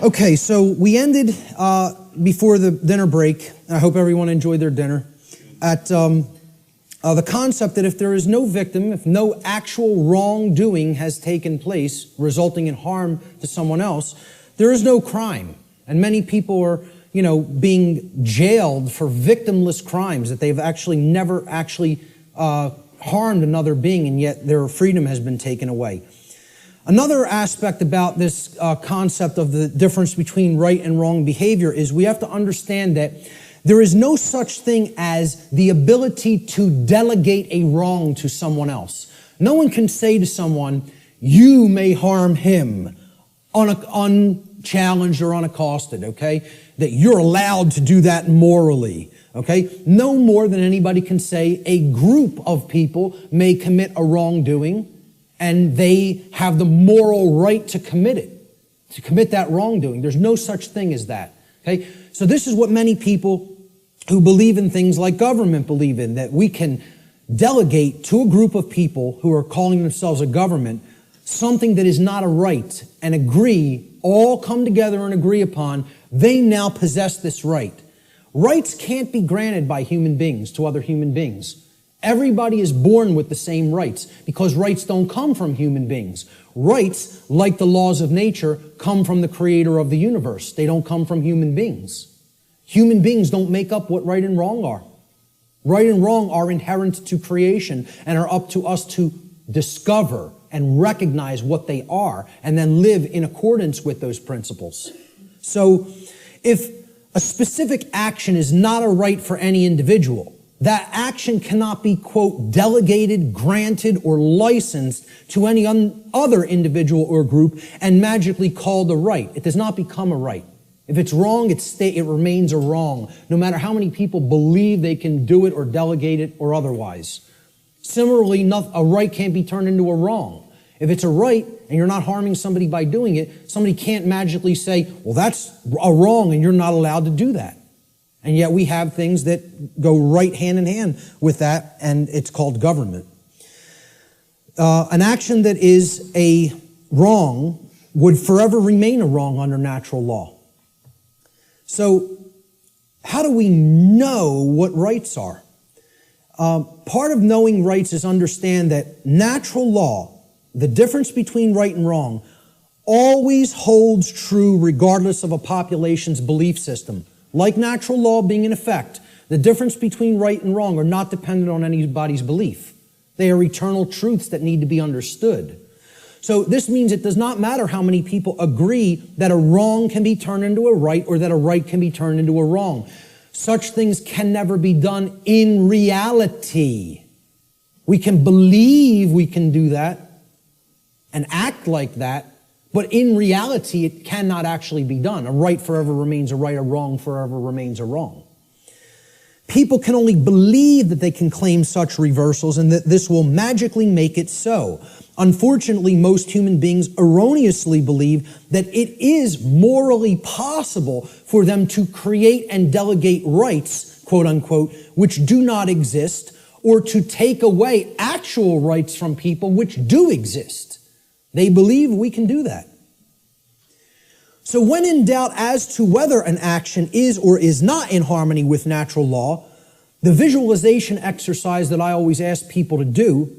Okay, so we ended before the dinner break. I hope everyone enjoyed their dinner. At the concept that if there is no victim, if no actual wrongdoing has taken place resulting in harm to someone else, there is no crime. And many people are, being jailed for victimless crimes that they've actually never harmed another being, and yet their freedom has been taken away. Another aspect about this concept of the difference between right and wrong behavior is we have to understand that there is no such thing as the ability to delegate a wrong to someone else. No one can say to someone, you may harm him, unchallenged or unaccosted, okay? That you're allowed to do that morally, okay? No more than anybody can say a group of people may commit a wrongdoing and they have the moral right to commit it, to commit that wrongdoing. There's no such thing as that, okay? So this is what many people who believe in things like government believe in, that we can delegate to a group of people who are calling themselves a government something that is not a right and all come together and agree upon, they now possess this right. Rights can't be granted by human beings to other human beings. Everybody is born with the same rights because rights don't come from human beings. Rights, like the laws of nature, come from the creator of the universe. They don't come from human beings. Human beings don't make up what right and wrong are. Right and wrong are inherent to creation and are up to us to discover and recognize what they are and then live in accordance with those principles. So if a specific action is not a right for any individual, that action cannot be, quote, delegated, granted, or licensed to any other individual or group and magically called a right. It does not become a right. If it's wrong, it remains a wrong, no matter how many people believe they can do it or delegate it or otherwise. Similarly, a right can't be turned into a wrong. If it's a right and you're not harming somebody by doing it, somebody can't magically say, well, that's a wrong and you're not allowed to do that. And yet we have things that go right hand in hand with that, and it's called government. An action that is a wrong would forever remain a wrong under natural law. So how do we know what rights are? Part of knowing rights is understand that natural law, the difference between right and wrong, always holds true regardless of a population's belief system. Like natural law being in effect, the difference between right and wrong are not dependent on anybody's belief. They are eternal truths that need to be understood. So this means it does not matter how many people agree that a wrong can be turned into a right or that a right can be turned into a wrong. Such things can never be done in reality. We can believe we can do that and act like that, but in reality, it cannot actually be done. A right forever remains a right, a wrong forever remains a wrong. People can only believe that they can claim such reversals and that this will magically make it so. Unfortunately, most human beings erroneously believe that it is morally possible for them to create and delegate rights, quote unquote, which do not exist, or to take away actual rights from people which do exist. They believe we can do that. So when in doubt as to whether an action is or is not in harmony with natural law, the visualization exercise that I always ask people to do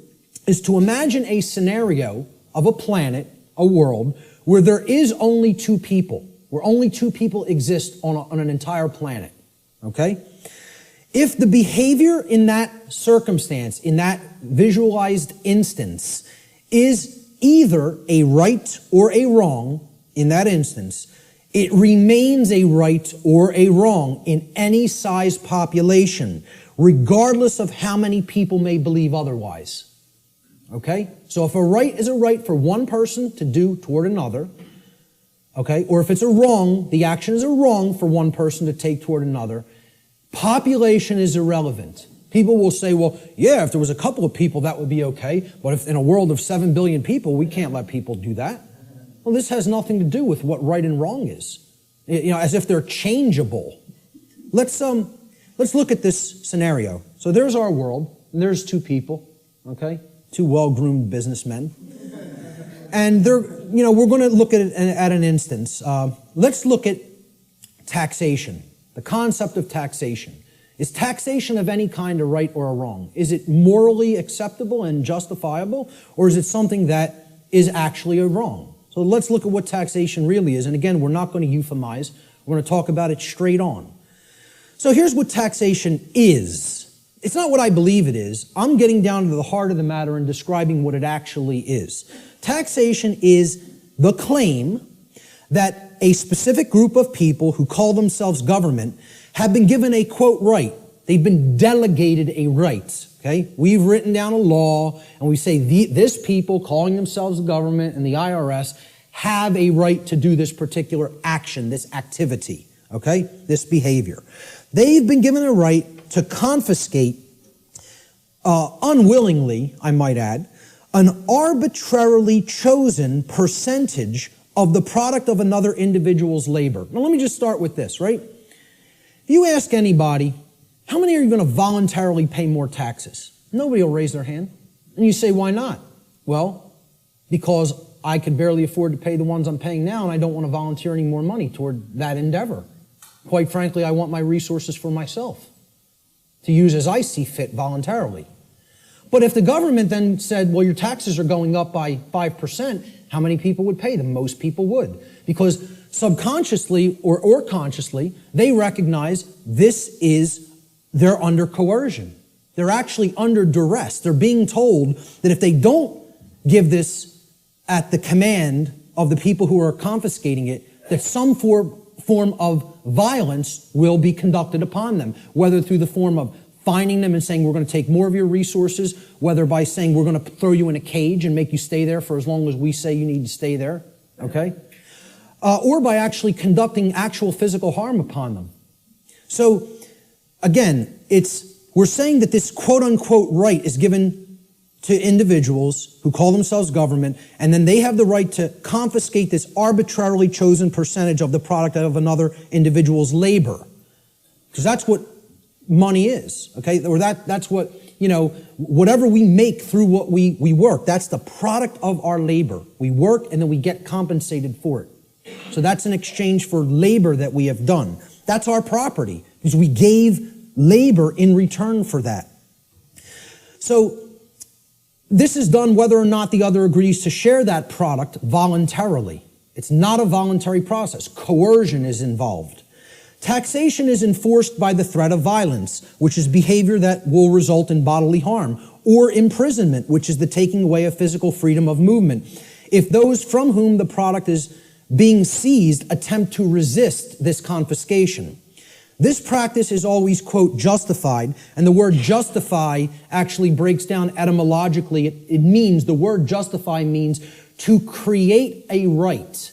is to imagine a scenario of a planet, a world, where there is only two people, where only two people exist on an entire planet, okay? If the behavior in that circumstance, in that visualized instance, is either a right or a wrong, in that instance, it remains a right or a wrong in any size population, regardless of how many people may believe otherwise. Okay? So if a right is a right for one person to do toward another, okay, or if it's a wrong, the action is a wrong for one person to take toward another, population is irrelevant. People will say, well, yeah, if there was a couple of people, that would be okay. But if in a world of 7 billion people, we can't let people do that. Well, this has nothing to do with what right and wrong is. As if they're changeable. Let's look at this scenario. So there's our world, and there's two people, okay? Two well-groomed businessmen. And we're going to look at an instance. Let's look at taxation, the concept of taxation. Is taxation of any kind a right or a wrong? Is it morally acceptable and justifiable, or is it something that is actually a wrong? So let's look at what taxation really is. And again, we're not going to euphemize. We're going to talk about it straight on. So here's what taxation is. It's not what I believe it is. I'm getting down to the heart of the matter and describing what it actually is. Taxation is the claim that a specific group of people who call themselves government have been given a, quote, right. They've been delegated a right, okay? We've written down a law, and we say this people calling themselves the government and the IRS have a right to do this particular action, this activity, okay? This behavior. They've been given a right to confiscate, unwillingly, I might add, an arbitrarily chosen percentage of the product of another individual's labor. Now let me just start with this, right? If you ask anybody, how many are you going to voluntarily pay more taxes? Nobody will raise their hand. And you say, why not? Well, because I could barely afford to pay the ones I'm paying now, and I don't want to volunteer any more money toward that endeavor. Quite frankly, I want my resources for myself to use as I see fit voluntarily. But if the government then said, well, your taxes are going up by 5%, how many people would pay them? Most people would. Because subconsciously or consciously, they recognize they're under coercion. They're actually under duress. They're being told that if they don't give this at the command of the people who are confiscating it, that some form of violence will be conducted upon them, whether through the form of fining them and saying, we're going to take more of your resources, whether by saying, we're going to throw you in a cage and make you stay there for as long as we say you need to stay there, okay? Or by actually conducting actual physical harm upon them. So, again, we're saying that this quote-unquote right is given to individuals who call themselves government, and then they have the right to confiscate this arbitrarily chosen percentage of the product of another individual's labor. Because that's what money is, okay? Or that's what, whatever we make through what we work, that's the product of our labor. We work and then we get compensated for it. So that's an exchange for labor that we have done. That's our property, because we gave labor in return for that. So this is done whether or not the other agrees to share that product voluntarily. It's not a voluntary process. Coercion is involved. Taxation is enforced by the threat of violence, which is behavior that will result in bodily harm, or imprisonment, which is the taking away of physical freedom of movement, if those from whom the product is being seized attempt to resist this confiscation. This practice is always, quote, justified, and the word justify actually breaks down etymologically. The word justify means to create a right.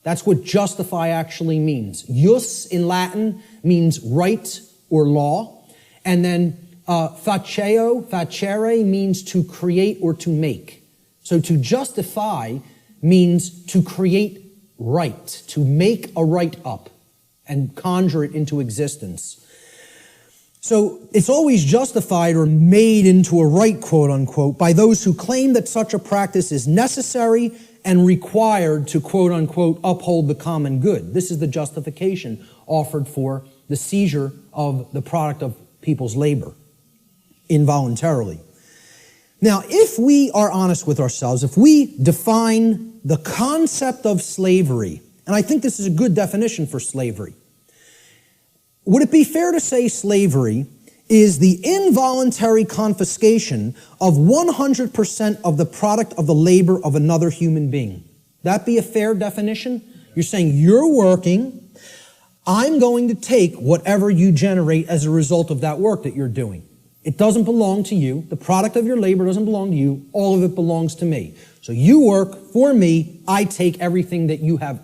That's what justify actually means. Jus in Latin means right or law. And then facere means to create or to make. So to justify means to create right, to make a right up and conjure it into existence. So it's always justified or made into a right, quote unquote, by those who claim that such a practice is necessary and required to, quote unquote, uphold the common good. This is the justification offered for the seizure of the product of people's labor involuntarily. Now, if we are honest with ourselves, if we define the concept of slavery, and I think this is a good definition for slavery, would it be fair to say slavery is the involuntary confiscation of 100% of the product of the labor of another human being? That be a fair definition? You're saying you're working, I'm going to take whatever you generate as a result of that work that you're doing. It doesn't belong to you. The product of your labor doesn't belong to you. All of it belongs to me. So you work for me. I take everything that you have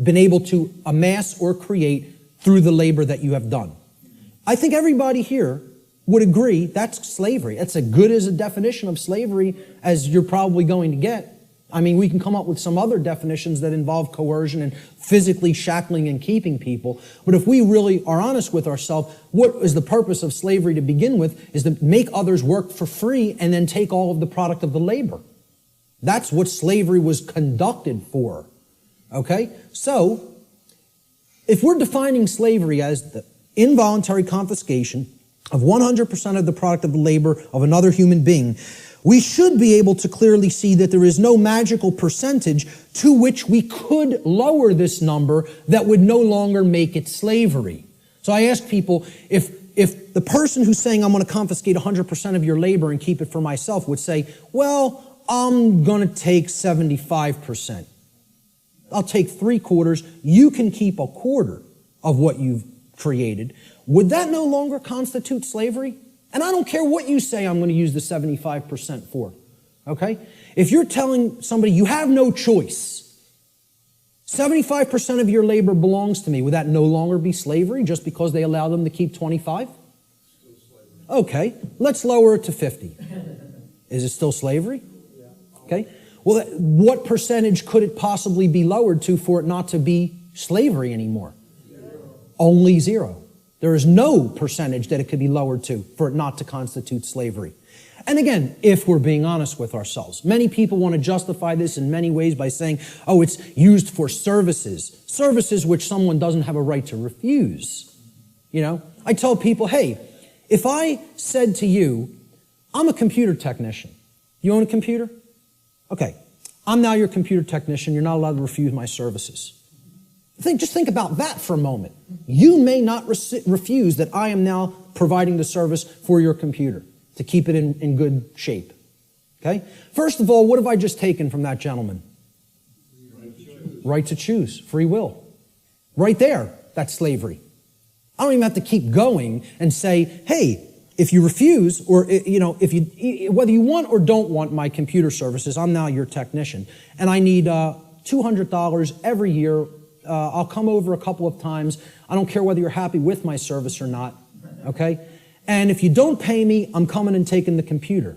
been able to amass or create through the labor that you have done. I think everybody here would agree that's slavery. That's as good as a definition of slavery as you're probably going to get. I mean, we can come up with some other definitions that involve coercion and physically shackling and keeping people. But if we really are honest with ourselves, what is the purpose of slavery to begin with is to make others work for free and then take all of the product of the labor. That's what slavery was conducted for. Okay? So, if we're defining slavery as the involuntary confiscation of 100% of the product of the labor of another human being, we should be able to clearly see that there is no magical percentage to which we could lower this number that would no longer make it slavery. So I ask people, if the person who's saying I'm going to confiscate 100% of your labor and keep it for myself would say, well, I'm going to take 75%. I'll take 3/4. You can keep 1/4 of what you've created. Would that no longer constitute slavery? And I don't care what you say I'm going to use the 75% for. Okay? If you're telling somebody you have no choice, 75% of your labor belongs to me, would that no longer be slavery just because they allow them to keep 25? Okay, let's lower it to 50. Is it still slavery? Okay. Well, what percentage could it possibly be lowered to for it not to be slavery anymore? Only 0. There is no percentage that it could be lowered to for it not to constitute slavery. And again, if we're being honest with ourselves, many people want to justify this in many ways by saying, oh, it's used for services which someone doesn't have a right to refuse. You know, I tell people, hey, if I said to you, I'm a computer technician. You own a computer? Okay, I'm now your computer technician. You're not allowed to refuse my services. Just think about that for a moment. You may not refuse that I am now providing the service for your computer to keep it in good shape. Okay? First of all, what have I just taken from that gentleman? Right to choose. Free will. Right there, that's slavery. I don't even have to keep going and say, hey, if you refuse, or if you, whether you want or don't want my computer services, I'm now your technician, and I need $200 every year. I'll come over a couple of times. I don't care whether you're happy with my service or not, okay? And if you don't pay me, I'm coming and taking the computer.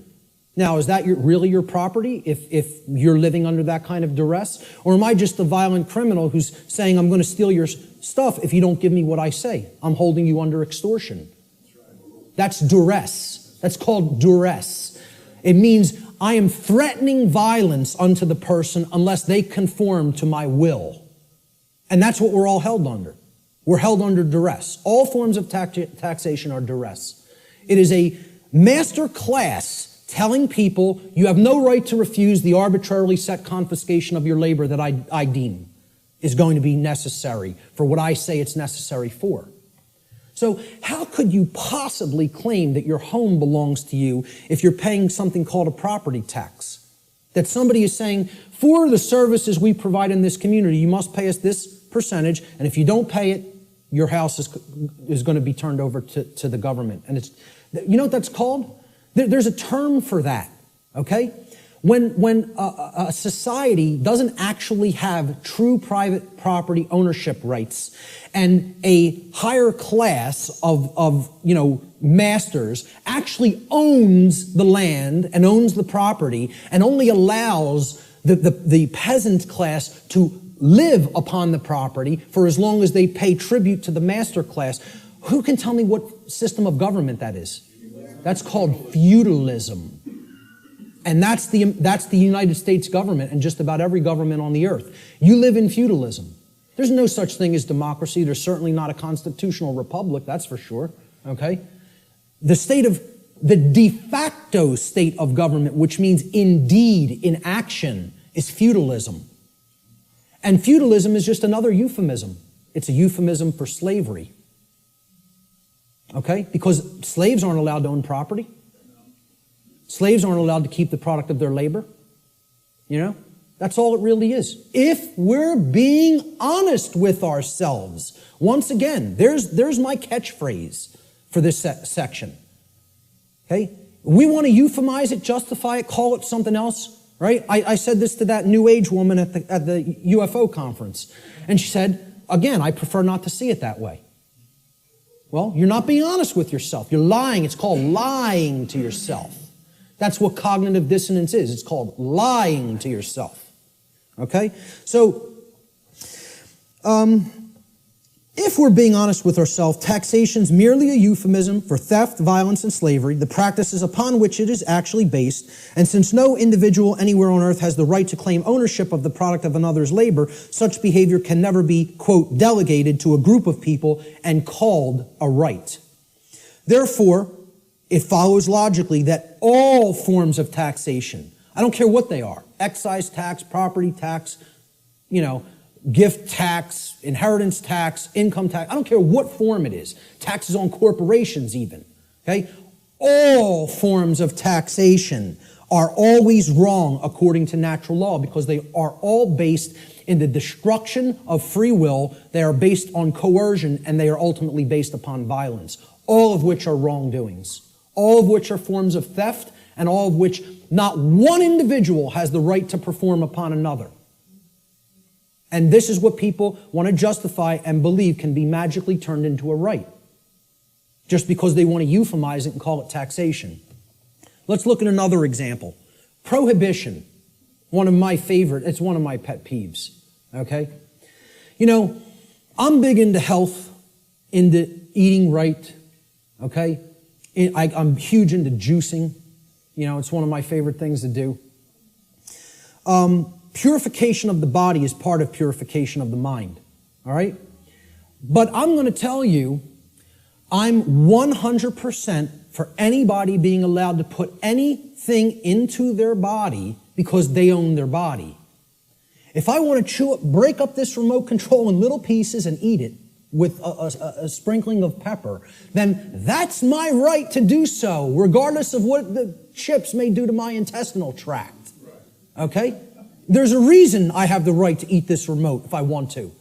Now, is that really your property if you're living under that kind of duress? Or am I just a violent criminal who's saying I'm going to steal your stuff if you don't give me what I say? I'm holding you under extortion. That's duress. That's called duress. It means I am threatening violence unto the person unless they conform to my will. And that's what we're all held under. We're held under duress. All forms of taxation are duress. It is a master class telling people you have no right to refuse the arbitrarily set confiscation of your labor that I deem is going to be necessary for what I say it's necessary for. So how could you possibly claim that your home belongs to you if you're paying something called a property tax? That somebody is saying, for the services we provide in this community, you must pay us this percentage, and if you don't pay it, your house is going to be turned over to the government. And you know what that's called? There's a term for that, okay? When a society doesn't actually have true private property ownership rights and a higher class of masters actually owns the land and owns the property and only allows the peasant class to live upon the property for as long as they pay tribute to the master class, who can tell me what system of government that is? That's called feudalism. And that's the United States government and just about every government on the earth. You live in feudalism. There's no such thing as democracy. There's certainly not a constitutional republic, that's for sure. Okay? The de facto state of government, which means indeed, in action, is feudalism. And feudalism is just another euphemism. It's a euphemism for slavery. Okay? Because slaves aren't allowed to own property. Slaves aren't allowed to keep the product of their labor. You know? That's all it really is. If we're being honest with ourselves. Once again, there's my catchphrase for this section. Okay? We want to euphemize it, justify it, call it something else. Right? I said this to that New Age woman at the UFO conference. And she said, again, I prefer not to see it that way. Well, you're not being honest with yourself. You're lying. It's called lying to yourself. That's what cognitive dissonance is. It's called lying to yourself. Okay? So, If we're being honest with ourselves, taxation's merely a euphemism for theft, violence, and slavery, the practices upon which it is actually based. And since no individual anywhere on earth has the right to claim ownership of the product of another's labor, such behavior can never be, quote, delegated to a group of people and called a right. Therefore, it follows logically that all forms of taxation, I don't care what they are, excise tax, property tax, gift tax, inheritance tax, income tax, I don't care what form it is, taxes on corporations even, okay? All forms of taxation are always wrong according to natural law because they are all based in the destruction of free will, they are based on coercion, and they are ultimately based upon violence, all of which are wrongdoings, all of which are forms of theft, and all of which not one individual has the right to perform upon another. And this is what people want to justify and believe can be magically turned into a right, just because they want to euphemize it and call it taxation. Let's look at another example. Prohibition. One of my favorite, it's one of my pet peeves, okay? I'm big into health, into eating right, okay? I'm huge into juicing. It's one of my favorite things to do. Purification of the body is part of purification of the mind, all right? But I'm going to tell you, I'm 100% for anybody being allowed to put anything into their body because they own their body. If I want to break up this remote control in little pieces and eat it with a sprinkling of pepper, then that's my right to do so, regardless of what the chips may do to my intestinal tract, okay? There's a reason I have the right to eat this remote if I want to.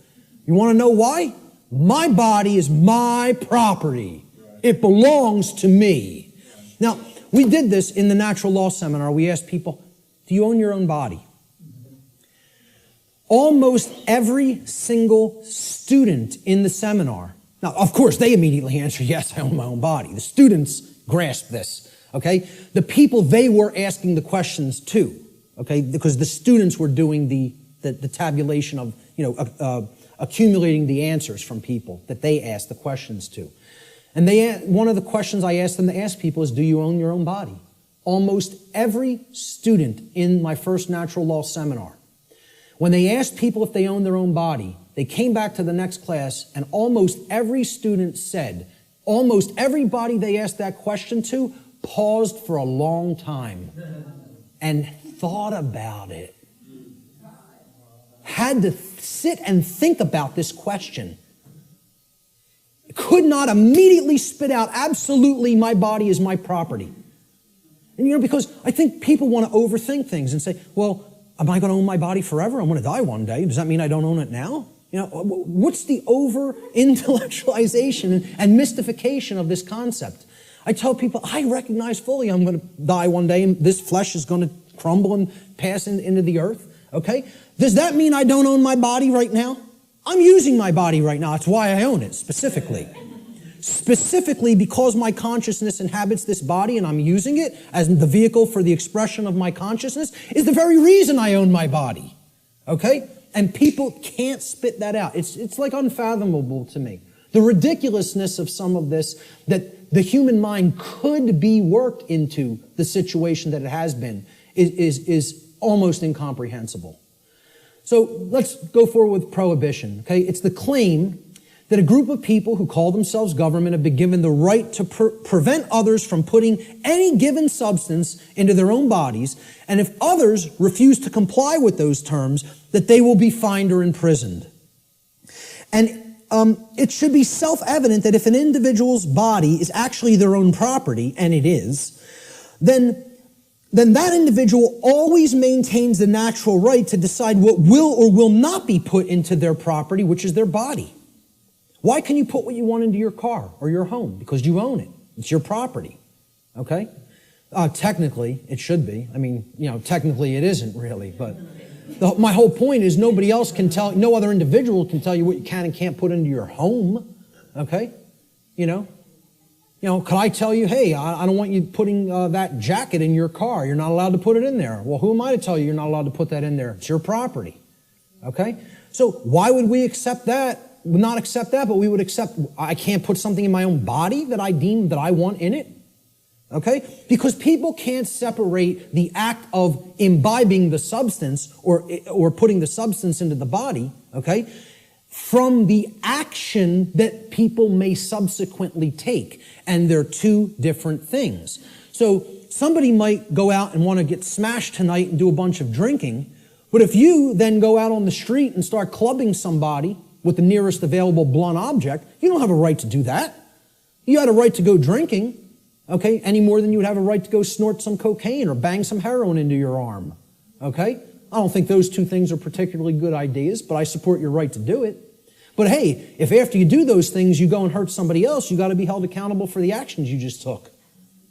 You want to know why? My body is my property. It belongs to me. Now, we did this in the natural law seminar. We asked people, do you own your own body? Almost every single student in the seminar, now, of course, they immediately answered, yes, I own my own body. The students grasped this, okay? The people they were asking the questions to, okay, because the students were doing the tabulation of, accumulating the answers from people that they asked the questions to. And one of the questions I asked them to ask people is, do you own your own body? Almost every student in my first natural law seminar, when they asked people if they own their own body, they came back to the next class and almost every student said, almost everybody they asked that question to paused for a long time and thought about it. Had to sit and think about this question. Could not immediately spit out, absolutely, my body is my property. And because I think people want to overthink things and say, well, am I going to own my body forever? I'm going to die one day. Does that mean I don't own it now? What's the over-intellectualization and mystification of this concept? I tell people, I recognize fully I'm going to die one day and this flesh is going to crumble and pass into the earth, okay? Does that mean I don't own my body right now? I'm using my body right now. That's why I own it, specifically. Specifically because my consciousness inhabits this body and I'm using it as the vehicle for the expression of my consciousness is the very reason I own my body, okay? And people can't spit that out. It's like unfathomable to me. The ridiculousness of some of this, that the human mind could be worked into the situation that it has been, is almost incomprehensible. So let's go forward with prohibition, okay? It's the claim that a group of people who call themselves government have been given the right to prevent others from putting any given substance into their own bodies, and if others refuse to comply with those terms, that they will be fined or imprisoned. And it should be self-evident that if an individual's body is actually their own property, and it is, then that individual always maintains the natural right to decide what will or will not be put into their property, which is their body. Why can you put what you want into your car or your home? Because you own it. It's your property. Okay? Technically, it should be. I mean, technically it isn't really, but my whole point is nobody else can tell, no other individual can tell you what you can and can't put into your home. Okay? Could I tell you, hey, I don't want you putting that jacket in your car. You're not allowed to put it in there. Well, who am I to tell you you're not allowed to put that in there? It's your property. Okay? So why would we accept that not accept that, but we would accept I can't put something in my own body that I deem that I want in it. Okay? Because people can't separate the act of imbibing the substance or putting the substance into the body, okay, from the action that people may subsequently take. And they're two different things. So somebody might go out and want to get smashed tonight and do a bunch of drinking, but if you then go out on the street and start clubbing somebody with the nearest available blunt object, you don't have a right to do that. You had a right to go drinking, okay, any more than you would have a right to go snort some cocaine or bang some heroin into your arm, okay? I don't think those two things are particularly good ideas, but I support your right to do it. But hey, if after you do those things you go and hurt somebody else, you got to be held accountable for the actions you just took.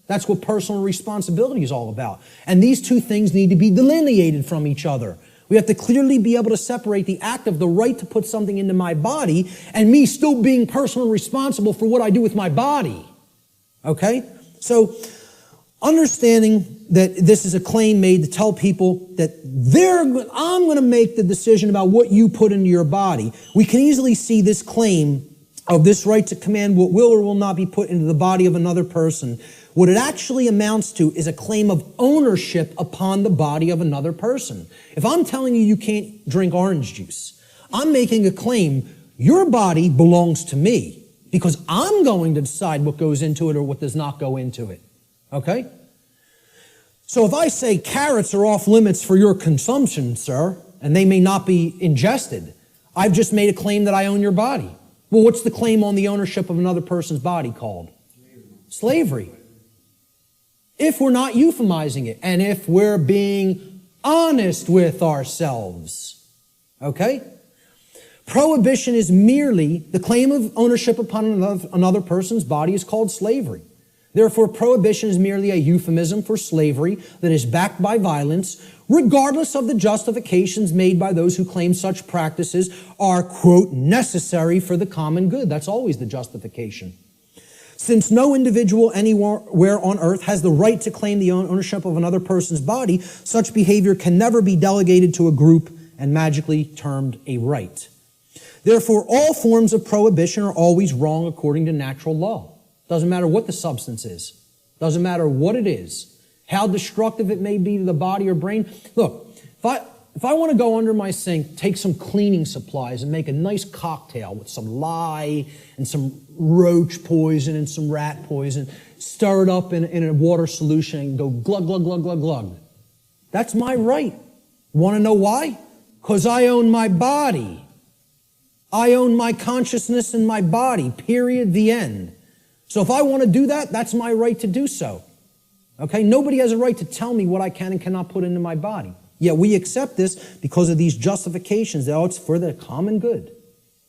That's what personal responsibility is all about. And these two things need to be delineated from each other. We have to clearly be able to separate the act of the right to put something into my body and me still being personally responsible for what I do with my body. Okay? So, understanding that this is a claim made to tell people that I'm going to make the decision about what you put into your body. We can easily see this claim of this right to command what will or will not be put into the body of another person. What it actually amounts to is a claim of ownership upon the body of another person. If I'm telling you you can't drink orange juice, I'm making a claim, your body belongs to me because I'm going to decide what goes into it or what does not go into it. Okay? So if I say carrots are off limits for your consumption, sir, and they may not be ingested, I've just made a claim that I own your body. Well, what's the claim on the ownership of another person's body called? Slavery. If we're not euphemizing it, and if we're being honest with ourselves. Okay? Prohibition is merely the claim of ownership upon another person's body is called slavery. Therefore, prohibition is merely a euphemism for slavery that is backed by violence, regardless of the justifications made by those who claim such practices are, quote, necessary for the common good. That's always the justification. Since no individual anywhere on earth has the right to claim the ownership of another person's body, such behavior can never be delegated to a group and magically termed a right. Therefore, all forms of prohibition are always wrong according to natural law. Doesn't matter what the substance is. Doesn't matter what it is. How destructive it may be to the body or brain. Look, if I want to go under my sink, take some cleaning supplies and make a nice cocktail with some lye and some roach poison and some rat poison, stir it up in a water solution and go glug, glug, glug, glug, glug. That's my right. Want to know why? Because I own my body. I own my consciousness and my body, period, the end. So if I want to do that, that's my right to do so. Okay? Nobody has a right to tell me what I can and cannot put into my body. Yet we accept this because of these justifications that, it's for the common good.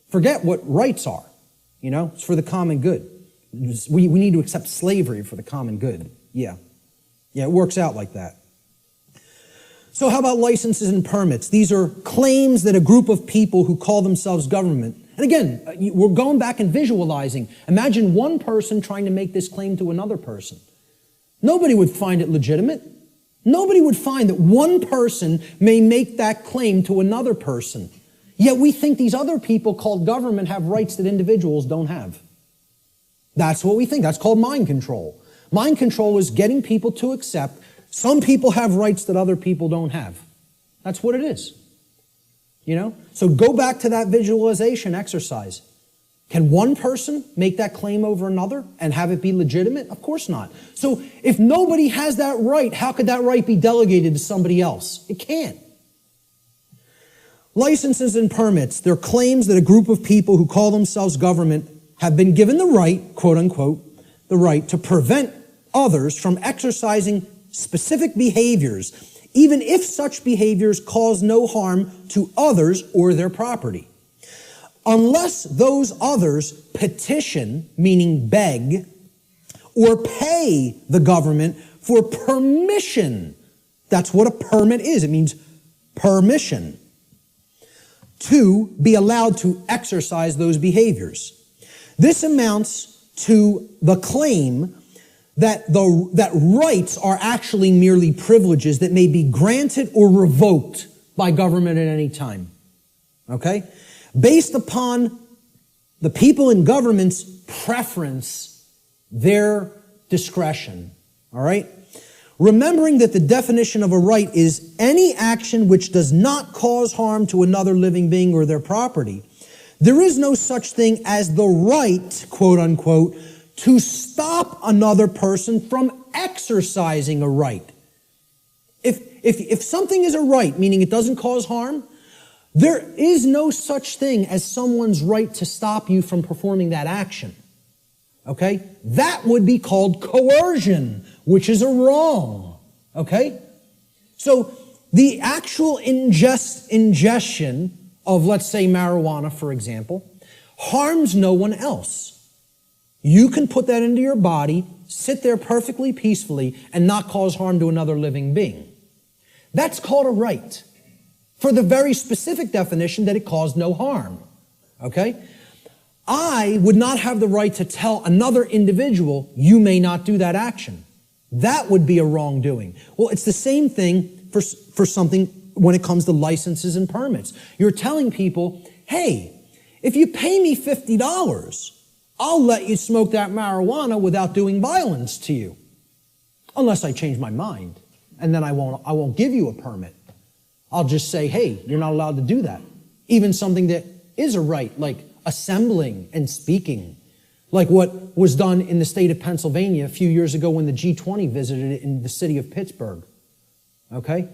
Forget what rights are. It's for the common good. We need to accept slavery for the common good. Yeah, it works out like that. So how about licenses and permits? These are claims that a group of people who call themselves government. And again, we're going back and visualizing. Imagine one person trying to make this claim to another person. Nobody would find it legitimate. Nobody would find that one person may make that claim to another person. Yet we think these other people called government have rights that individuals don't have. That's what we think. That's called mind control. Mind control is getting people to accept some people have rights that other people don't have. That's what it is. So go back to that visualization exercise. Can one person make that claim over another and have it be legitimate? Of course not. So if nobody has that right, how could that right be delegated to somebody else? It can't. Licenses and permits, they're claims that a group of people who call themselves government have been given the right, quote unquote, the right to prevent others from exercising specific behaviors, even if such behaviors cause no harm to others or their property. Unless those others petition, meaning beg, or pay the government for permission. That's what a permit is. It means permission to be allowed to exercise those behaviors. This amounts to the claim that rights are actually merely privileges that may be granted or revoked by government at any time. Okay? Based upon The people in governments preference their discretion. All right? Remembering that the definition of a right is any action which does not cause harm to another living being or their property, there is no such thing as the right, quote unquote, to stop another person from exercising a right. If something is a right, meaning it doesn't cause harm, there is no such thing as someone's right to stop you from performing that action. Okay? That would be called coercion, which is a wrong. Okay? So the actual ingestion of, let's say, marijuana, for example, harms no one else. You can put that into your body, sit there perfectly peacefully, and not cause harm to another living being. That's called a right, for the very specific definition that it caused no harm. Okay? I would not have the right to tell another individual, you may not do that action. That would be a wrongdoing. Well, it's the same thing for something when it comes to licenses and permits. You're telling people, hey, if you pay me $50, I'll let you smoke that marijuana without doing violence to you. Unless I change my mind. And then I won't give you a permit. I'll just say, hey, you're not allowed to do that. Even something that is a right, like assembling and speaking. Like what was done in the state of Pennsylvania a few years ago when the G20 visited it in the city of Pittsburgh. Okay?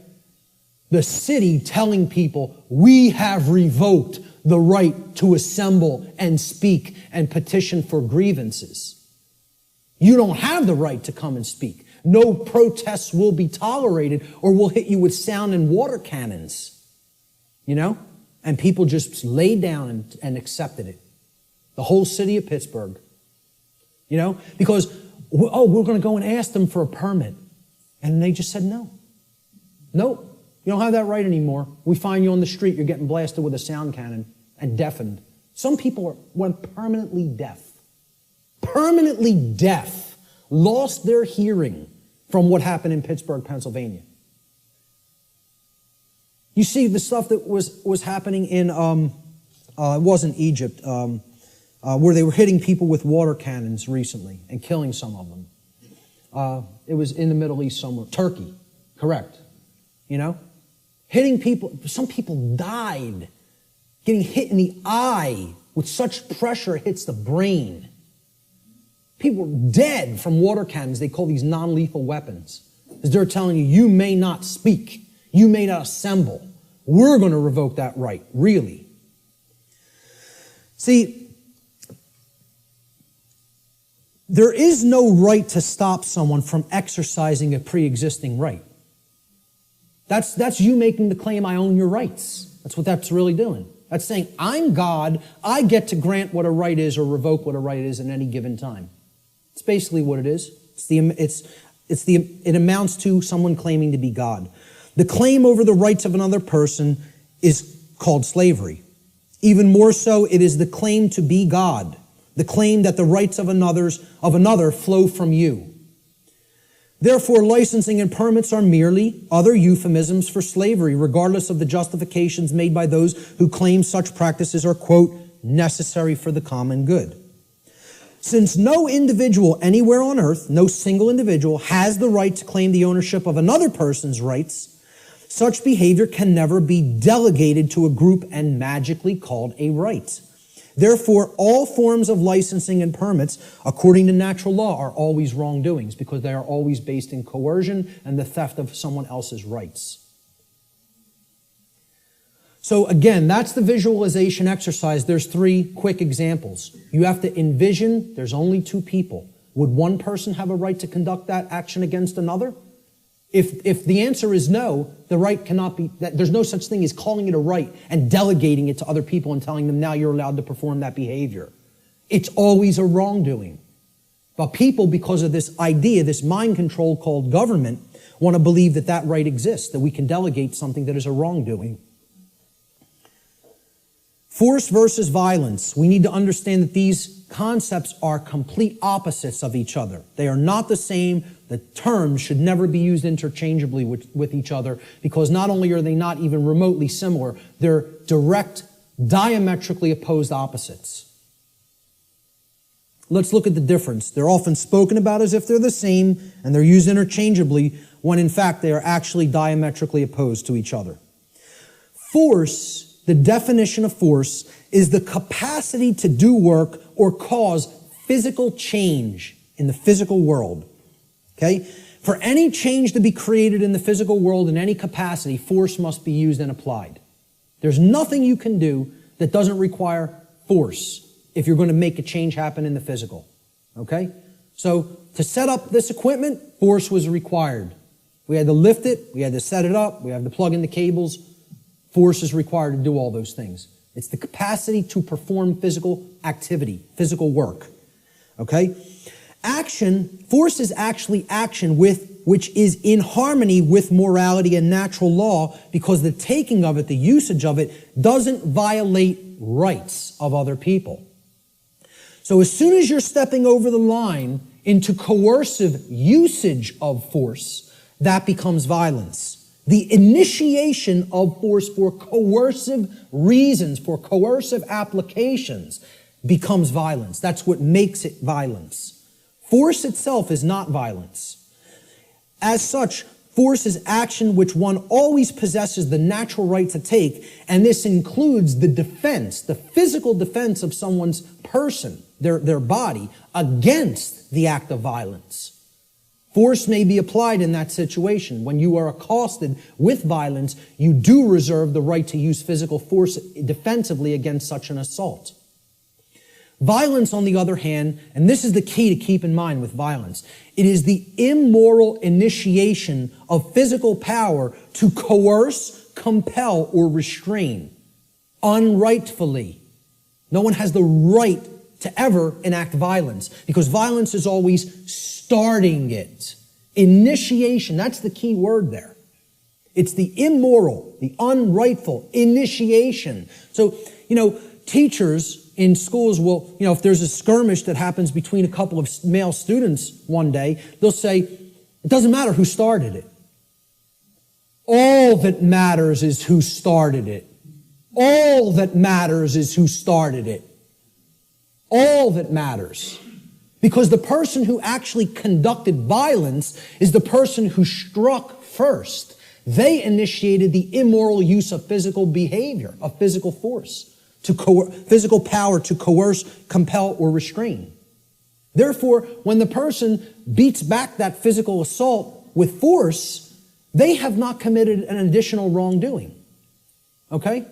The city telling people, we have revoked the right to assemble and speak and petition for grievances. You don't have the right to come and speak. No protests will be tolerated or we'll hit you with sound and water cannons. You know? And people just laid down and accepted it. The whole city of Pittsburgh. You know? Because, oh, we're going to go and ask them for a permit. And they just said no. Nope. You don't have that right anymore. We find you on the street, you're getting blasted with a sound cannon and deafened. Some people went permanently deaf. Permanently deaf. Lost their hearing from what happened in Pittsburgh, Pennsylvania. You see the stuff that was happening in, it wasn't Egypt, where they were hitting people with water cannons recently and killing some of them. It was in the Middle East somewhere. Turkey, correct. You know? Hitting people, some people died getting hit in the eye with such pressure it hits the brain. People were dead from water cannons. They call these non-lethal weapons. Because they're telling you, you may not speak. You may not assemble. We're going to revoke that right, really. See, there is no right to stop someone from exercising a pre-existing right. That's you making the claim, I own your rights. That's what that's really doing. That's saying, I'm God, I get to grant what a right is or revoke what a right is at any given time. It's basically what it is. It amounts to someone claiming to be God. The claim over the rights of another person is called slavery. Even more so, it is the claim to be God, the claim that the rights of another flow from you. Therefore, licensing and permits are merely other euphemisms for slavery, regardless of the justifications made by those who claim such practices are, quote, necessary for the common good. Since no individual anywhere on earth, no single individual, has the right to claim the ownership of another person's rights, such behavior can never be delegated to a group and magically called a right. Therefore, all forms of licensing and permits, according to natural law, are always wrongdoings because they are always based in coercion and the theft of someone else's rights. So again, that's the visualization exercise. There's 3 quick examples. You have to envision there's only 2 people. Would one person have a right to conduct that action against another? If the answer is no, the right cannot be, there's no such thing as calling it a right and delegating it to other people and telling them now you're allowed to perform that behavior. It's always a wrongdoing. But people, because of this idea, this mind control called government, want to believe that that right exists, that we can delegate something that is a wrongdoing. Force versus violence. We need to understand that these concepts are complete opposites of each other. They are not the same. The terms should never be used interchangeably with each other because not only are they not even remotely similar, they're direct, diametrically opposed opposites. Let's look at the difference. They're often spoken about as if they're the same, and they're used interchangeably, when in fact they are actually diametrically opposed to each other. Force, the definition of force, is the capacity to do work or cause physical change in the physical world. Okay? For any change to be created in the physical world in any capacity, force must be used and applied. There's nothing you can do that doesn't require force if you're going to make a change happen in the physical. Okay? So, to set up this equipment, force was required. We had to lift it, we had to set it up, we had to plug in the cables. Force is required to do all those things. It's the capacity to perform physical activity, physical work. Okay? Action, force is actually action which is in harmony with morality and natural law, because the taking of it, the usage of it, doesn't violate rights of other people. So as soon as you're stepping over the line into coercive usage of force, that becomes violence. The initiation of force for coercive reasons, for coercive applications, becomes violence. That's what makes it violence. Force itself is not violence. As such, force is action which one always possesses the natural right to take, and this includes the defense, the physical defense of someone's person, their body, against the act of violence. Force may be applied in that situation. When you are accosted with violence, you do reserve the right to use physical force defensively against such an assault. Violence, on the other hand, and this is the key to keep in mind with violence, it is the immoral initiation of physical power to coerce, compel, or restrain unrightfully. No one has the right to ever enact violence, because violence is always starting it. Initiation, that's the key word there. It's the immoral, the unrightful initiation. So, teachers in schools will, if there's a skirmish that happens between a couple of male students one day, they'll say, it doesn't matter who started it. All that matters is who started it. All that matters is who started it. All that matters. Because the person who actually conducted violence is the person who struck first. They initiated the immoral use of physical behavior, of physical force, physical power to coerce, compel, or restrain. Therefore, when the person beats back that physical assault with force, they have not committed an additional wrongdoing. Okay?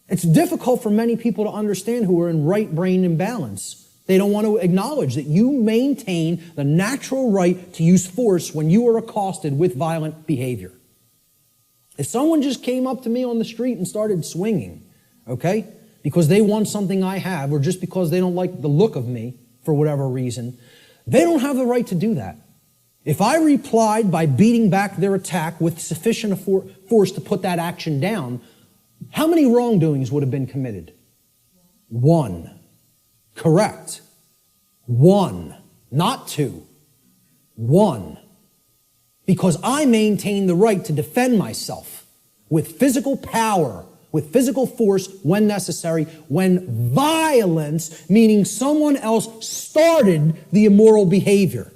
It's difficult for many people to understand who are in right brain imbalance. They don't want to acknowledge that you maintain the natural right to use force when you are accosted with violent behavior. If someone just came up to me on the street and started swinging, okay, because they want something I have, or just because they don't like the look of me for whatever reason, they don't have the right to do that. If I replied by beating back their attack with sufficient force to put that action down, how many wrongdoings would have been committed? One. Correct. One. Not two. One. Because I maintain the right to defend myself with physical power, with physical force when necessary, when violence, meaning someone else started the immoral behavior.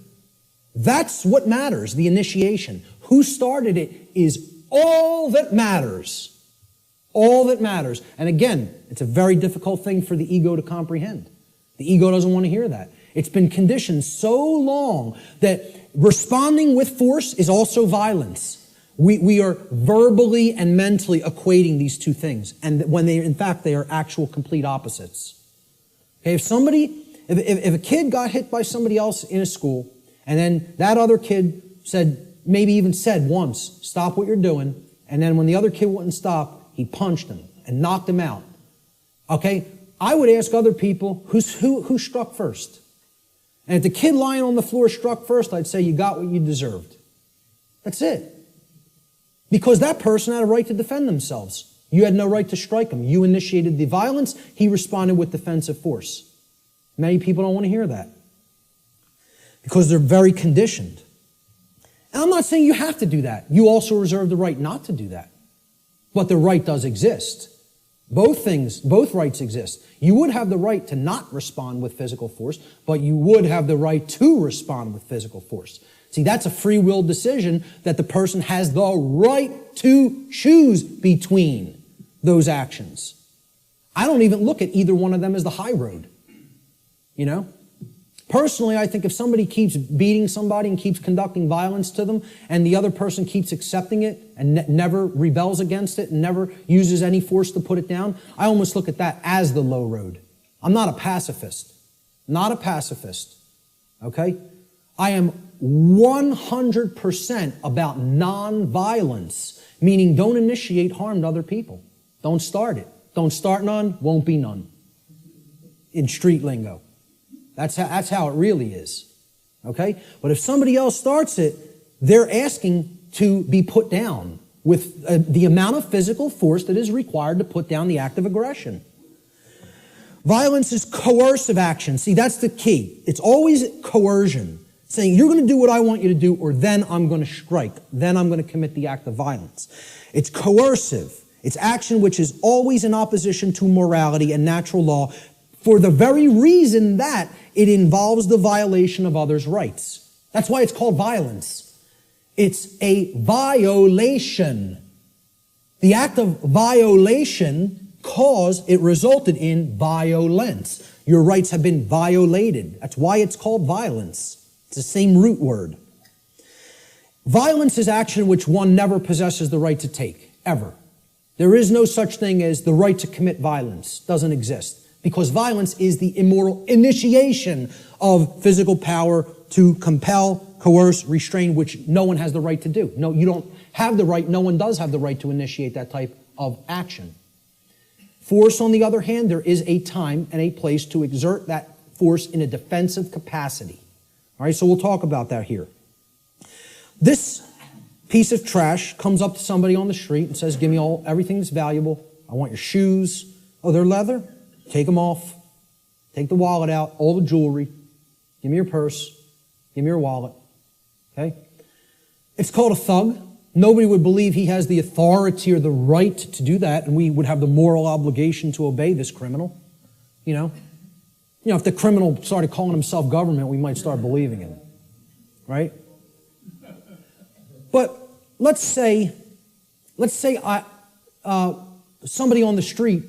That's what matters, the initiation. Who started it is all that matters. All that matters. And again, it's a very difficult thing for the ego to comprehend. The ego doesn't want to hear that. It's been conditioned so long that responding with force is also violence. We are verbally and mentally equating these two things, and when in fact they are actual complete opposites. Okay, if a kid got hit by somebody else in a school, and then that other kid maybe even said once, stop what you're doing, and then when the other kid wouldn't stop, he punched him and knocked him out. Okay, I would ask other people, who struck first? And if the kid lying on the floor struck first, I'd say you got what you deserved. That's it. Because that person had a right to defend themselves. You had no right to strike him. You initiated the violence. He responded with defensive force. Many people don't want to hear that because they're very conditioned. And I'm not saying you have to do that. You also reserve the right not to do that. But the right does exist. Both rights exist. You would have the right to not respond with physical force, but you would have the right to respond with physical force. See, that's a free will decision that the person has the right to choose between those actions. I don't even look at either one of them as the high road. You know? Personally, I think if somebody keeps beating somebody and keeps conducting violence to them, and the other person keeps accepting it and never rebels against it and never uses any force to put it down, I almost look at that as the low road. I'm not a pacifist. Not a pacifist. Okay? I am 100% about non-violence, meaning don't initiate harm to other people. Don't start it. Don't start none, won't be none. In street lingo. That's how it really is. Okay? But if somebody else starts it, they're asking to be put down with the amount of physical force that is required to put down the act of aggression. Violence is coercive action. See, that's the key. It's always coercion. Saying, you're going to do what I want you to do, or then I'm going to strike. Then I'm going to commit the act of violence. It's coercive. It's action which is always in opposition to morality and natural law for the very reason that it involves the violation of others' rights. That's why it's called violence. It's a violation. The act of violation it resulted in violence. Your rights have been violated. That's why it's called violence. It's the same root word. Violence is action which one never possesses the right to take, ever. There is no such thing as the right to commit violence. Doesn't exist. Because violence is the immoral initiation of physical power to compel, coerce, restrain, which no one has the right to do. No, you don't have the right, no one does have the right to initiate that type of action. Force, on the other hand, there is a time and a place to exert that force in a defensive capacity. All right, so we'll talk about that here. This piece of trash comes up to somebody on the street and says, give me everything that's valuable. I want your shoes. Oh, they're leather? Take them off. Take the wallet out, all the jewelry. Give me your purse. Give me your wallet. Okay? It's called a thug. Nobody would believe he has the authority or the right to do that, and we would have the moral obligation to obey this criminal. You know, if the criminal started calling himself government, we might start believing him. Right? But let's say somebody on the street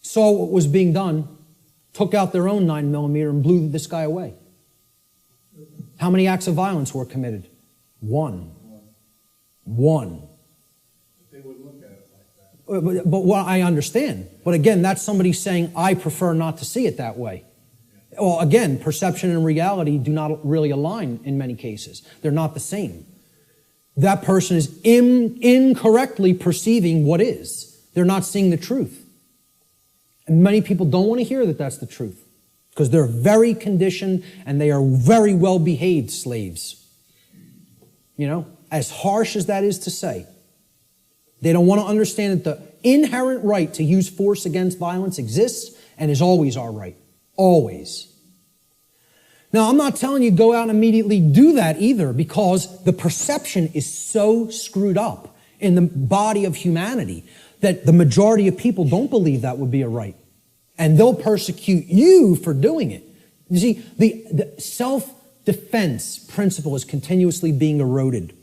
saw what was being done, took out their own 9mm and blew this guy away. How many acts of violence were committed? One. They would look at it like that. But what I understand. But again, that's somebody saying, I prefer not to see it that way. Well, again, perception and reality do not really align in many cases. They're not the same. That person is incorrectly perceiving what is. They're not seeing the truth. And many people don't want to hear that that's the truth because they're very conditioned and they are very well-behaved slaves. You know, as harsh as that is to say. They don't want to understand that the inherent right to use force against violence exists and is always our right. Always. Now, I'm not telling you go out and immediately do that either because the perception is so screwed up in the body of humanity that the majority of people don't believe that would be a right. And they'll persecute you for doing it. You see, the self-defense principle is continuously being eroded.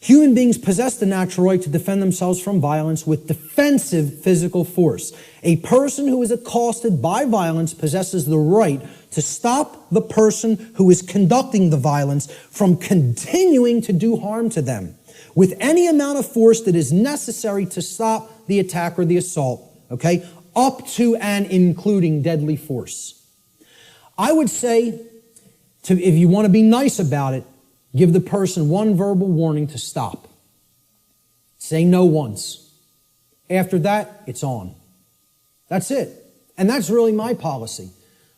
Human beings possess the natural right to defend themselves from violence with defensive physical force. A person who is accosted by violence possesses the right to stop the person who is conducting the violence from continuing to do harm to them with any amount of force that is necessary to stop the attack or the assault, okay, up to and including deadly force. I would say, if you want to be nice about it, give the person one verbal warning to stop. Say no once. After that, it's on. That's it. And that's really my policy.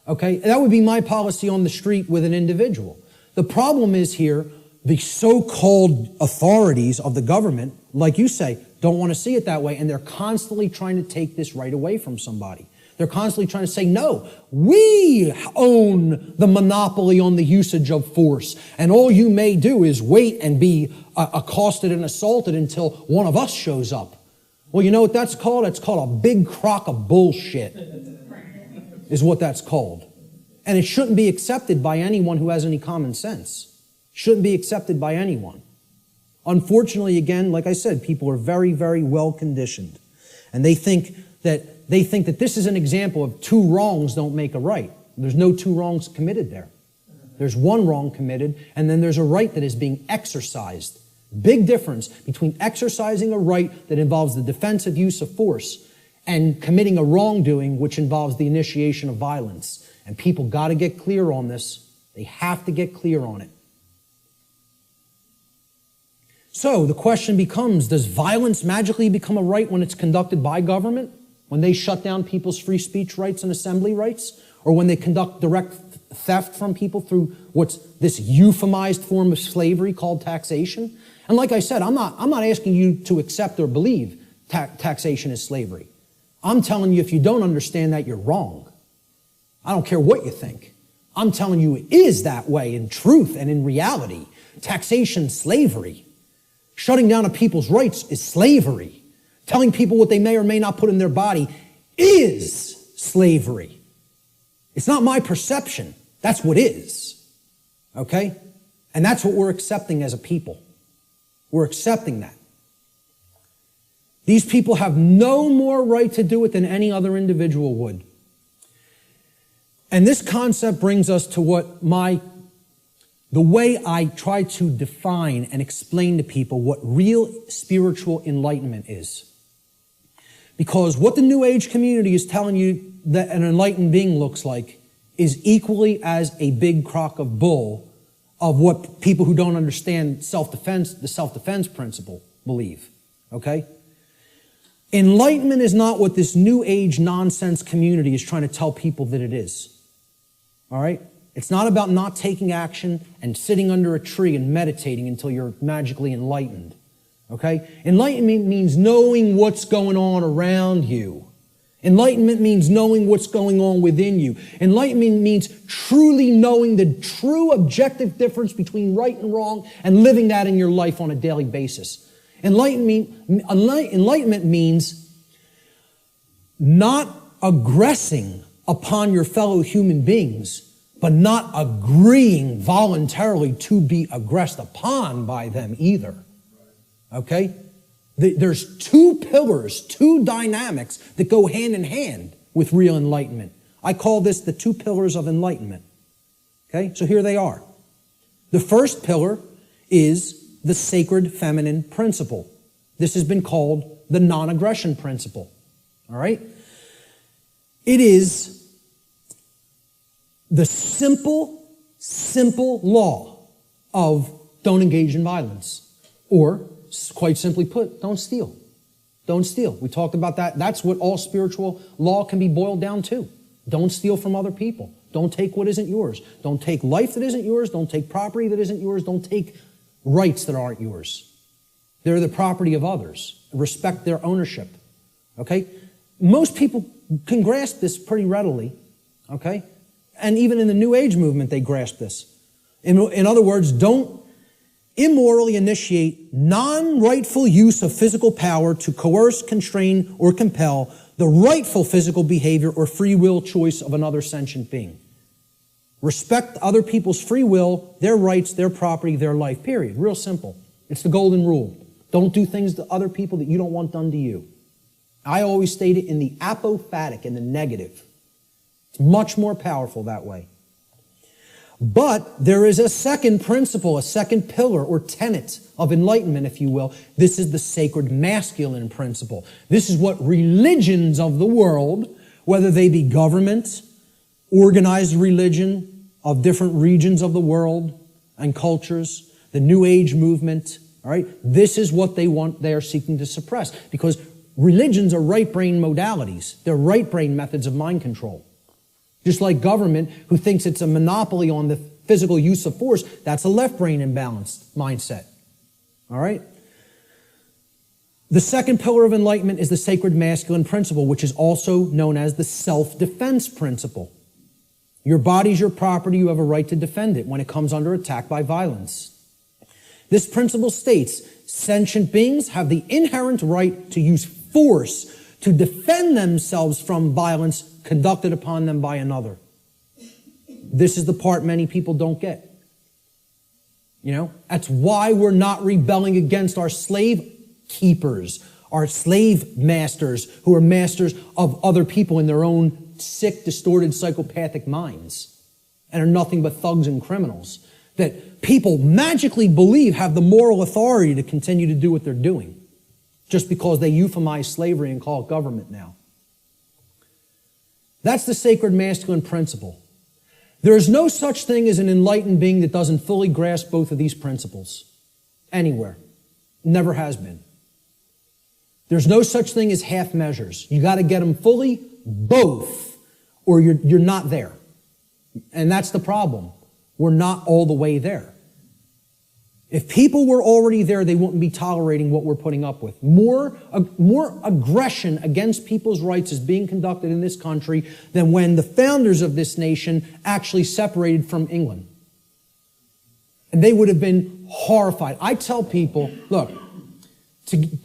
Okay? That would be my policy on the street with an individual. The problem is here, the so-called authorities of the government, like you say, don't want to see it that way, and they're constantly trying to take this right away from somebody. They're constantly trying to say, no, we own the monopoly on the usage of force, and all you may do is wait and be accosted and assaulted until one of us shows up. Well, you know what that's called? It's called a big crock of bullshit, is what that's called. And it shouldn't be accepted by anyone who has any common sense. Shouldn't be accepted by anyone. Unfortunately, again, like I said, people are very, very well conditioned. And they think that this is an example of two wrongs don't make a right. There's no two wrongs committed there. There's one wrong committed, and then there's a right that is being exercised. Big difference between exercising a right that involves the defensive use of force and committing a wrongdoing which involves the initiation of violence. And people got to get clear on this. They have to get clear on it. So the question becomes, does violence magically become a right when it's conducted by government? When they shut down people's free speech rights and assembly rights? Or when they conduct direct theft from people through what's this euphemized form of slavery called taxation? And like I said, I'm not asking you to accept or believe taxation is slavery. I'm telling you, if you don't understand that, you're wrong. I don't care what you think. I'm telling you it is that way in truth and in reality. Taxation's slavery. Shutting down of people's rights is slavery. Telling people what they may or may not put in their body is slavery. It's not my perception. That's what is. Okay? And that's what we're accepting as a people. We're accepting that. These people have no more right to do it than any other individual would. And this concept brings us to the way I try to define and explain to people what real spiritual enlightenment is. Because what the New Age community is telling you that an enlightened being looks like is equally as a big crock of bull of what people who don't understand self-defense, the self-defense principle, believe. Okay? Enlightenment is not what this New Age nonsense community is trying to tell people that it is. All right? It's not about not taking action and sitting under a tree and meditating until you're magically enlightened. Okay? Enlightenment means knowing what's going on around you. Enlightenment means knowing what's going on within you. Enlightenment means truly knowing the true objective difference between right and wrong and living that in your life on a daily basis. Enlightenment means not aggressing upon your fellow human beings, but not agreeing voluntarily to be aggressed upon by them either. Okay? There's two pillars, two dynamics that go hand in hand with real enlightenment. I call this the two pillars of enlightenment. Okay? So here they are. The first pillar is the sacred feminine principle. This has been called the non-aggression principle. All right? It is the simple law of don't engage in violence. Or, quite simply put, don't steal. Don't steal. We talked about that. That's what all spiritual law can be boiled down to. Don't steal from other people. Don't take what isn't yours. Don't take life that isn't yours. Don't take property that isn't yours. Don't take rights that aren't yours. They're the property of others. Respect their ownership. Okay? Most people can grasp this pretty readily. Okay? And even in the New Age movement, they grasp this. In other words, don't immorally initiate non-rightful use of physical power to coerce, constrain, or compel the rightful physical behavior or free will choice of another sentient being. Respect other people's free will, their rights, their property, their life, period. Real simple. It's the golden rule. Don't do things to other people that you don't want done to you. I always state it in the apophatic, in the negative. It's much more powerful that way. But there is a second principle, a second pillar or tenet of enlightenment, if you will. This is the sacred masculine principle. This is what religions of the world, whether they be government, organized religion of different regions of the world and cultures, the New Age movement, all right? This is what they want, they are seeking to suppress. Because religions are right brain modalities. They're right brain methods of mind control. Just like government, who thinks it's a monopoly on the physical use of force, that's a left brain imbalanced mindset. All right? The second pillar of enlightenment is the sacred masculine principle, which is also known as the self-defense principle. Your body's your property. You have a right to defend it when it comes under attack by violence. This principle states, sentient beings have the inherent right to use force to defend themselves from violence conducted upon them by another. This is the part many people don't get. You know, that's why we're not rebelling against our slave keepers, our slave masters who are masters of other people in their own sick, distorted, psychopathic minds and are nothing but thugs and criminals that people magically believe have the moral authority to continue to do what they're doing just because they euphemize slavery and call it government now. That's the sacred masculine principle. There is no such thing as an enlightened being that doesn't fully grasp both of these principles anywhere. Never has been. There's no such thing as half measures. You got to get them fully, both, or you're not there. And that's the problem. We're not all the way there. If people were already there, they wouldn't be tolerating what we're putting up with. More aggression against people's rights is being conducted in this country than when the founders of this nation actually separated from England. And they would have been horrified. I tell people, look,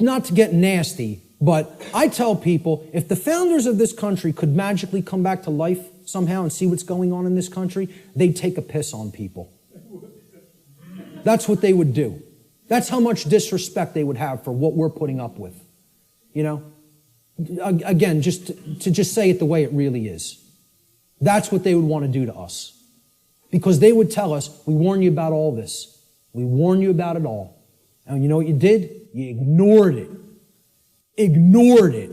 not to get nasty, but I tell people, if the founders of this country could magically come back to life somehow and see what's going on in this country, they'd take a piss on people. That's what they would do. That's how much disrespect they would have for what we're putting up with. You know? Again, just to say it the way it really is. That's what they would want to do to us. Because they would tell us, we warn you about all this. We warn you about it all. And you know what you did? You ignored it. Ignored it.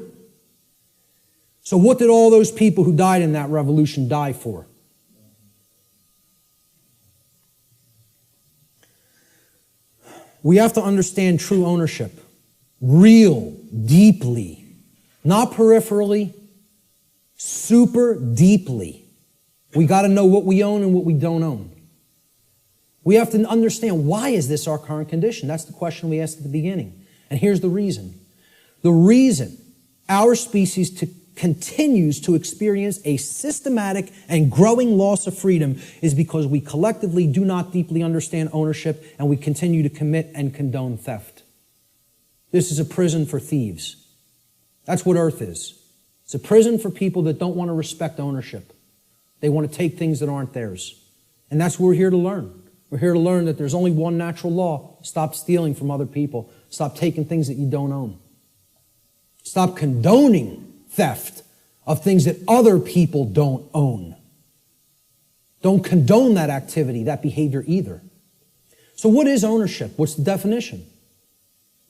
So what did all those people who died in that revolution die for? We have to understand true ownership. Real, deeply. Not peripherally. Super deeply. We got to know what we own and what we don't own. We have to understand, why is this our current condition? That's the question we asked at the beginning. And here's the reason. The reason our species continues to experience a systematic and growing loss of freedom is because we collectively do not deeply understand ownership and we continue to commit and condone theft. This is a prison for thieves. That's what Earth is. It's a prison for people that don't want to respect ownership. They want to take things that aren't theirs. And that's what we're here to learn. We're here to learn that there's only one natural law. Stop stealing from other people. Stop taking things that you don't own. Stop condoning theft of things that other people don't own. Don't condone that activity, that behavior either. So what is ownership? What's the definition?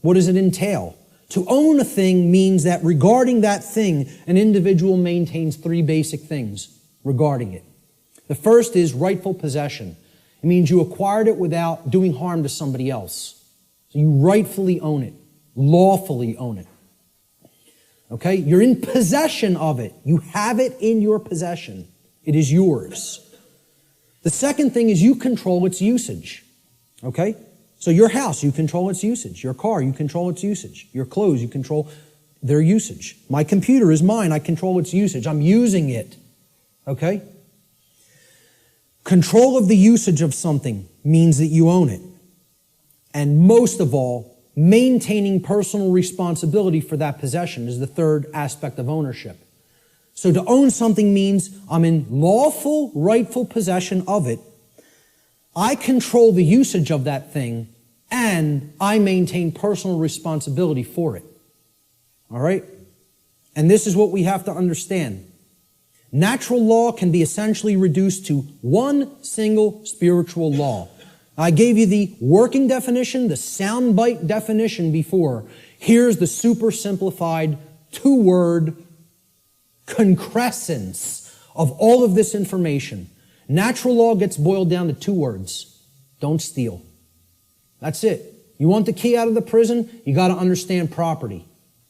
What does it entail? To own a thing means that regarding that thing, an individual maintains three basic things regarding it. The first is rightful possession. It means you acquired it without doing harm to somebody else. So you rightfully own it, lawfully own it. Okay? You're in possession of it. You have it in your possession. It is yours. The second thing is you control its usage. Okay? So your house, you control its usage. Your car, you control its usage. Your clothes, you control their usage. My computer is mine. I control its usage. I'm using it. Okay? Control of the usage of something means that you own it. And most of all, maintaining personal responsibility for that possession is the third aspect of ownership. So to own something means I'm in lawful, rightful possession of it. I control the usage of that thing, and I maintain personal responsibility for it. All right? And this is what we have to understand. Natural law can be essentially reduced to one single spiritual law. I gave you the working definition, the soundbite definition before. Here's the super simplified two-word concrescence of all of this information. Natural law gets boiled down to two words. Don't steal. That's it. You want the key out of the prison? You got to understand property.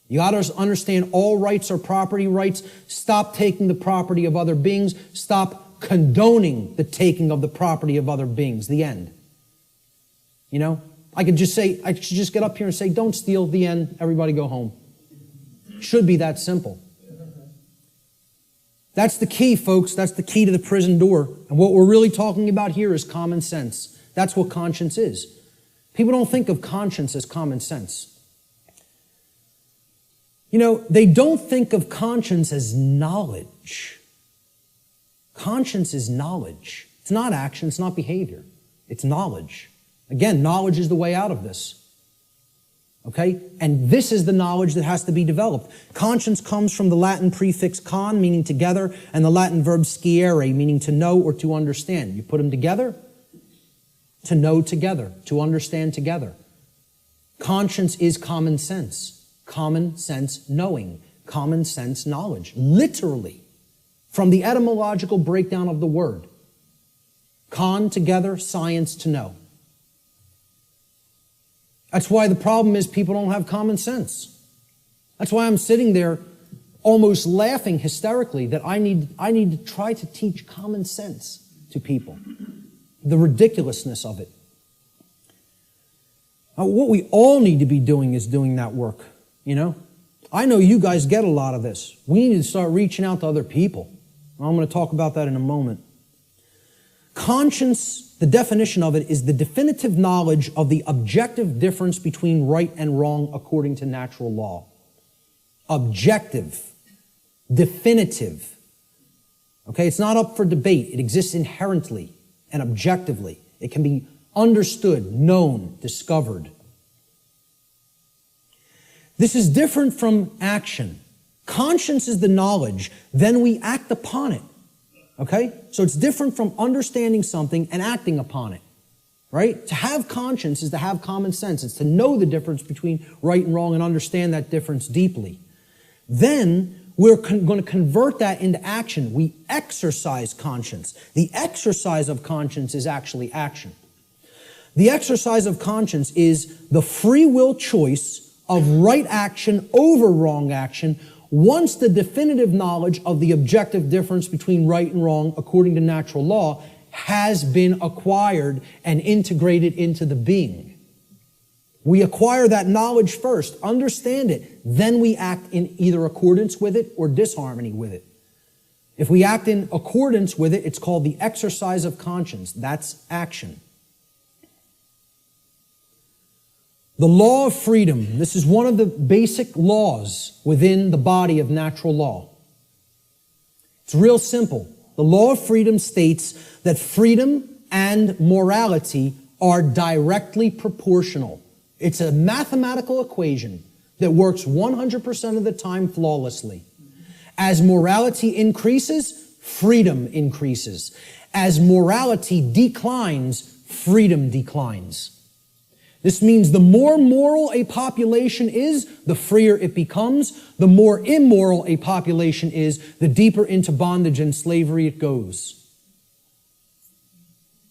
You got to understand all rights are property rights. Stop taking the property of other beings. Stop condoning the taking of the property of other beings. The end. You know, I should just get up here and say, don't steal, the end, everybody go home. Should be that simple. That's the key, folks. That's the key to the prison door. And what we're really talking about here is common sense. That's what conscience is. People don't think of conscience as common sense. They don't think of conscience as knowledge. Conscience is knowledge. It's not action, it's not behavior. It's knowledge. Again, knowledge is the way out of this. Okay? And this is the knowledge that has to be developed. Conscience comes from the Latin prefix con, meaning together, and the Latin verb sciere, meaning to know or to understand. You put them together, to know together, to understand together. Conscience is common sense. Common sense knowing. Common sense knowledge. Literally. From the etymological breakdown of the word. Con, together, science, to know. That's why the problem is people don't have common sense. That's why I'm sitting there almost laughing hysterically that I need to try to teach common sense to people. The ridiculousness of it. Now, what we all need to be doing is doing that work, I know you guys get a lot of this. We need to start reaching out to other people. I'm going to talk about that in a moment. Conscience, the definition of it, is the definitive knowledge of the objective difference between right and wrong according to natural law. Objective. Definitive. Okay, it's not up for debate. It exists inherently and objectively. It can be understood, known, discovered. This is different from action. Conscience is the knowledge, then we act upon it. Okay? So it's different from understanding something and acting upon it. Right? To have conscience is to have common sense. It's to know the difference between right and wrong and understand that difference deeply. Then we're going to convert that into action. We exercise conscience. The exercise of conscience is actually action. The exercise of conscience is the free will choice of right action over wrong action once the definitive knowledge of the objective difference between right and wrong according to natural law has been acquired and integrated into the being. We acquire that knowledge first, understand it, then we act in either accordance with it or disharmony with it. If we act in accordance with it, it's called the exercise of conscience. That's action. The law of freedom. This is one of the basic laws within the body of natural law. It's real simple. The law of freedom states that freedom and morality are directly proportional. It's a mathematical equation that works 100% of the time flawlessly. As morality increases, freedom increases. As morality declines, freedom declines. This means the more moral a population is, the freer it becomes. The more immoral a population is, the deeper into bondage and slavery it goes.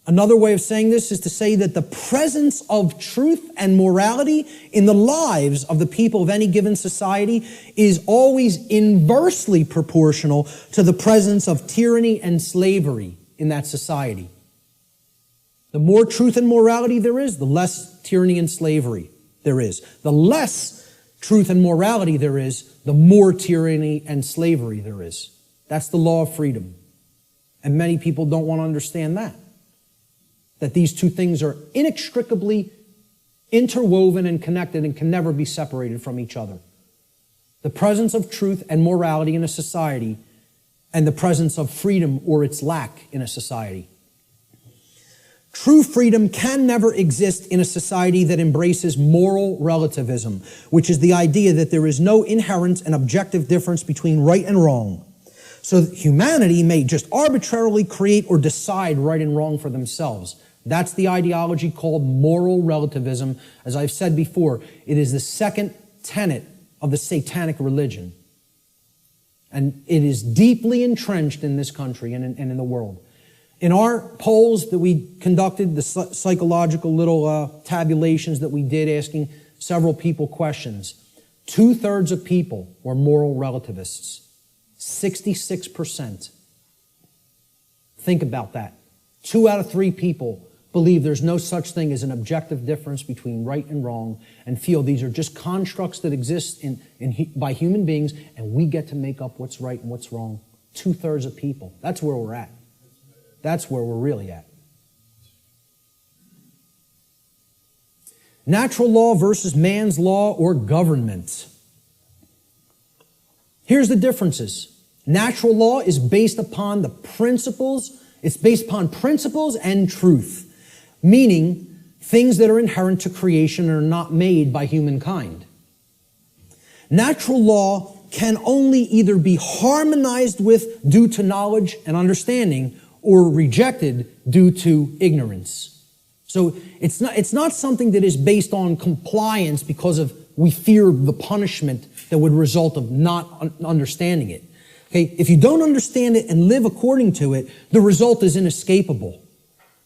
Another way of saying this is to say that the presence of truth and morality in the lives of the people of any given society is always inversely proportional to the presence of tyranny and slavery in that society. The more truth and morality there is, the less tyranny and slavery there is. The less truth and morality there is, the more tyranny and slavery there is. That's the law of freedom. And many people don't want to understand that. That these two things are inextricably interwoven and connected and can never be separated from each other. The presence of truth and morality in a society and the presence of freedom or its lack in a society. True freedom can never exist in a society that embraces moral relativism, which is the idea that there is no inherent and objective difference between right and wrong. So that humanity may just arbitrarily create or decide right and wrong for themselves. That's the ideology called moral relativism. As I've said before, it is the second tenet of the satanic religion. And it is deeply entrenched in this country and in the world. In our polls that we conducted, the psychological little tabulations that we did asking several people questions, 2/3 of people were moral relativists. 66%. Think about that. 2 out of 3 people believe there's no such thing as an objective difference between right and wrong and feel these are just constructs that exist by human beings and we get to make up what's right and what's wrong. 2/3 of people. That's where we're at. That's where we're really at. Natural law versus man's law or government. Here's the differences. Natural law is based upon it's based upon principles and truth, meaning things that are inherent to creation and are not made by humankind. Natural law can only either be harmonized with due to knowledge and understanding or rejected due to ignorance. So it's not something that is based on compliance because of we fear the punishment that would result of not understanding it. Okay, if you don't understand it and live according to it, the result is inescapable.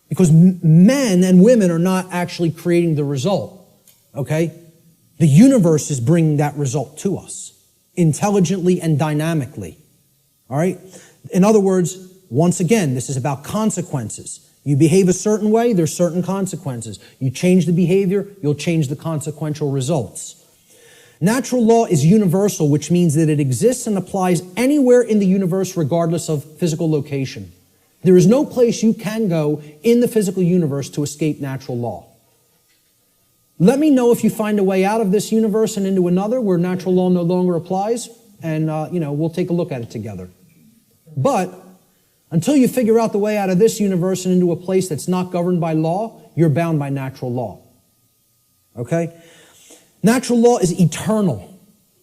Because men and women are not actually creating the result. Okay? The universe is bringing that result to us, intelligently and dynamically. All right? In other words, once again, this is about consequences. You behave a certain way, there's certain consequences. You change the behavior, you'll change the consequential results. Natural law is universal, which means that it exists and applies anywhere in the universe regardless of physical location. There is no place you can go in the physical universe to escape natural law. Let me know if you find a way out of this universe and into another where natural law no longer applies, and we'll take a look at it together. But until you figure out the way out of this universe and into a place that's not governed by law, you're bound by natural law. Okay? Natural law is eternal.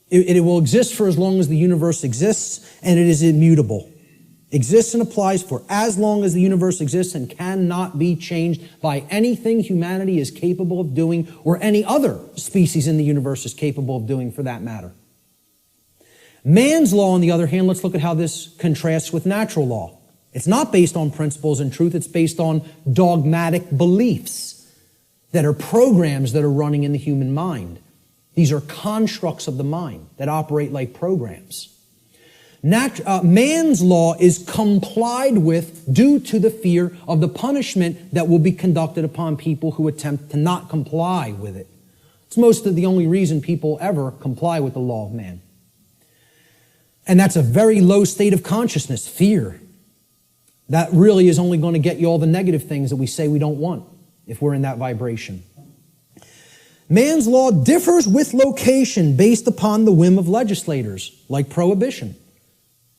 It will exist for as long as the universe exists, and it is immutable. Exists and applies for as long as the universe exists and cannot be changed by anything humanity is capable of doing or any other species in the universe is capable of doing for that matter. Man's law, on the other hand, let's look at how this contrasts with natural law. It's not based on principles and truth. It's based on dogmatic beliefs that are programs that are running in the human mind. These are constructs of the mind that operate like programs. Man's law is complied with due to the fear of the punishment that will be conducted upon people who attempt to not comply with it. It's most of the only reason people ever comply with the law of man. And that's a very low state of consciousness, fear. That really is only going to get you all the negative things that we say we don't want if we're in that vibration. Man's law differs with location based upon the whim of legislators, like prohibition.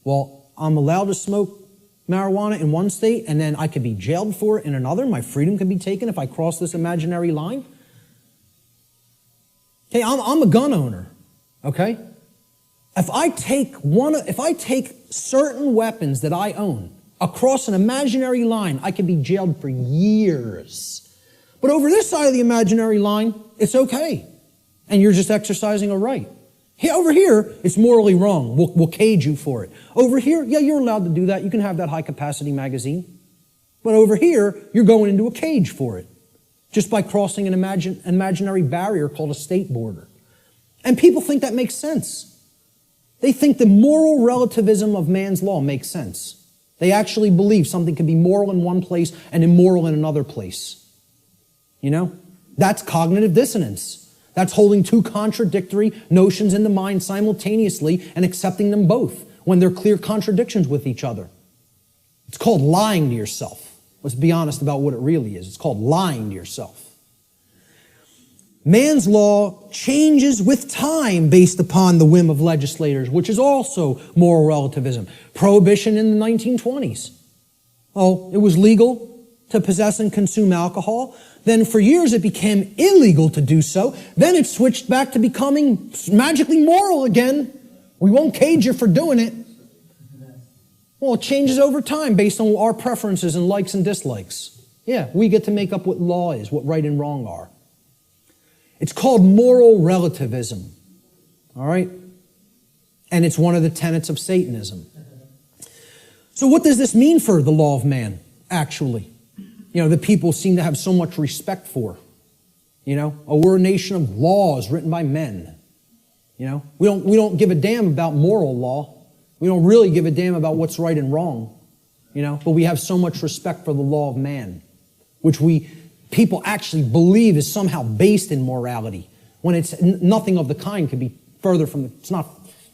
Well, I'm allowed to smoke marijuana in one state, and then I could be jailed for it in another. My freedom can be taken if I cross this imaginary line. Okay, I'm a gun owner, okay? If I take certain weapons that I own across an imaginary line, I could be jailed for years. But over this side of the imaginary line, it's okay. And you're just exercising a right. Over here, it's morally wrong. We'll cage you for it. Over here, yeah, you're allowed to do that. You can have that high-capacity magazine. But over here, you're going into a cage for it, just by crossing an imaginary barrier called a state border. And people think that makes sense. They think the moral relativism of man's law makes sense. They actually believe something can be moral in one place and immoral in another place. You know? That's cognitive dissonance. That's holding two contradictory notions in the mind simultaneously and accepting them both when they're clear contradictions with each other. It's called lying to yourself. Let's be honest about what it really is. It's called lying to yourself. Man's law changes with time based upon the whim of legislators, which is also moral relativism. Prohibition in the 1920s. Oh, it was legal to possess and consume alcohol. Then for years it became illegal to do so. Then it switched back to becoming magically moral again. We won't cage you for doing it. Well, it changes over time based on our preferences and likes and dislikes. Yeah, we get to make up what law is, what right and wrong are. It's called moral relativism. All right? And it's one of the tenets of Satanism. So what does this mean for the law of man, actually? You know, that people seem to have so much respect for. You know, we're a nation of laws written by men. You know, we don't give a damn about moral law. We don't really give a damn about what's right and wrong. You know, but we have so much respect for the law of man, which people actually believe is somehow based in morality, when it's nothing of the kind could be further from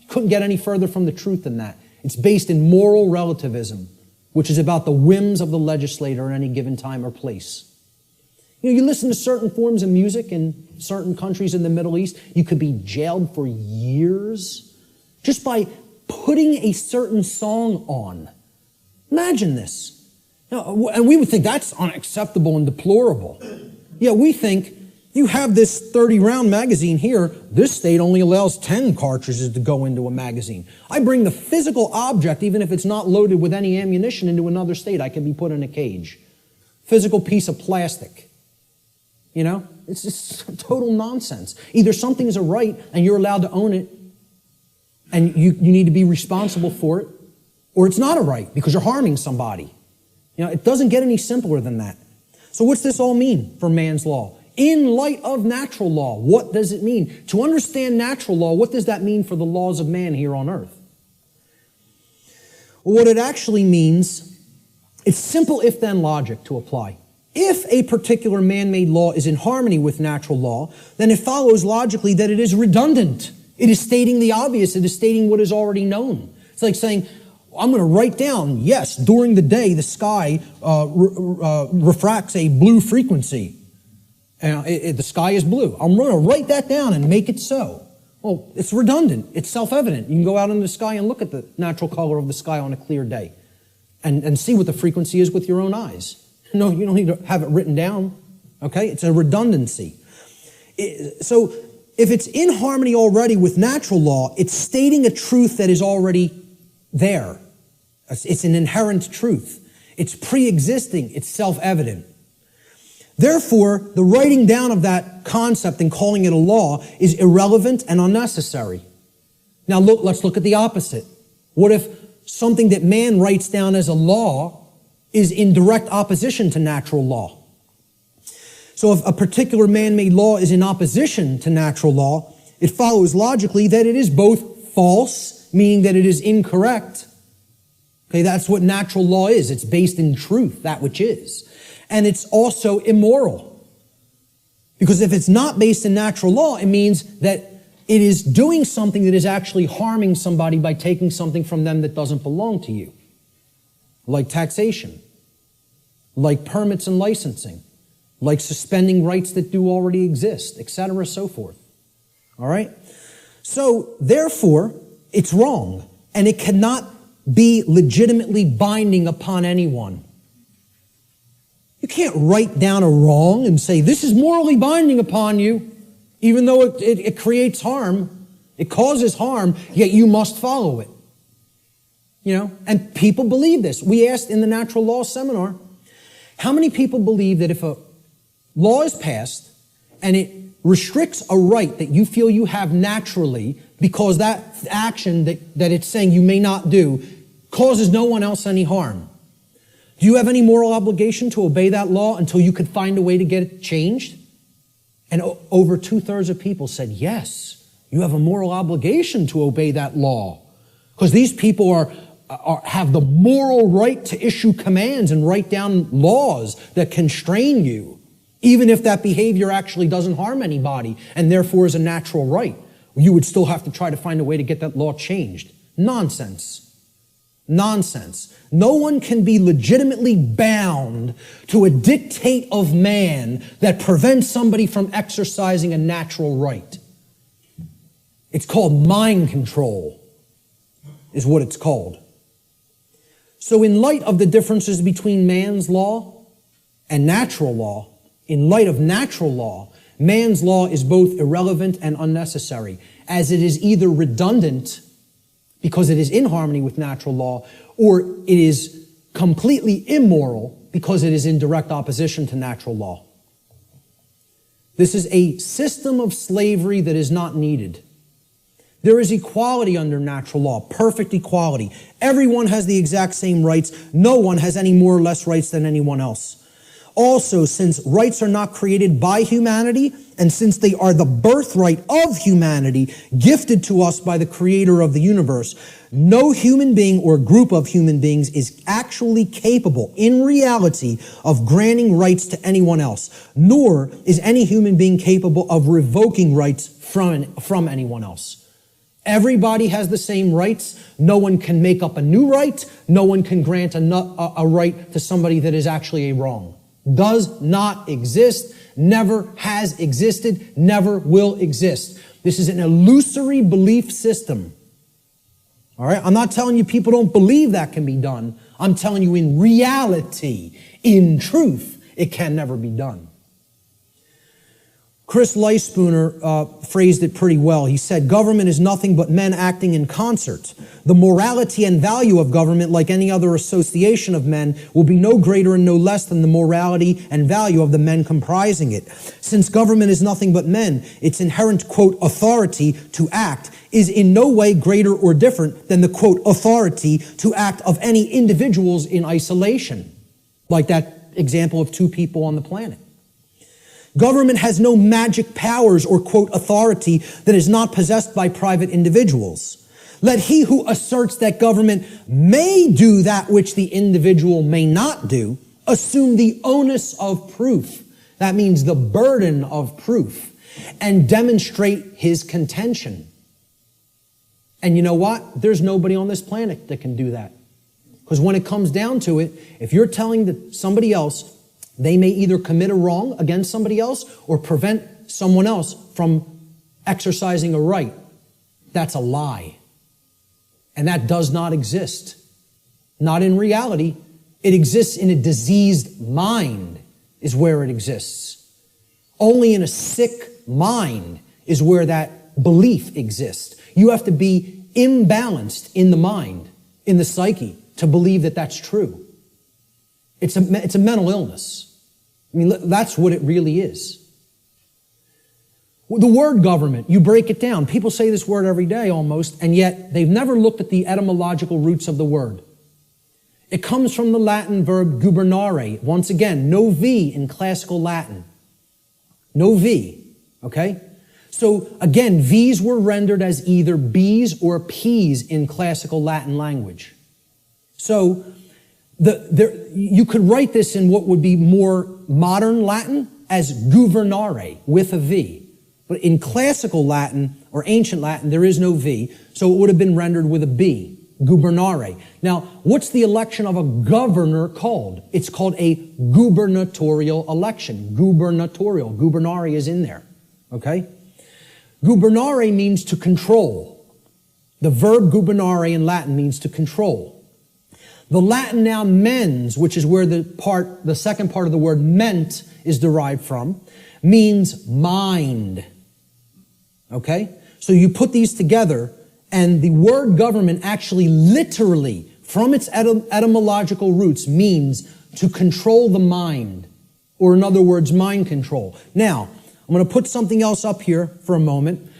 couldn't get any further from the truth than that. It's based in moral relativism, which is about the whims of the legislator at any given time or place. You know, you listen to certain forms of music in certain countries in the Middle East, you could be jailed for years just by putting a certain song on. Imagine this. Now, and we would think that's unacceptable and deplorable. Yeah, we think, you have this 30-round magazine here, this state only allows 10 cartridges to go into a magazine. I bring the physical object, even if it's not loaded with any ammunition, into another state, I can be put in a cage. Physical piece of plastic. You know, it's just total nonsense. Either something's a right and you're allowed to own it and you need to be responsible for it, or it's not a right because you're harming somebody. You know, it doesn't get any simpler than that. So what's this all mean for man's law? In light of natural law, what does it mean? To understand natural law, what does that mean for the laws of man here on earth? Well, what it actually means, it's simple if-then logic to apply. If a particular man-made law is in harmony with natural law, then it follows logically that it is redundant. It is stating the obvious. It is stating what is already known. It's like saying, I'm going to write down, yes, during the day the sky refracts a blue frequency. The sky is blue. I'm going to write that down and make it so. Well, it's redundant. It's self-evident. You can go out in the sky and look at the natural color of the sky on a clear day and see what the frequency is with your own eyes. No, you don't need to have it written down. Okay? It's a redundancy. So if it's in harmony already with natural law, it's stating a truth that is already there. It's an inherent truth. It's pre-existing. It's self-evident. Therefore, the writing down of that concept and calling it a law is irrelevant and unnecessary. Now let's look at the opposite. What if something that man writes down as a law is in direct opposition to natural law? So if a particular man-made law is in opposition to natural law, it follows logically that it is both false, meaning that it is incorrect. Okay, that's what natural law is. It's based in truth, that which is. And it's also immoral. Because if it's not based in natural law, it means that it is doing something that is actually harming somebody by taking something from them that doesn't belong to you. Like taxation, like permits and licensing, like suspending rights that do already exist, etc., so forth. All right? So, therefore, it's wrong, and it cannot be legitimately binding upon anyone. You can't write down a wrong and say, this is morally binding upon you, even though it creates harm, it causes harm, yet you must follow it. You know, and people believe this. We asked in the natural law seminar, how many people believe that if a law is passed and it restricts a right that you feel you have naturally because that action that it's saying you may not do causes no one else any harm? Do you have any moral obligation to obey that law until you could find a way to get it changed? And over 2/3 of people said, yes, you have a moral obligation to obey that law. Because these people have the moral right to issue commands and write down laws that constrain you, even if that behavior actually doesn't harm anybody and therefore is a natural right. You would still have to try to find a way to get that law changed. Nonsense. Nonsense. No one can be legitimately bound to a dictate of man that prevents somebody from exercising a natural right. It's called mind control, is what it's called. So in light of the differences between man's law and natural law, in light of natural law, man's law is both irrelevant and unnecessary, as it is either redundant because it is in harmony with natural law, or it is completely immoral because it is in direct opposition to natural law. This is a system of slavery that is not needed. There is equality under natural law, perfect equality. Everyone has the exact same rights. No one has any more or less rights than anyone else. Also, since rights are not created by humanity, and since they are the birthright of humanity, gifted to us by the creator of the universe, no human being or group of human beings is actually capable, in reality, of granting rights to anyone else, nor is any human being capable of revoking rights from anyone else. Everybody has the same rights. No one can make up a new right. No one can grant a right to somebody that is actually a wrong. Does not exist, never has existed, never will exist. This is an illusory belief system. All right? I'm not telling you people don't believe that can be done. I'm telling you in reality, in truth, it can never be done. Chris Leispooner phrased it pretty well. He said, government is nothing but men acting in concert. The morality and value of government, like any other association of men, will be no greater and no less than the morality and value of the men comprising it. Since government is nothing but men, its inherent, quote, authority to act is in no way greater or different than the, quote, authority to act of any individuals in isolation, like that example of two people on the planet. Government has no magic powers or, quote, authority that is not possessed by private individuals. Let he who asserts that government may do that which the individual may not do assume the onus of proof. That means the burden of proof, and demonstrate his contention. And you know what? There's nobody on this planet that can do that. Because when it comes down to it, if you're telling somebody else they may either commit a wrong against somebody else or prevent someone else from exercising a right, that's a lie. And that does not exist. Not in reality. It exists in a diseased mind is where it exists. Only in a sick mind is where that belief exists. You have to be imbalanced in the mind, in the psyche, to believe that that's true. It's a mental illness. I mean, that's what it really is. The word government, you break it down. People say this word every day almost, and yet they've never looked at the etymological roots of the word. It comes from the Latin verb gubernare. Once again, no V in classical Latin. No V, okay? So again, V's were rendered as either B's or P's in classical Latin language. So you could write this in what would be more modern Latin as guvernare with a V. But in classical Latin or ancient Latin, there is no V, so it would have been rendered with a B, gubernare. Now, what's the election of a governor called? It's called a gubernatorial election. Gubernatorial. Gubernare is in there. Okay? Gubernare means to control. The verb gubernare in Latin means to control. The Latin noun mens, which is where the second part of the word ment is derived from, means mind. Okay? So you put these together, and the word government actually literally, from its etymological roots, means to control the mind. Or in other words, mind control. Now, I'm going to put something else up here for a moment.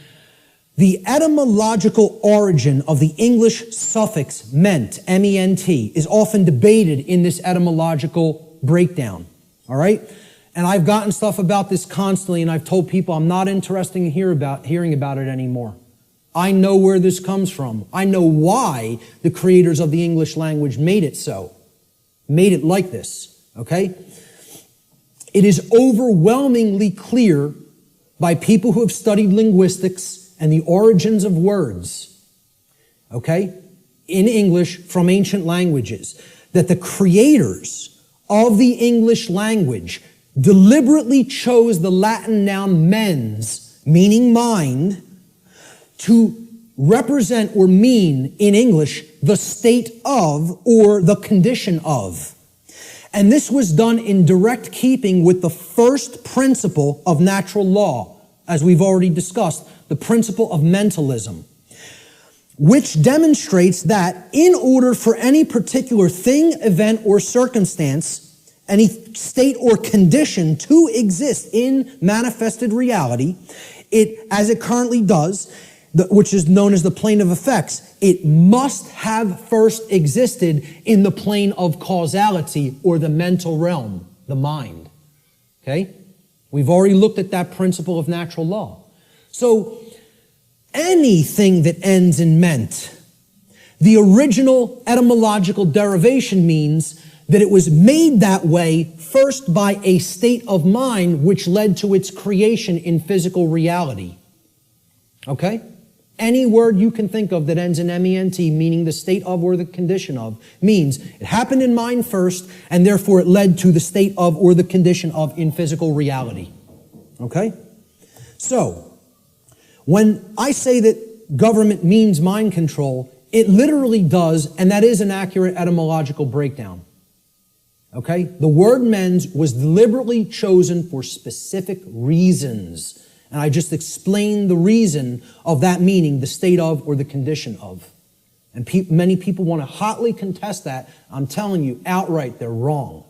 The etymological origin of the English suffix ment, M-E-N-T, is often debated in this etymological breakdown. All right? And I've gotten stuff about this constantly, and I've told people I'm not interested in hearing about it anymore. I know where this comes from. I know why the creators of the English language made it so. Made it like this. Okay? It is overwhelmingly clear by people who have studied linguistics and the origins of words, okay, in English from ancient languages, that the creators of the English language deliberately chose the Latin noun mens, meaning mind, to represent or mean in English the state of or the condition of. And this was done in direct keeping with the first principle of natural law, as we've already discussed, the principle of mentalism, which demonstrates that in order for any particular thing, event, or circumstance, any state or condition to exist in manifested reality, it, as it currently does, which is known as the plane of effects, it must have first existed in the plane of causality or the mental realm, the mind. Okay? We've already looked at that principle of natural law. So, anything that ends in ment, the original etymological derivation means that it was made that way first by a state of mind which led to its creation in physical reality. Okay? Any word you can think of that ends in M-E-N-T, meaning the state of or the condition of, means it happened in mind first, and therefore it led to the state of or the condition of in physical reality. Okay? So, when I say that government means mind control, It literally does, and that is an accurate etymological breakdown. Okay? The word mens was deliberately chosen for specific reasons. And I just explained the reason of that meaning, the state of or the condition of. And many people want to hotly contest that. I'm telling you outright, they're wrong.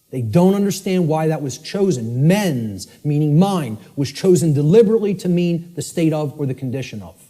They don't understand why that was chosen. Mens, meaning mind, was chosen deliberately to mean the state of or the condition of.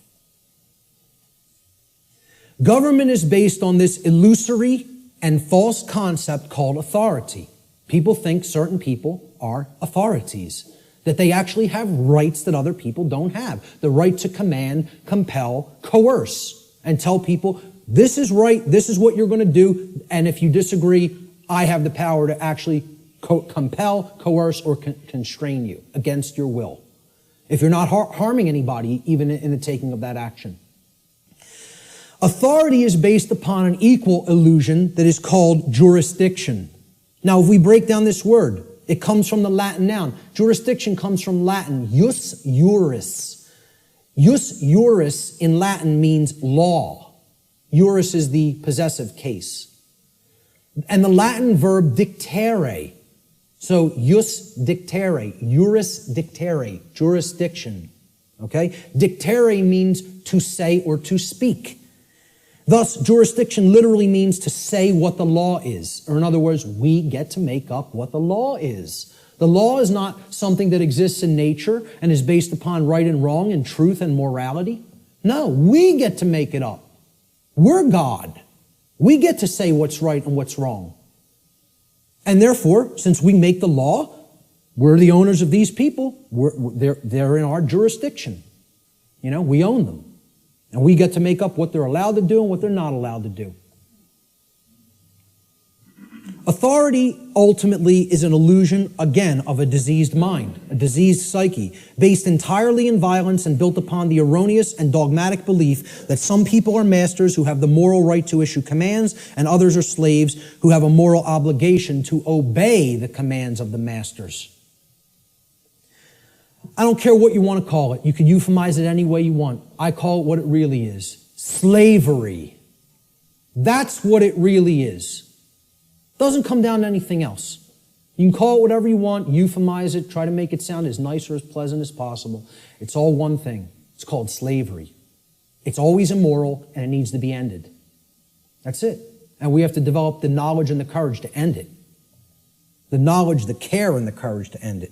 Government is based on this illusory and false concept called authority. People think certain people are authorities, that they actually have rights that other people don't have. The right to command, compel, coerce, and tell people, this is right, this is what you're going to do, and if you disagree, I have the power to actually compel, coerce, or constrain you against your will. If you're not harming anybody, even in the taking of that action. Authority is based upon an equal illusion that is called jurisdiction. Now, if we break down this word, it comes from the Latin noun. Jurisdiction comes from Latin, jus juris. Jus juris in Latin means law. Juris is the possessive case. And the Latin verb dictere. So, jus dictere, juris dictere, jurisdiction. Okay? Dictere means to say or to speak. Thus, jurisdiction literally means to say what the law is. Or in other words, we get to make up what the law is. The law is not something that exists in nature and is based upon right and wrong and truth and morality. No, we get to make it up. We're God. We get to say what's right and what's wrong. And therefore, since we make the law, we're the owners of these people. They're in our jurisdiction. You know, we own them. And we get to make up what they're allowed to do and what they're not allowed to do. Authority ultimately is an illusion, again, of a diseased mind, a diseased psyche, based entirely in violence and built upon the erroneous and dogmatic belief that some people are masters who have the moral right to issue commands and others are slaves who have a moral obligation to obey the commands of the masters. I don't care what you want to call it. You can euphemize it any way you want. I call it what it really is. Slavery. That's what it really is. It doesn't come down to anything else. You can call it whatever you want, euphemize it, try to make it sound as nice or as pleasant as possible. It's all one thing. It's called slavery. It's always immoral and it needs to be ended. That's it. And we have to develop the knowledge and the courage to end it. The knowledge, the care, and the courage to end it.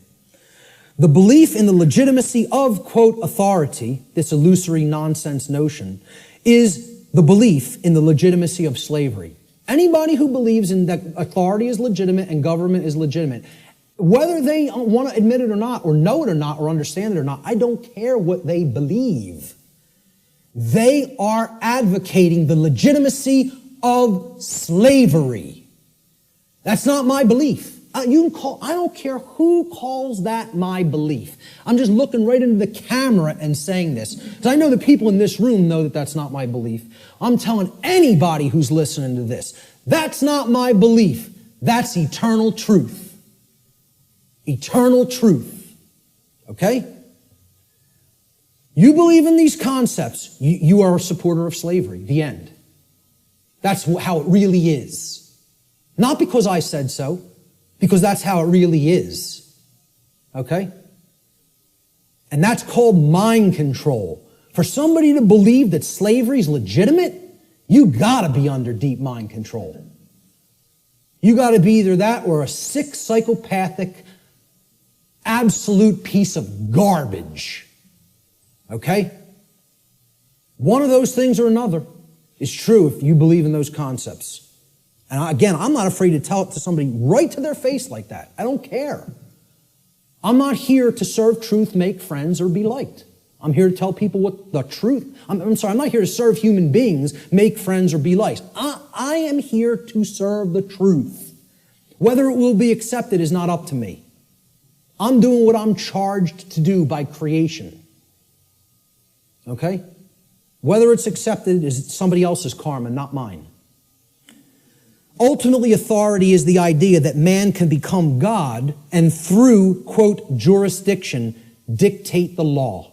The belief in the legitimacy of, quote, authority, this illusory nonsense notion, is the belief in the legitimacy of slavery. Anybody who believes in that authority is legitimate and government is legitimate, whether they want to admit it or not, or know it or not, or understand it or not, I don't care what they believe. They are advocating the legitimacy of slavery. That's not my belief. I don't care who calls that my belief. I'm just looking right into the camera and saying this. Because I know the people in this room know that that's not my belief. I'm telling anybody who's listening to this, that's not my belief. That's eternal truth. Eternal truth. Okay? You believe in these concepts, you are a supporter of slavery. The end. That's how it really is. Not because I said so. Because that's how it really is. Okay? And that's called mind control. For somebody to believe that slavery is legitimate, you gotta be under deep mind control. You gotta be either that or a sick, psychopathic, absolute piece of garbage. Okay? One of those things or another is true if you believe in those concepts. And again, I'm not afraid to tell it to somebody right to their face like that. I don't care. I'm not here to serve truth, make friends, or be liked. I'm here to tell people what the truth. I'm not here to serve human beings, make friends, or be liked. I am here to serve the truth. Whether it will be accepted is not up to me. I'm doing what I'm charged to do by creation. Okay? Whether it's accepted is somebody else's karma, not mine. Ultimately, authority is the idea that man can become God and through, quote, jurisdiction, dictate the law.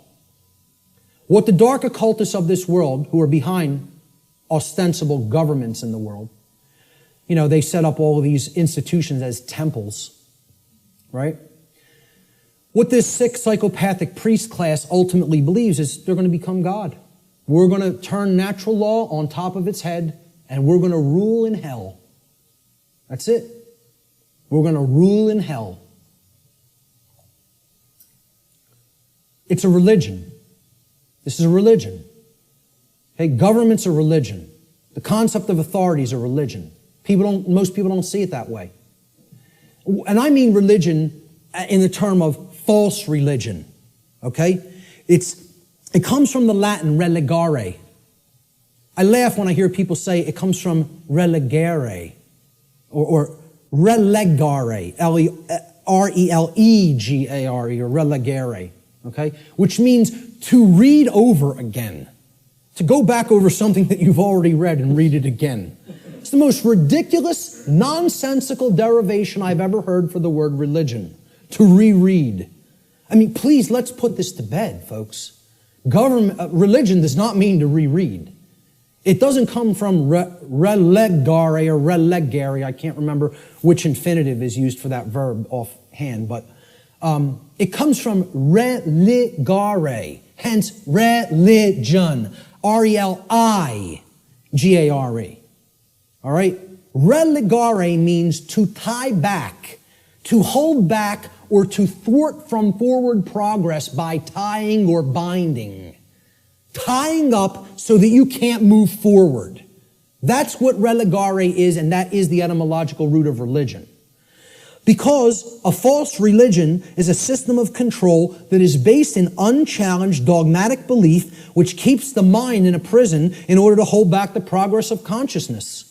What the dark occultists of this world, who are behind ostensible governments in the world. You know, they set up all of these institutions as temples, right? What this sick psychopathic priest class ultimately believes is they're going to become God. We're going to turn natural law on top of its head, and we're going to rule in hell. That's it. We're going to rule in hell. It's a religion. This is a religion. Okay, government's a religion. The concept of authority is a religion. Most people don't see it that way. And I mean religion in the term of false religion. Okay? It comes from the Latin religare. I laugh when I hear people say it comes from relegare or relegare, R-E-L-E-G-A-R-E, or relegare, okay? Which means to read over again, to go back over something that you've already read and read it again. It's the most ridiculous, nonsensical derivation I've ever heard for the word religion, to reread. I mean, please, let's put this to bed, folks. Religion does not mean to reread. It doesn't come from relegare or relegare. I can't remember which infinitive is used for that verb offhand, but it comes from religare, hence religion, R-E-L-I-G-A-R-E. All right? Relegare means to tie back, to hold back, or to thwart from forward progress by tying or binding. Tying up so that you can't move forward. That's what relegare is, and that is the etymological root of religion. Because a false religion is a system of control that is based in unchallenged dogmatic belief, which keeps the mind in a prison in order to hold back the progress of consciousness.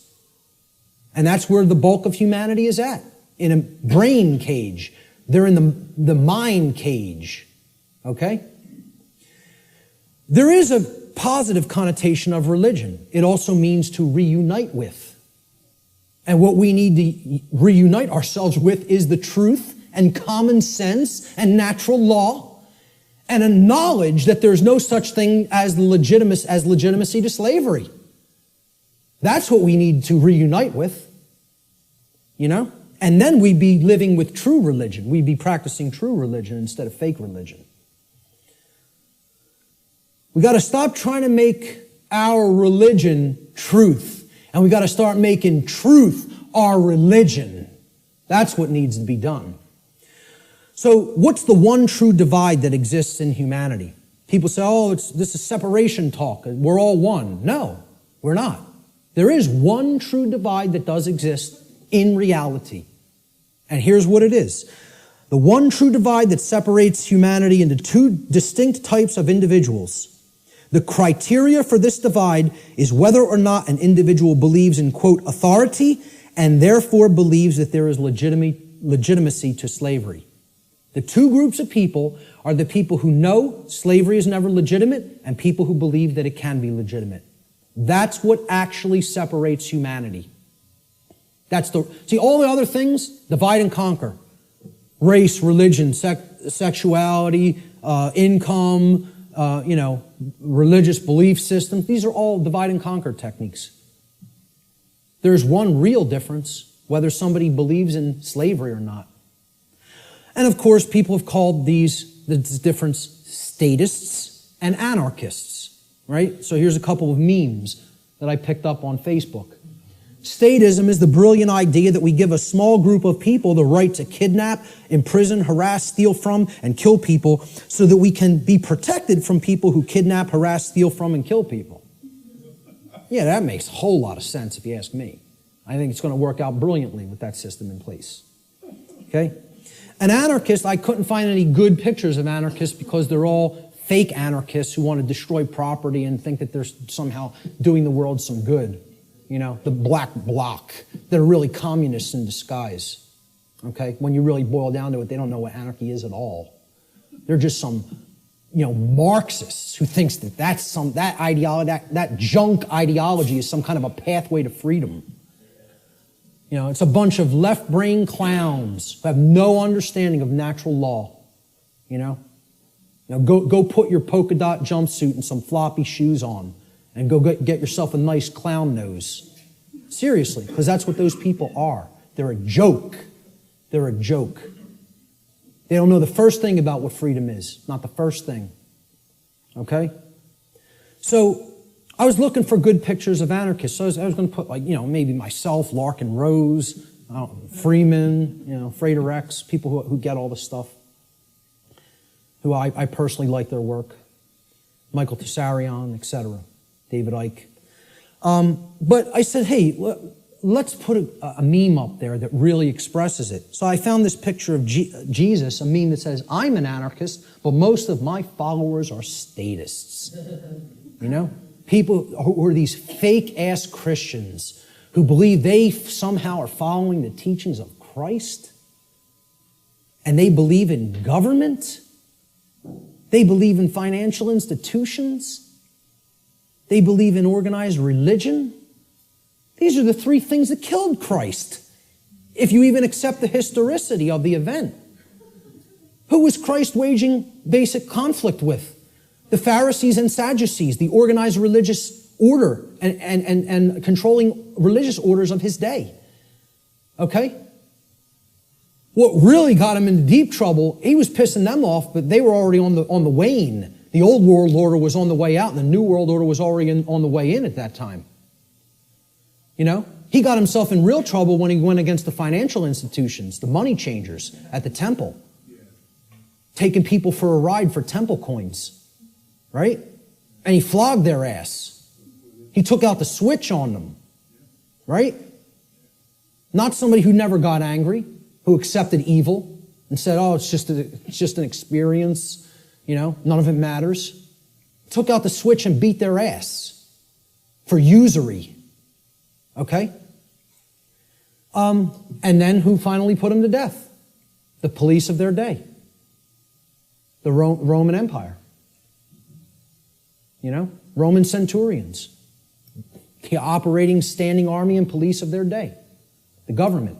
And that's where the bulk of humanity is at, in a brain cage. They're in the mind cage, okay? There is a positive connotation of religion. It also means to reunite with. And what we need to reunite ourselves with is the truth and common sense and natural law and a knowledge that there's no such thing as legitimacy to slavery. That's what we need to reunite with, you know? And then we'd be living with true religion. We'd be practicing true religion instead of fake religion. We got to stop trying to make our religion truth. And we got to start making truth our religion. That's what needs to be done. So what's the one true divide that exists in humanity? People say, oh, this is separation talk. We're all one. No, we're not. There is one true divide that does exist in reality. And here's what it is. The one true divide that separates humanity into two distinct types of individuals. The criteria for this divide is whether or not an individual believes in, quote, authority, and therefore believes that there is legitimacy to slavery. The two groups of people are the people who know slavery is never legitimate and people who believe that it can be legitimate. That's what actually separates humanity. See, all the other things, divide and conquer. Race, religion, sexuality, income, religious belief systems. These are all divide and conquer techniques. There's one real difference, whether somebody believes in slavery or not. And of course, people have called this difference statists and anarchists, right? So here's a couple of memes that I picked up on Facebook. Statism is the brilliant idea that we give a small group of people the right to kidnap, imprison, harass, steal from, and kill people so that we can be protected from people who kidnap, harass, steal from, and kill people. Yeah, that makes a whole lot of sense if you ask me. I think it's going to work out brilliantly with that system in place. Okay? An anarchist, I couldn't find any good pictures of anarchists because they're all fake anarchists who want to destroy property and think that they're somehow doing the world some good. You know, the black bloc. They're really communists in disguise. Okay? When you really boil down to it, they don't know what anarchy is at all. They're just some, Marxists who thinks that that ideology, that junk ideology is some kind of a pathway to freedom. It's a bunch of left-brain clowns who have no understanding of natural law. Go put your polka dot jumpsuit and some floppy shoes on and go get yourself a nice clown nose. Seriously, because that's what those people are. They're a joke. They're a joke. They don't know the first thing about what freedom is. Not the first thing. Okay? So, I was looking for good pictures of anarchists. So I was going to put, maybe myself, Larkin Rose, Freeman, Frater X, people who get all this stuff, who I personally like their work. Michael Tessarion, etc. David Icke. But I said, hey, let's put a meme up there that really expresses it. So I found this picture of Jesus, a meme that says, I'm an anarchist, but most of my followers are statists. People who are these fake-ass Christians who believe they somehow are following the teachings of Christ, and they believe in government, they believe in financial institutions, they believe in organized religion. These are the three things that killed Christ, if you even accept the historicity of the event. Who was Christ waging basic conflict with? The Pharisees and Sadducees, the organized religious order and controlling religious orders of his day. Okay? What really got him into deep trouble, he was pissing them off, but they were already on the wane. The old world order was on the way out, and the new world order was already on the way in at that time. He got himself in real trouble when he went against the financial institutions, the money changers at the temple, taking people for a ride for temple coins. Right? And he flogged their ass. He took out the switch on them. Right? Not somebody who never got angry, who accepted evil and said, oh, it's just an experience, none of it matters. Took out the switch and beat their ass for usury. Okay? And then who finally put him to death? The police of their day. The Roman Empire. Roman centurions, the operating standing army and police of their day, the government.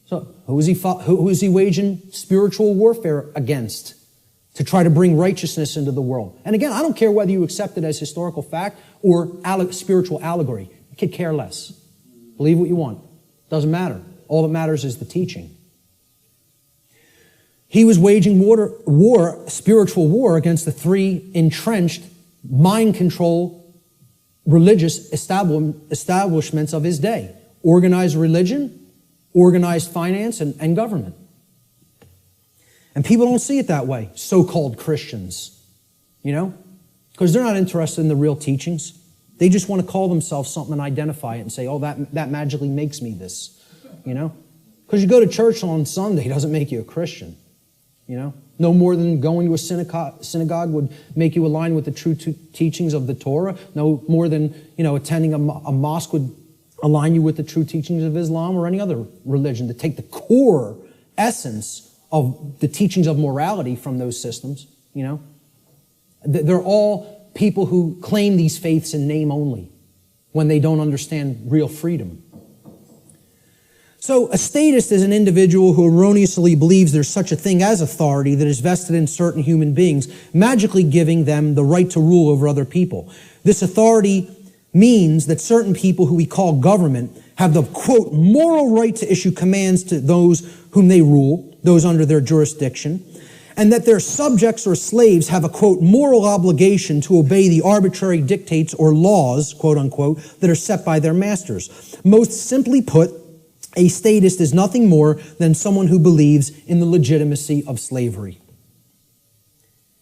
So who is he waging spiritual warfare against to try to bring righteousness into the world? And again, I don't care whether you accept it as historical fact or spiritual allegory. I could care less. Believe what you want. Doesn't matter. All that matters is the teaching. He was waging spiritual war against the three entrenched, mind control, religious establishments of his day. Organized religion, organized finance, and government. And people don't see it that way, so-called Christians. Because they're not interested in the real teachings. They just want to call themselves something and identify it and say, oh, that magically makes me this. Because you go to church on Sunday doesn't make you a Christian. No more than going to a synagogue would make you align with the true teachings of the Torah. No more than, attending a mosque would align you with the true teachings of Islam or any other religion, to take the core essence of the teachings of morality from those systems, They're all people who claim these faiths in name only when they don't understand real freedom. So a statist is an individual who erroneously believes there's such a thing as authority that is vested in certain human beings, magically giving them the right to rule over other people. This authority means that certain people who we call government have the, quote, moral right to issue commands to those whom they rule, those under their jurisdiction, and that their subjects or slaves have a, quote, moral obligation to obey the arbitrary dictates or laws, quote unquote, that are set by their masters. Most simply put, a statist is nothing more than someone who believes in the legitimacy of slavery.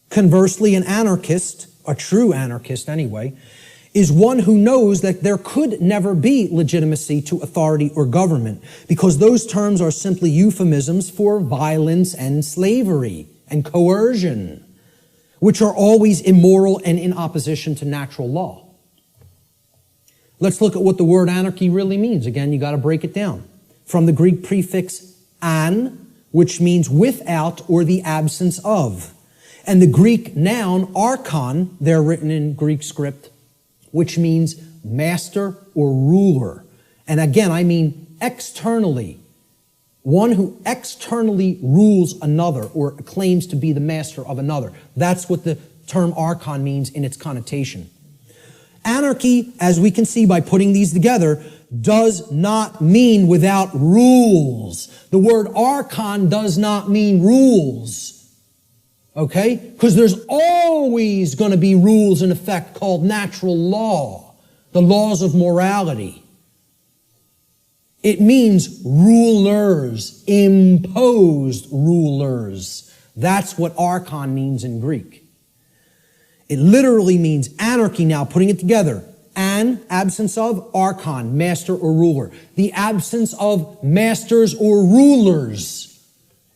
Conversely, an anarchist, a true anarchist anyway, is one who knows that there could never be legitimacy to authority or government, because those terms are simply euphemisms for violence and slavery and coercion, which are always immoral and in opposition to natural law. Let's look at what the word anarchy really means. Again, you got to break it down. From the Greek prefix an, which means without or the absence of. And the Greek noun archon, they're written in Greek script, which means master or ruler. And again, I mean externally. One who externally rules another or claims to be the master of another. That's what the term archon means in its connotation. Anarchy, as we can see by putting these together, does not mean without rules. The word archon does not mean rules. Okay? Because there's always going to be rules in effect called natural law, the laws of morality. It means rulers, imposed rulers. That's what archon means in Greek. It literally means anarchy now, putting it together. An, absence of, archon, master or ruler. The absence of masters or rulers.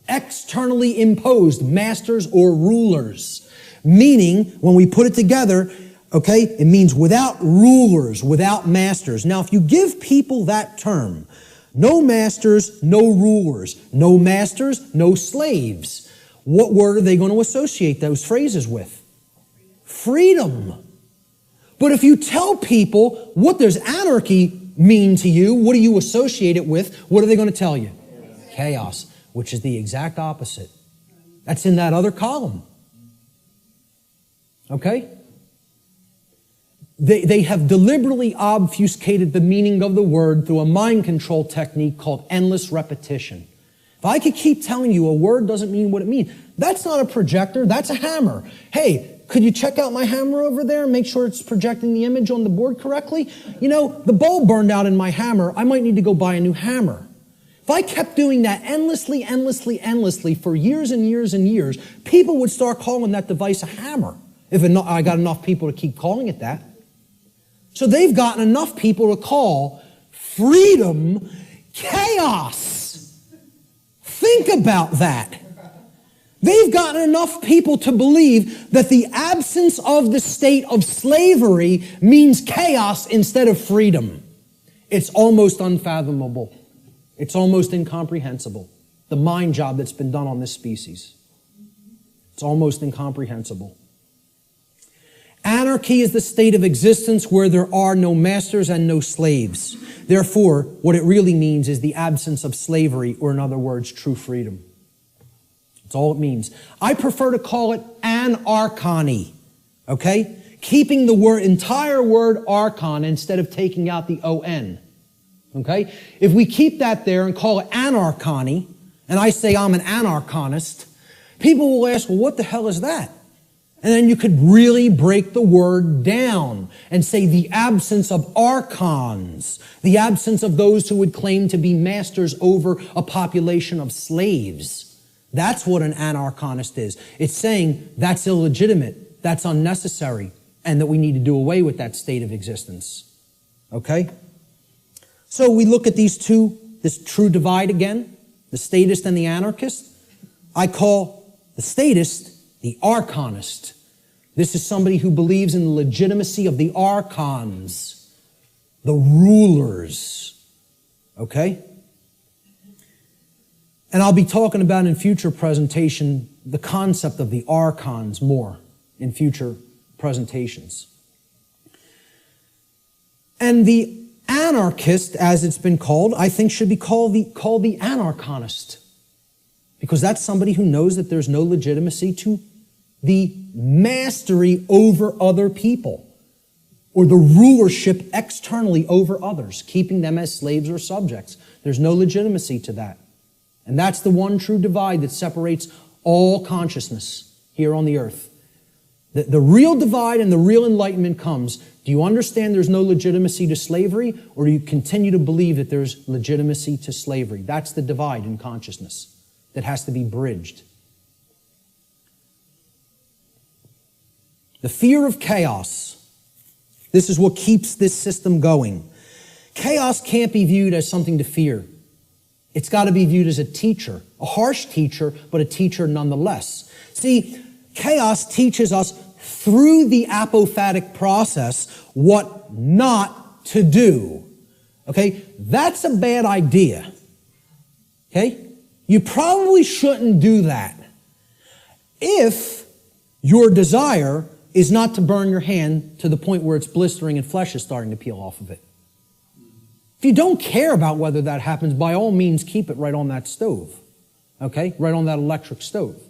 Externally imposed masters or rulers. Meaning, when we put it together, okay, it means without rulers, without masters. Now, if you give people that term, no masters, no rulers. No masters, no slaves. What word are they going to associate those phrases with? Freedom. But if you tell people, what does anarchy mean to you? What do you associate it with? What are they going to tell you? Chaos, which is the exact opposite. That's in that other column. Okay? They have deliberately obfuscated the meaning of the word through a mind control technique called endless repetition. If I could keep telling you a word doesn't mean what it means, that's not a projector, that's a hammer. Hey, could you check out my hammer over there and make sure it's projecting the image on the board correctly? You know, the bulb burned out in my hammer. I might need to go buy a new hammer. If I kept doing that endlessly for years and years and years, people would start calling that device a hammer. If I got enough people to keep calling it that. So they've gotten enough people to call freedom chaos. Think about that. They've gotten enough people to believe that the absence of the state of slavery means chaos instead of freedom. It's almost unfathomable. It's almost incomprehensible. The mind job that's been done on this species. It's almost incomprehensible. Anarchy is the state of existence where there are no masters and no slaves. Therefore, what it really means is the absence of slavery, or in other words, true freedom. That's all it means. I prefer to call it anarchony, okay? Keeping the entire word archon instead of taking out the O-N, okay? If we keep that there and call it anarchony, and I say I'm an anarchonist, people will ask, well, what the hell is that? And then you could really break the word down and say the absence of archons, the absence of those who would claim to be masters over a population of slaves. That's what an anarchonist is. It's saying that's illegitimate, that's unnecessary, and that we need to do away with that state of existence. Okay? So we look at these two, this true divide again, the statist and the anarchist. I call the statist the archonist. This is somebody who believes in the legitimacy of the archons, the rulers. Okay? And I'll be talking about in future presentation the concept of the archons more in future presentations. And the anarchist, as it's been called, I think should be called the anarchonist. Because that's somebody who knows that there's no legitimacy to the mastery over other people, or the rulership externally over others, keeping them as slaves or subjects. There's no legitimacy to that. And that's the one true divide that separates all consciousness here on the earth. The real divide and the real enlightenment comes. Do you understand there's no legitimacy to slavery, or do you continue to believe that there's legitimacy to slavery? That's the divide in consciousness that has to be bridged. The fear of chaos. This is what keeps this system going. Chaos can't be viewed as something to fear. It's got to be viewed as a teacher, a harsh teacher, but a teacher nonetheless. See, chaos teaches us through the apophatic process what not to do. Okay? That's a bad idea. Okay? You probably shouldn't do that if your desire is not to burn your hand to the point where it's blistering and flesh is starting to peel off of it. If you don't care about whether that happens, by all means, keep it right on that stove. Okay? Right on that electric stove.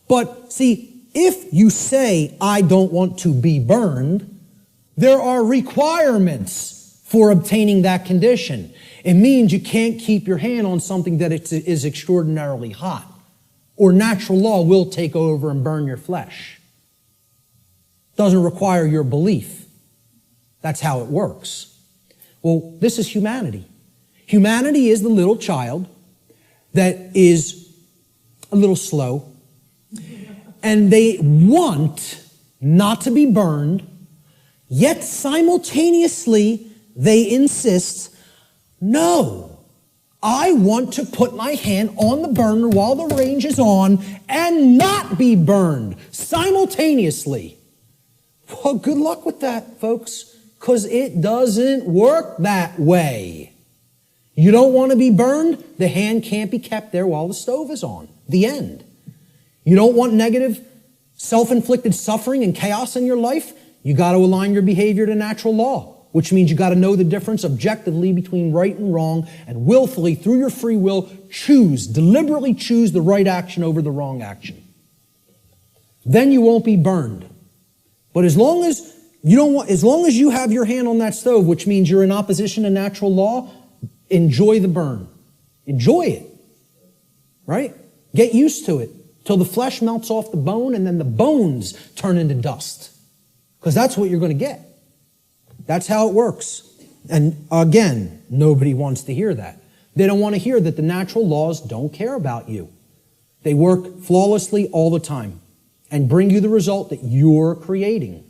But see, if you say, I don't want to be burned, There are requirements for obtaining that condition. It means you can't keep your hand on something that is extraordinarily hot, or natural law will take over and burn your flesh. Doesn't require your belief. That's how it works. Well, this is humanity. Humanity is the little child that is a little slow, and they want not to be burned, yet simultaneously they insist, no, I want to put my hand on the burner while the range is on and not be burned simultaneously. Well, good luck with that, folks, because it doesn't work that way. You don't want to be burned, the hand can't be kept there while the stove is on. The end. You don't want negative, self-inflicted suffering and chaos in your life? You got to align your behavior to natural law, which means you got to know the difference objectively between right and wrong, and willfully, through your free will, deliberately choose the right action over the wrong action. Then you won't be burned. But as long as you have your hand on that stove, which means you're in opposition to natural law, enjoy the burn. Enjoy it. Right? Get used to it till the flesh melts off the bone and then the bones turn into dust. Because that's what you're going to get. That's how it works. And again, nobody wants to hear that. They don't want to hear that the natural laws don't care about you. They work flawlessly all the time and bring you the result that you're creating.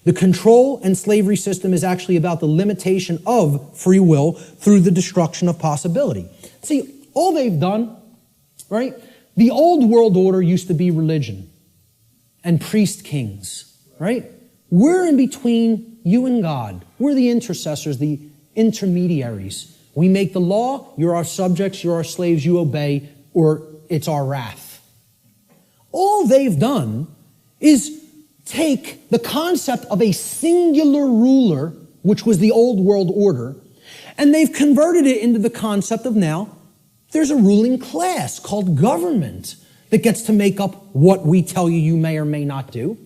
The control and slavery system is actually about the limitation of free will through the destruction of possibility. See, all they've done, right? The old world order used to be religion and priest kings, right? We're in between you and God. We're the intercessors, the intermediaries. We make the law, you're our subjects, you're our slaves, you obey, or it's our wrath. All they've done is take the concept of a singular ruler, which was the old world order, and they've converted it into the concept of now there's a ruling class called government that gets to make up what we tell you you may or may not do,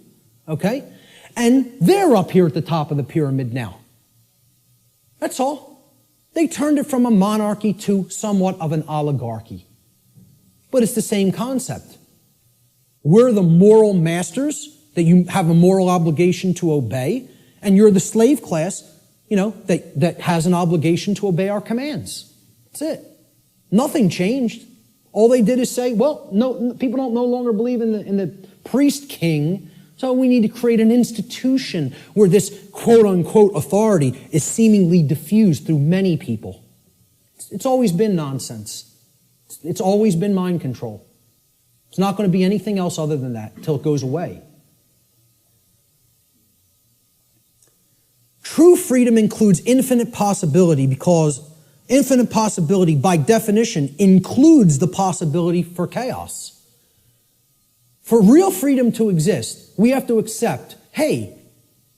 okay? And they're up here at the top of the pyramid now. That's all. They turned it from a monarchy to somewhat of an oligarchy. But it's the same concept. We're the moral masters that you have a moral obligation to obey, and you're the slave class, that has an obligation to obey our commands. That's it. Nothing changed. All they did is say, well, no, people don't no longer believe in the priest king, so we need to create an institution where this quote-unquote authority is seemingly diffused through many people. It's always been nonsense. It's always been mind control. It's not going to be anything else other than that until it goes away. True freedom includes infinite possibility because infinite possibility, by definition, includes the possibility for chaos. For real freedom to exist, we have to accept, hey,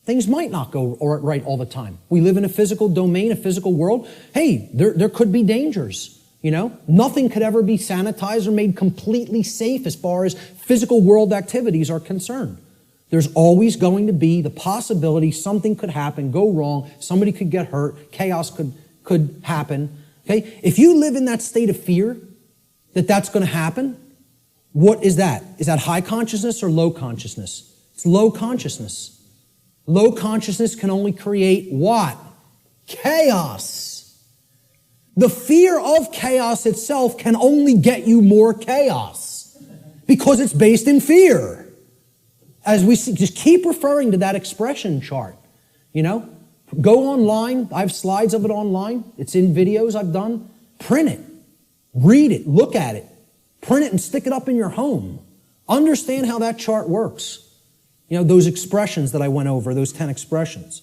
things might not go right all the time. We live in a physical domain, a physical world. Hey, there could be dangers. Nothing could ever be sanitized or made completely safe as far as physical world activities are concerned. There's always going to be the possibility something could happen, go wrong, somebody could get hurt, chaos could happen. Okay? If you live in that state of fear that that's going to happen, what is that? Is that high consciousness or low consciousness? It's low consciousness. Low consciousness can only create what? Chaos. The fear of chaos itself can only get you more chaos because it's based in fear. As we see, just keep referring to that expression chart. Go online. I have slides of it online. It's in videos I've done. Print it. Read it. Look at it. Print it and stick it up in your home. Understand how that chart works. Those expressions that I went over, those 10 expressions.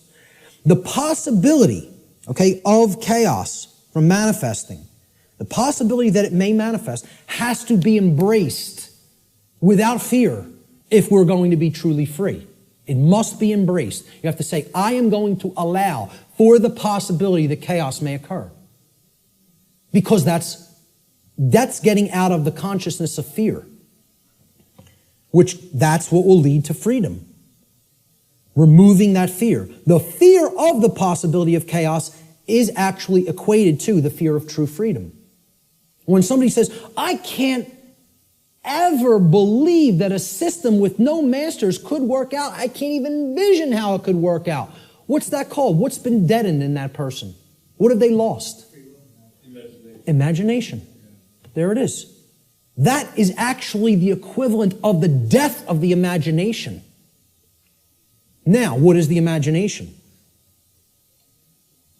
The possibility, of chaos from manifesting, the possibility that it may manifest has to be embraced without fear if we're going to be truly free. It must be embraced. You have to say, I am going to allow for the possibility that chaos may occur. Because that's getting out of the consciousness of fear, which that's what will lead to freedom. Removing that fear. The fear of the possibility of chaos is actually equated to the fear of true freedom. When somebody says, I can't ever believe that a system with no masters could work out, I can't even envision how it could work out. What's that called? What's been deadened in that person? What have they lost? Imagination. There it is. That is actually the equivalent of the death of the imagination. Now, what is the imagination?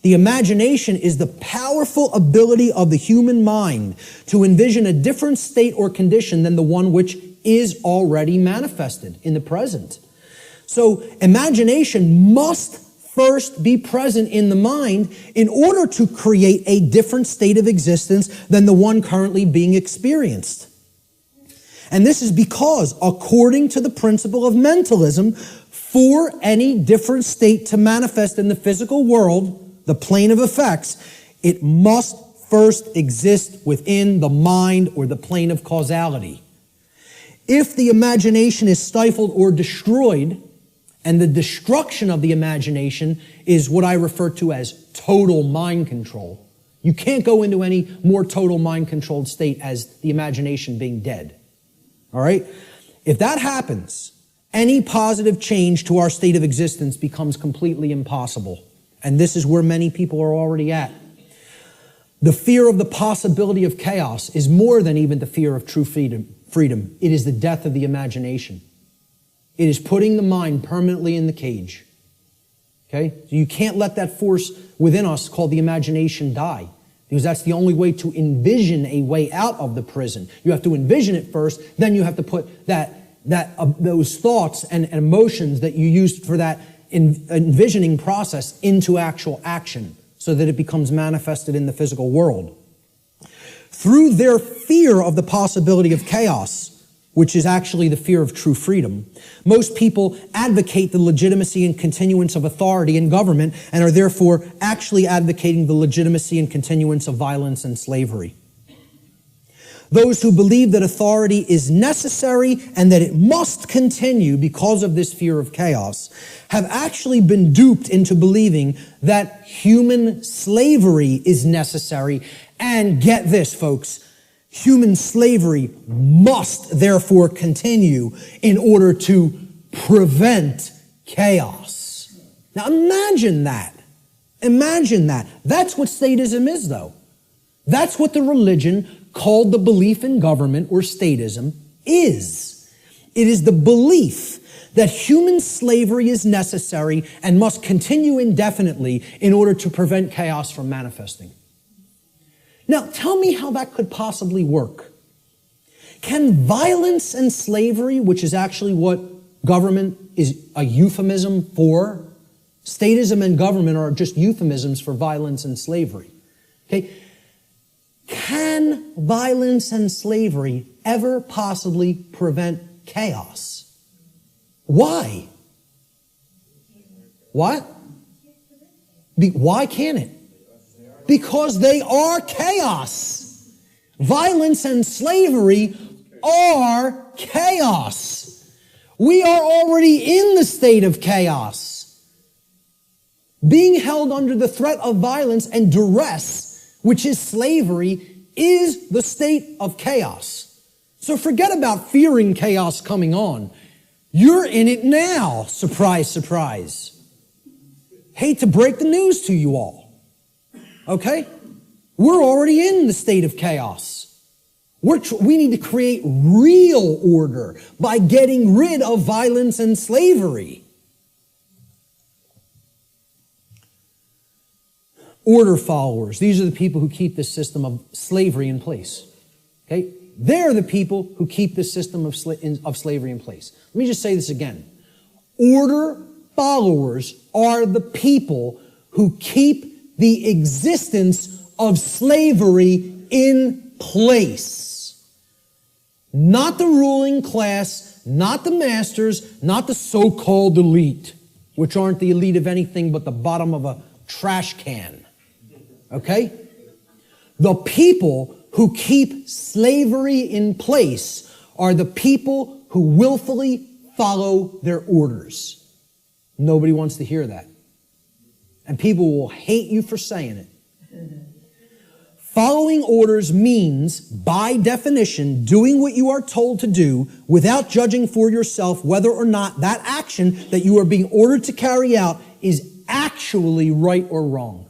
The imagination is the powerful ability of the human mind to envision a different state or condition than the one which is already manifested in the present. So, imagination must first be present in the mind in order to create a different state of existence than the one currently being experienced. And this is because, according to the principle of mentalism, for any different state to manifest in the physical world, the plane of effects, it must first exist within the mind or the plane of causality. If the imagination is stifled or destroyed, and the destruction of the imagination is what I refer to as total mind control. You can't go into any more total mind controlled state as the imagination being dead. All right? If that happens, any positive change to our state of existence becomes completely impossible. And this is where many people are already at. The fear of the possibility of chaos is more than even the fear of true freedom. It is the death of the imagination. It is putting the mind permanently in the cage. Okay? So you can't let that force within us called the imagination die, because that's the only way to envision a way out of the prison. You have to envision it first, then you have to put those thoughts and emotions that you used for that envisioning process into actual action so that it becomes manifested in the physical world. Through their fear of the possibility of chaos, which is actually the fear of true freedom, most people advocate the legitimacy and continuance of authority in government and are therefore actually advocating the legitimacy and continuance of violence and slavery. Those who believe that authority is necessary and that it must continue because of this fear of chaos have actually been duped into believing that human slavery is necessary. And get this, folks, human slavery must therefore continue in order to prevent chaos. Now imagine that. Imagine that. That's what statism is, though. That's what the religion called the belief in government or statism is. It is the belief that human slavery is necessary and must continue indefinitely in order to prevent chaos from manifesting. Now, tell me how that could possibly work. Can violence and slavery, which is actually what government is a euphemism for, statism and government are just euphemisms for violence and slavery. Okay? Can violence and slavery ever possibly prevent chaos? Why? What? Why can't it? Because they are chaos. Violence and slavery are chaos. We are already in the state of chaos. Being held under the threat of violence and duress, which is slavery, is the state of chaos. So forget about fearing chaos coming on. You're in it now. Surprise, surprise. Hate to break the news to you all. Okay? We're already in the state of chaos. We need to create real order by getting rid of violence and slavery. Order followers. These are the people who keep this system of slavery in place. Okay? They're the people who keep this system of slavery in place. Let me just say this again. Order followers are the people who keep the existence of slavery in place. Not the ruling class, not the masters, not the so-called elite, which aren't the elite of anything but the bottom of a trash can. Okay? The people who keep slavery in place are the people who willfully follow their orders. Nobody wants to hear that. And people will hate you for saying it. Following orders means, by definition, doing what you are told to do without judging for yourself whether or not that action that you are being ordered to carry out is actually right or wrong.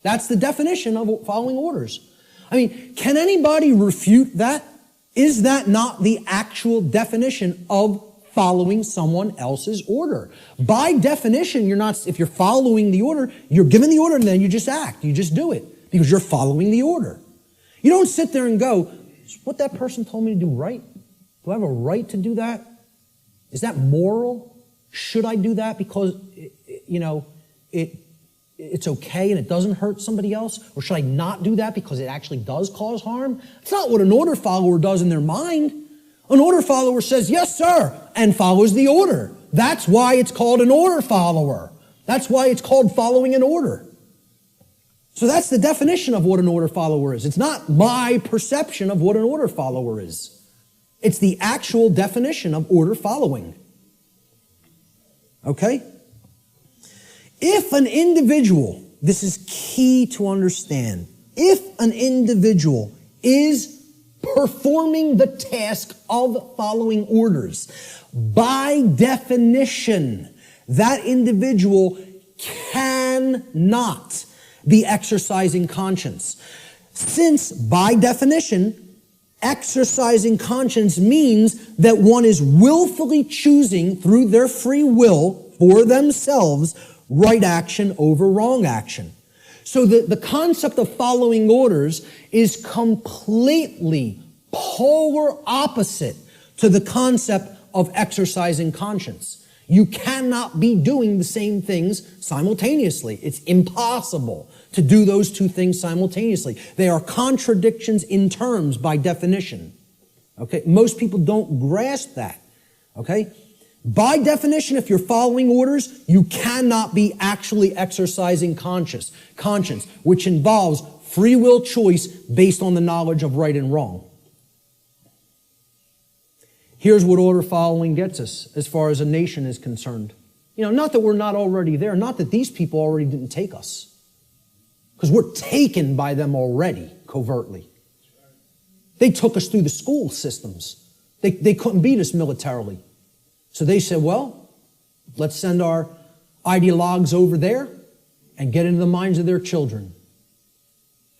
That's the definition of following orders. I mean, can anybody refute that? Is that not the actual definition of following someone else's order? By definition, if you're following the order, you're given the order and then you just act. You just do it because you're following the order. You don't sit there and go, is what that person told me to do right? Do I have a right to do that? Is that moral? Should I do that because, it's okay and it doesn't hurt somebody else? Or should I not do that because it actually does cause harm? It's not what an order follower does in their mind. An order follower says, yes, sir, and follows the order. That's why it's called an order follower. That's why it's called following an order. So that's the definition of what an order follower is. It's not my perception of what an order follower is. It's the actual definition of order following. Okay? If an individual, this is key to understand, if an individual is performing the task of following orders, by definition, that individual cannot be exercising conscience. Since, by definition, exercising conscience means that one is willfully choosing through their free will for themselves right action over wrong action. So the concept of following orders is completely polar opposite to the concept of exercising conscience. You cannot be doing the same things simultaneously. It's impossible to do those two things simultaneously. They are contradictions in terms by definition. Okay? Most people don't grasp that. Okay? By definition, if you're following orders, you cannot be actually exercising conscience, which involves free will choice based on the knowledge of right and wrong. Here's what order following gets us as far as a nation is concerned. Not that we're not already there, not that these people already didn't take us, because we're taken by them already, covertly. They took us through the school systems. They couldn't beat us militarily. So they said, well, let's send our ideologues over there and get into the minds of their children.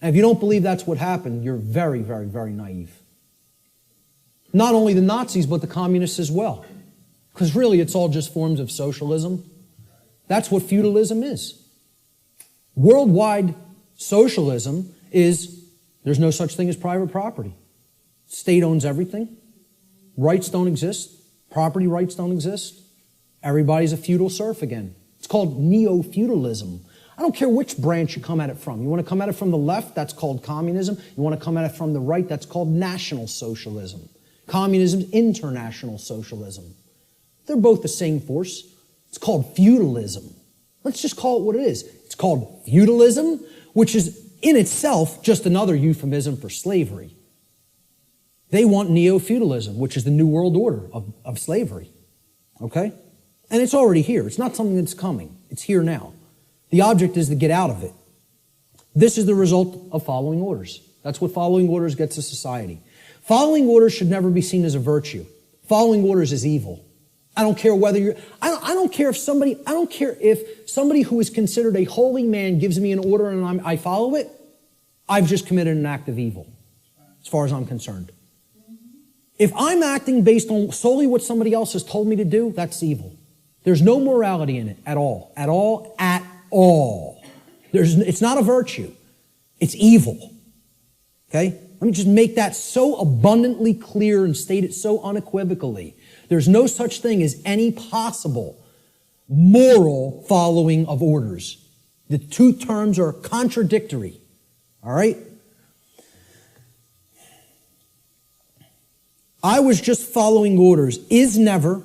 And if you don't believe that's what happened, you're very, very, very naive. Not only the Nazis, but the communists as well. Because really, it's all just forms of socialism. That's what feudalism is. Worldwide socialism is, there's no such thing as private property. State owns everything. Rights don't exist. Property rights don't exist. Everybody's a feudal serf again. It's called neo-feudalism. I don't care which branch you come at it from. You want to come at it from the left, that's called communism. You want to come at it from the right, that's called National Socialism. Communism is international socialism. They're both the same force. It's called feudalism. Let's just call it what it is. It's called feudalism, which is in itself just another euphemism for slavery. They want neo-feudalism, which is the New World Order of slavery. Okay? And it's already here. It's not something that's coming. It's here now. The object is to get out of it. This is the result of following orders. That's what following orders gets to society. Following orders should never be seen as a virtue. Following orders is evil. I don't care whether you're, I don't care if somebody who is considered a holy man gives me an order and I follow it, I've just committed an act of evil, as far as I'm concerned. If I'm acting based on solely what somebody else has told me to do, that's evil. There's no morality in it at all. At all. At all. It's not a virtue. It's evil. Okay? Let me just make that so abundantly clear and state it so unequivocally. There's no such thing as any possible moral following of orders. The two terms are contradictory. All right? I was just following orders is never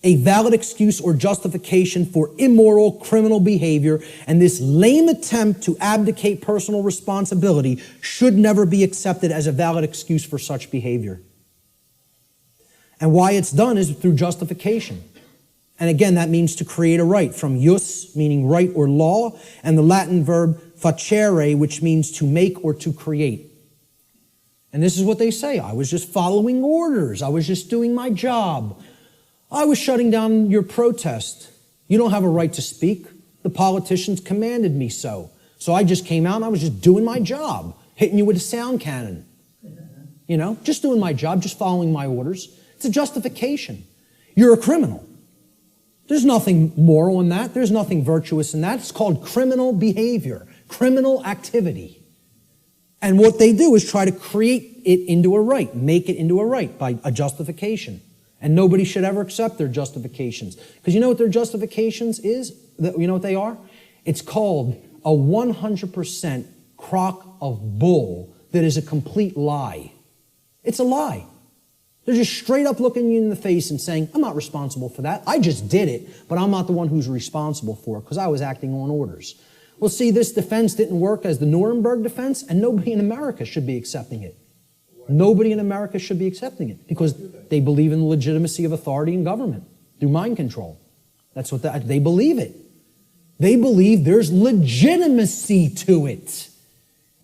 a valid excuse or justification for immoral criminal behavior, and this lame attempt to abdicate personal responsibility should never be accepted as a valid excuse for such behavior. And why it's done is through justification. And again, that means to create a right, from jus, meaning right or law, and the Latin verb facere, which means to make or to create. And this is what they say. I was just following orders. I was just doing my job. I was shutting down your protest. You don't have a right to speak. The politicians commanded me so. So I just came out and I was just doing my job, hitting you with a sound cannon. You know, just doing my job, just following my orders. It's a justification. You're a criminal. There's nothing moral in that. There's nothing virtuous in that. It's called criminal behavior, criminal activity. And what they do is try to create it into a right, make it into a right by a justification. And nobody should ever accept their justifications. Because you know what their justifications is? You know what they are? It's called a 100% crock of bull that is a complete lie. It's a lie. They're just straight up looking you in the face and saying, I'm not responsible for that. I just did it, but I'm not the one who's responsible for it because I was acting on orders. Well, see, this defense didn't work as the Nuremberg defense, and nobody in America should be accepting it. Nobody in America should be accepting it because they believe in the legitimacy of authority and government through mind control. That's what they believe it. They believe there's legitimacy to it.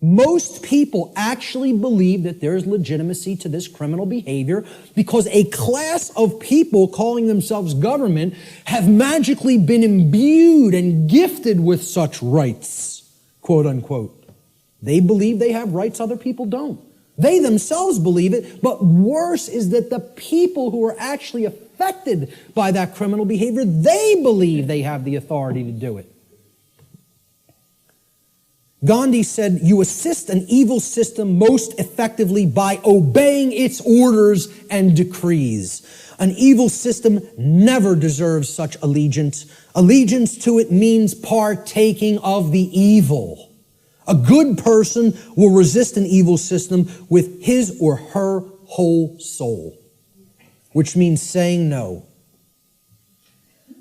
Most people actually believe that there's legitimacy to this criminal behavior because a class of people calling themselves government have magically been imbued and gifted with such rights, quote unquote. They believe they have rights other people don't. They themselves believe it, but worse is that the people who are actually affected by that criminal behavior, they believe they have the authority to do it. Gandhi said, you assist an evil system most effectively by obeying its orders and decrees. An evil system never deserves such allegiance. Allegiance to it means partaking of the evil. A good person will resist an evil system with his or her whole soul, which means saying no.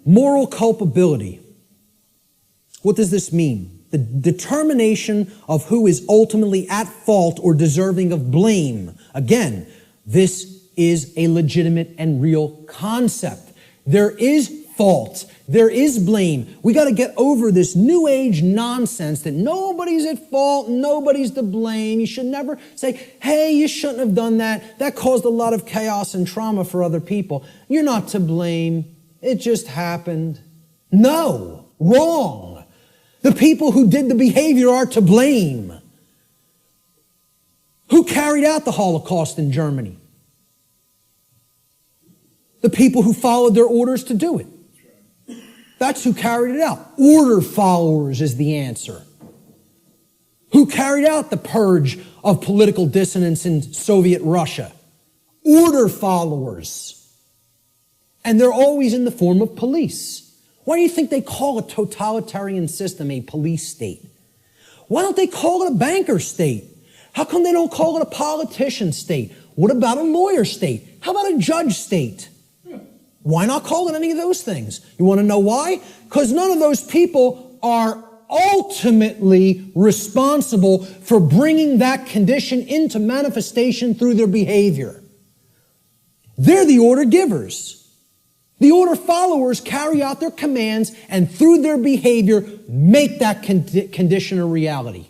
Moral culpability. What does this mean? The determination of who is ultimately at fault or deserving of blame. Again, this is a legitimate and real concept. There is fault. There is blame. We got to get over this new age nonsense that nobody's at fault, nobody's to blame. You should never say, hey, you shouldn't have done that. That caused a lot of chaos and trauma for other people. You're not to blame. It just happened. No, wrong. The people who did the behavior are to blame. Who carried out the Holocaust in Germany? The people who followed their orders to do it. That's who carried it out. Order followers is the answer. Who carried out the purge of political dissidents in Soviet Russia? Order followers. And they're always in the form of police. Why do you think they call a totalitarian system a police state? Why don't they call it a banker state? How come they don't call it a politician state? What about a lawyer state? How about a judge state? Why not call it any of those things? You want to know why? Because none of those people are ultimately responsible for bringing that condition into manifestation through their behavior. They're the order givers. The order followers carry out their commands and through their behavior make that condition a reality.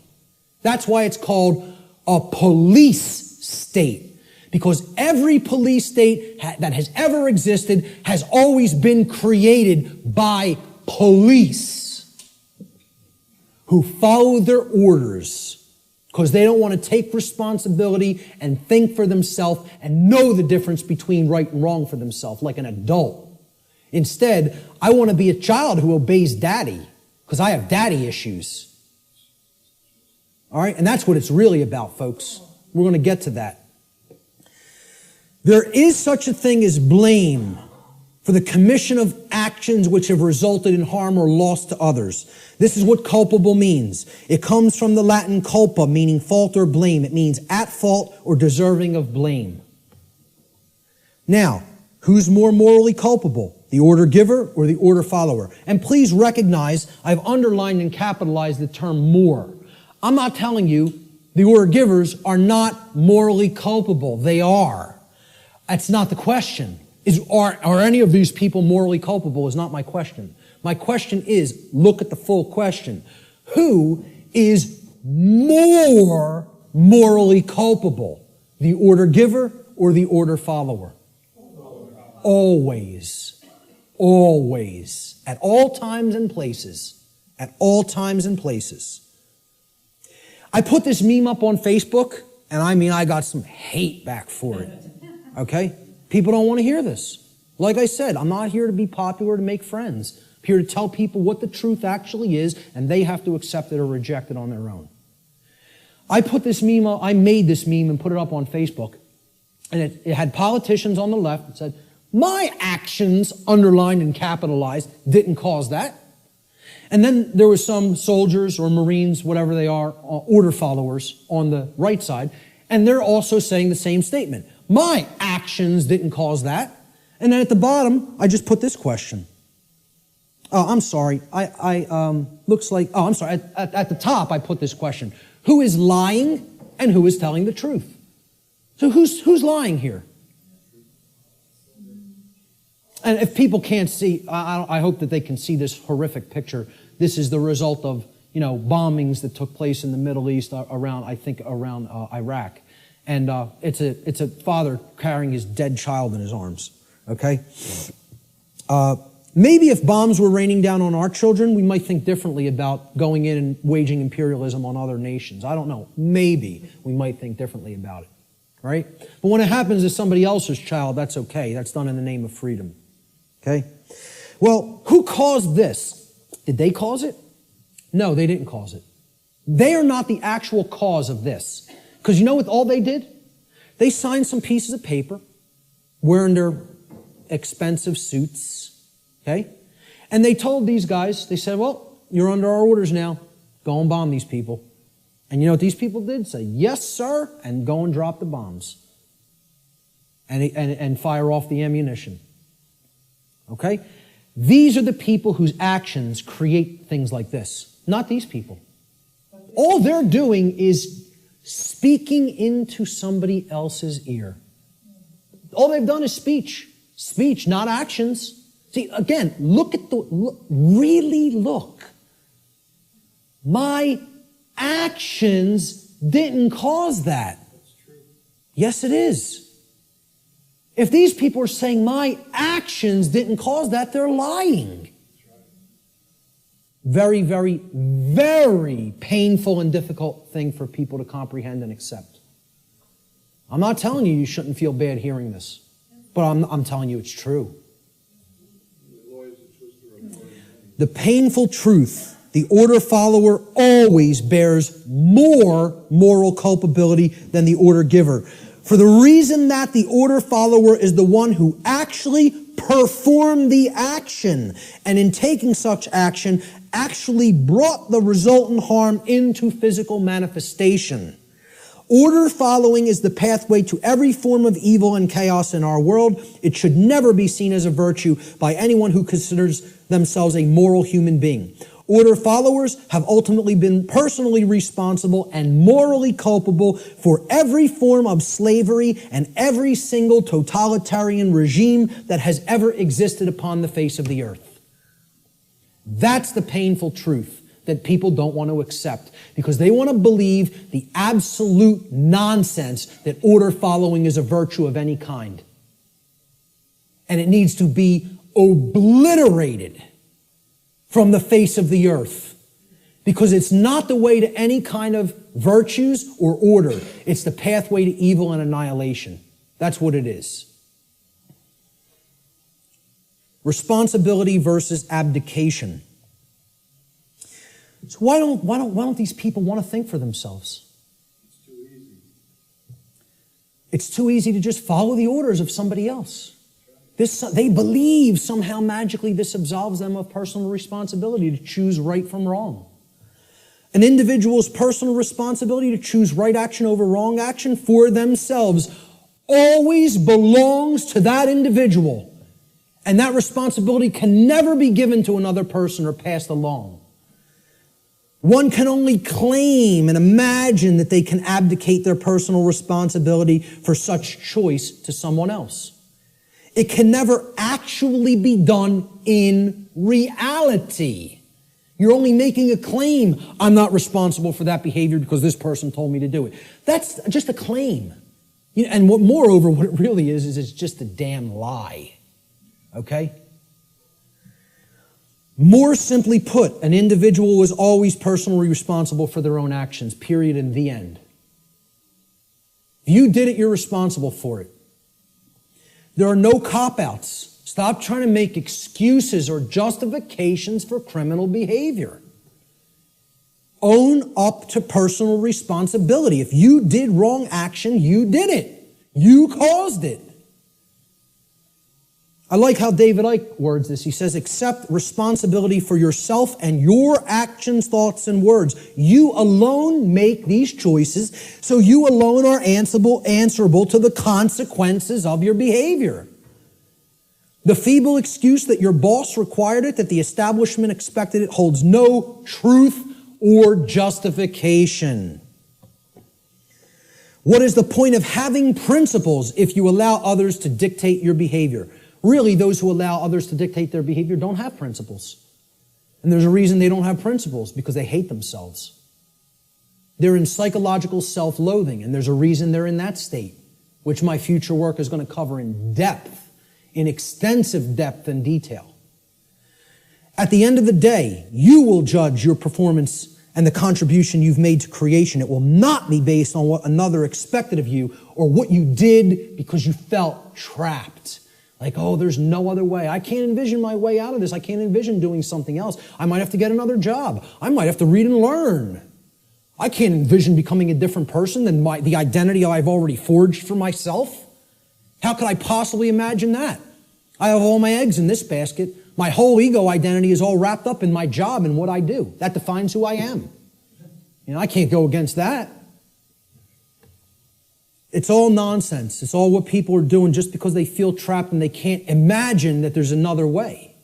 That's why it's called a police state. Because every police state that has ever existed has always been created by police who follow their orders because they don't want to take responsibility and think for themselves and know the difference between right and wrong for themselves like an adult. Instead, I want to be a child who obeys daddy because I have daddy issues. All right? And that's what it's really about, folks. We're going to get to that. There is such a thing as blame for the commission of actions which have resulted in harm or loss to others. This is what culpable means. It comes from the Latin culpa, meaning fault or blame. It means at fault or deserving of blame. Now, who's more morally culpable? The order giver or the order follower? And please recognize I've underlined and capitalized the term more. I'm not telling you the order givers are not morally culpable. They are. That's not the question. Are any of these people morally culpable is not my question. My question is, look at the full question. Who is more morally culpable? The order giver or the order follower? Always. Always. At all times and places. At all times and places. I put this meme up on Facebook, and I got some hate back for it. Okay? People don't want to hear this. Like I said, I'm not here to be popular, to make friends. I'm here to tell people what the truth actually is, and they have to accept it or reject it on their own. I made this meme and put it up on Facebook, and it had politicians on the left that said, my actions, underlined and capitalized, didn't cause that. And then there was some soldiers or Marines, whatever they are, order followers on the right side, and they're also saying the same statement. My actions didn't cause that. And then at the bottom, I just put this question. Oh, I'm sorry. Looks like, oh, I'm sorry. At the top, I put this question. Who is lying and who is telling the truth? So who's lying here? And if people can't see, I hope that they can see this horrific picture. This is the result of, bombings that took place in the Middle East around Iraq. And it's a father carrying his dead child in his arms. Okay? Maybe if bombs were raining down on our children, we might think differently about going in and waging imperialism on other nations. I don't know. Maybe we might think differently about it. Right? But when it happens to somebody else's child, that's okay. That's done in the name of freedom. Okay? Well, who caused this? Did they cause it? No, they didn't cause it. They are not the actual cause of this. Because you know what all they did? They signed some pieces of paper, wearing their expensive suits, okay? And they told these guys, they said, well, you're under our orders now. Go and bomb these people. And you know what these people did? Say, yes, sir, and go and drop the bombs. And fire off the ammunition. Okay? These are the people whose actions create things like this. Not these people. All they're doing is speaking into somebody else's ear. All they've done is speech. Speech, not actions. See, again, really look. My actions didn't cause that. Yes, it is. If these people are saying my actions didn't cause that, they're lying. Very, very, very painful and difficult thing for people to comprehend and accept. I'm not telling you shouldn't feel bad hearing this, but I'm telling you it's true. The painful truth, the order follower always bears more moral culpability than the order giver. For the reason that the order follower is the one who actually performed the action, and in taking such action, actually brought the resultant harm into physical manifestation. Order following is the pathway to every form of evil and chaos in our world. It should never be seen as a virtue by anyone who considers themselves a moral human being. Order followers have ultimately been personally responsible and morally culpable for every form of slavery and every single totalitarian regime that has ever existed upon the face of the earth. That's the painful truth that people don't want to accept because they want to believe the absolute nonsense that order following is a virtue of any kind. And it needs to be obliterated from the face of the earth because it's not the way to any kind of virtues or order. It's the pathway to evil and annihilation. That's what it is. Responsibility versus abdication. So why don't these people want to think for themselves? It's too easy. It's too easy to just follow the orders of somebody else. They believe somehow magically this absolves them of personal responsibility to choose right from wrong. An individual's personal responsibility to choose right action over wrong action for themselves always belongs to that individual. And that responsibility can never be given to another person or passed along. One can only claim and imagine that they can abdicate their personal responsibility for such choice to someone else. It can never actually be done in reality. You're only making a claim. I'm not responsible for that behavior because this person told me to do it. That's just a claim. And moreover, what it really is it's just a damn lie. Okay? More simply put, an individual is always personally responsible for their own actions, period, and the end. If you did it, you're responsible for it. There are no cop-outs. Stop trying to make excuses or justifications for criminal behavior. Own up to personal responsibility. If you did wrong action, you did it. You caused it. I like how David Icke words this. He says, accept responsibility for yourself and your actions, thoughts, and words. You alone make these choices, so you alone are answerable to the consequences of your behavior. The feeble excuse that your boss required it, that the establishment expected it, holds no truth or justification. What is the point of having principles if you allow others to dictate your behavior? Really, those who allow others to dictate their behavior don't have principles. And there's a reason they don't have principles, because they hate themselves. They're in psychological self-loathing, and there's a reason they're in that state, which my future work is going to cover in depth, in extensive depth and detail. At the end of the day, you will judge your performance and the contribution you've made to creation. It will not be based on what another expected of you or what you did because you felt trapped. Like, oh, there's no other way. I can't envision my way out of this. I can't envision doing something else. I might have to get another job. I might have to read and learn. I can't envision becoming a different person than the identity I've already forged for myself. How could I possibly imagine that? I have all my eggs in this basket. My whole ego identity is all wrapped up in my job and what I do. That defines who I am. I can't go against that. It's all nonsense. It's all what people are doing just because they feel trapped and they can't imagine that there's another way.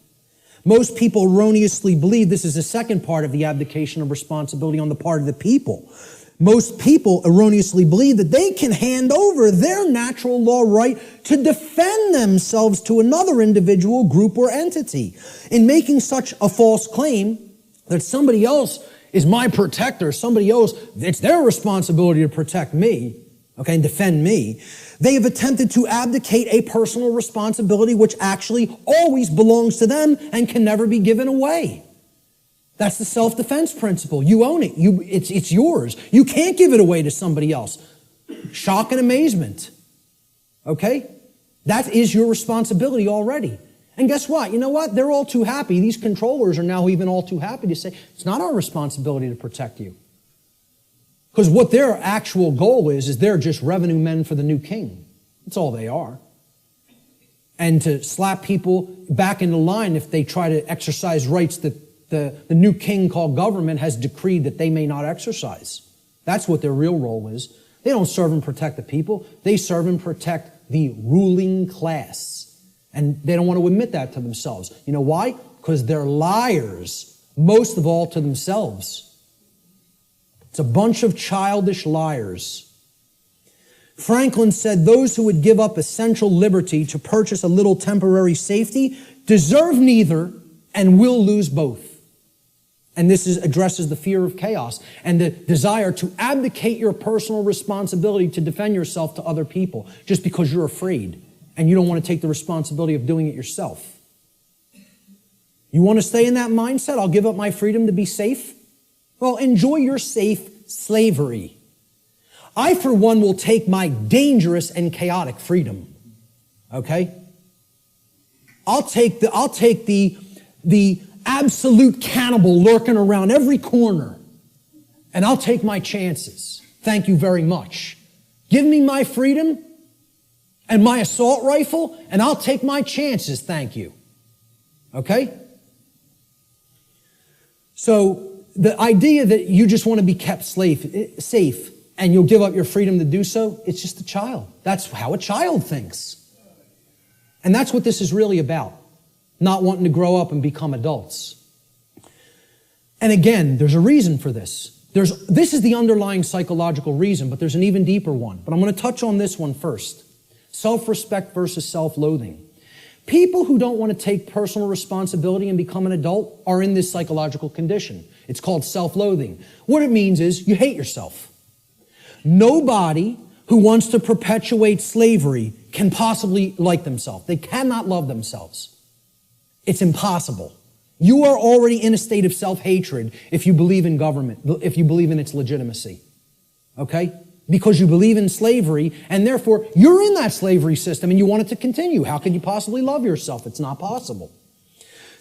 Most people erroneously believe this is the second part of the abdication of responsibility on the part of the people. Most people erroneously believe that they can hand over their natural law right to defend themselves to another individual, group, or entity. In making such a false claim that somebody else is my protector, somebody else, it's their responsibility to protect me, and defend me, they have attempted to abdicate a personal responsibility which actually always belongs to them and can never be given away. That's the self-defense principle. You own it. It's yours. You can't give it away to somebody else. Shock and amazement. Okay? That is your responsibility already. And guess what? You know what? They're all too happy. These controllers are now even all too happy to say, it's not our responsibility to protect you. Because what their actual goal is they're just revenue men for the new king. That's all they are. And to slap people back into line if they try to exercise rights that the new king called government has decreed that they may not exercise. That's what their real role is. They don't serve and protect the people. They serve and protect the ruling class. And they don't want to admit that to themselves. You know why? Because they're liars, most of all to themselves. It's a bunch of childish liars. Franklin said those who would give up essential liberty to purchase a little temporary safety deserve neither and will lose both. And this addresses the fear of chaos and the desire to abdicate your personal responsibility to defend yourself to other people just because you're afraid and you don't want to take the responsibility of doing it yourself. You want to stay in that mindset? I'll give up my freedom to be safe? Well, enjoy your safe slavery. I, for one, will take my dangerous and chaotic freedom. Okay? I'll take the absolute cannibal lurking around every corner, and I'll take my chances. Thank you very much. Give me my freedom and my assault rifle, and I'll take my chances. Thank you. Okay? So, the idea that you just want to be kept safe and you'll give up your freedom to do so, it's just a child. That's how a child thinks. And that's what this is really about. Not wanting to grow up and become adults. And again, there's a reason for this. This is the underlying psychological reason, but there's an even deeper one. But I'm going to touch on this one first. Self-respect versus self-loathing. People who don't want to take personal responsibility and become an adult are in this psychological condition. It's called self-loathing. What it means is you hate yourself. Nobody who wants to perpetuate slavery can possibly like themselves. They cannot love themselves. It's impossible. You are already in a state of self-hatred if you believe in government, if you believe in its legitimacy. Okay? Because you believe in slavery, and therefore you're in that slavery system and you want it to continue. How can you possibly love yourself? It's not possible.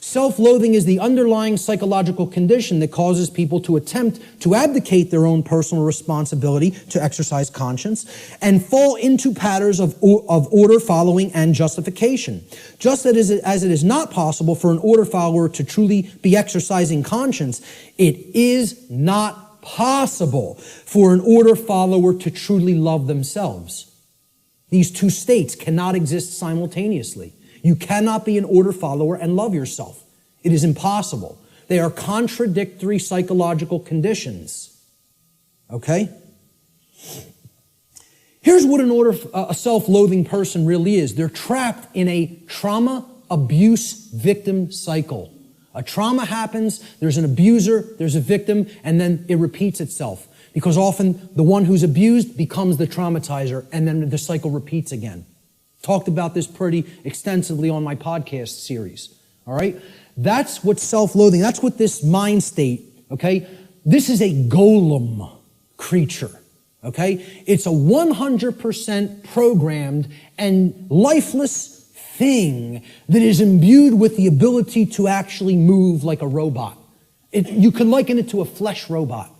Self-loathing is the underlying psychological condition that causes people to attempt to abdicate their own personal responsibility to exercise conscience and fall into patterns of order following and justification. Just as it is not possible for an order follower to truly be exercising conscience, it is not possible for an order follower to truly love themselves. These two states cannot exist simultaneously. You cannot be an order follower and love yourself. It is impossible. They are contradictory psychological conditions. Okay? Here's what a self-loathing person really is. They're trapped in a trauma abuse victim cycle. A trauma happens, there's an abuser, there's a victim, and then it repeats itself. Because often the one who's abused becomes the traumatizer, and then the cycle repeats again. Talked about this pretty extensively on my podcast series. All right? That's what self-loathing, that's what this mind state, okay? This is a golem creature, okay? It's a 100% programmed and lifeless thing that is imbued with the ability to actually move like a robot. You can liken it to a flesh robot,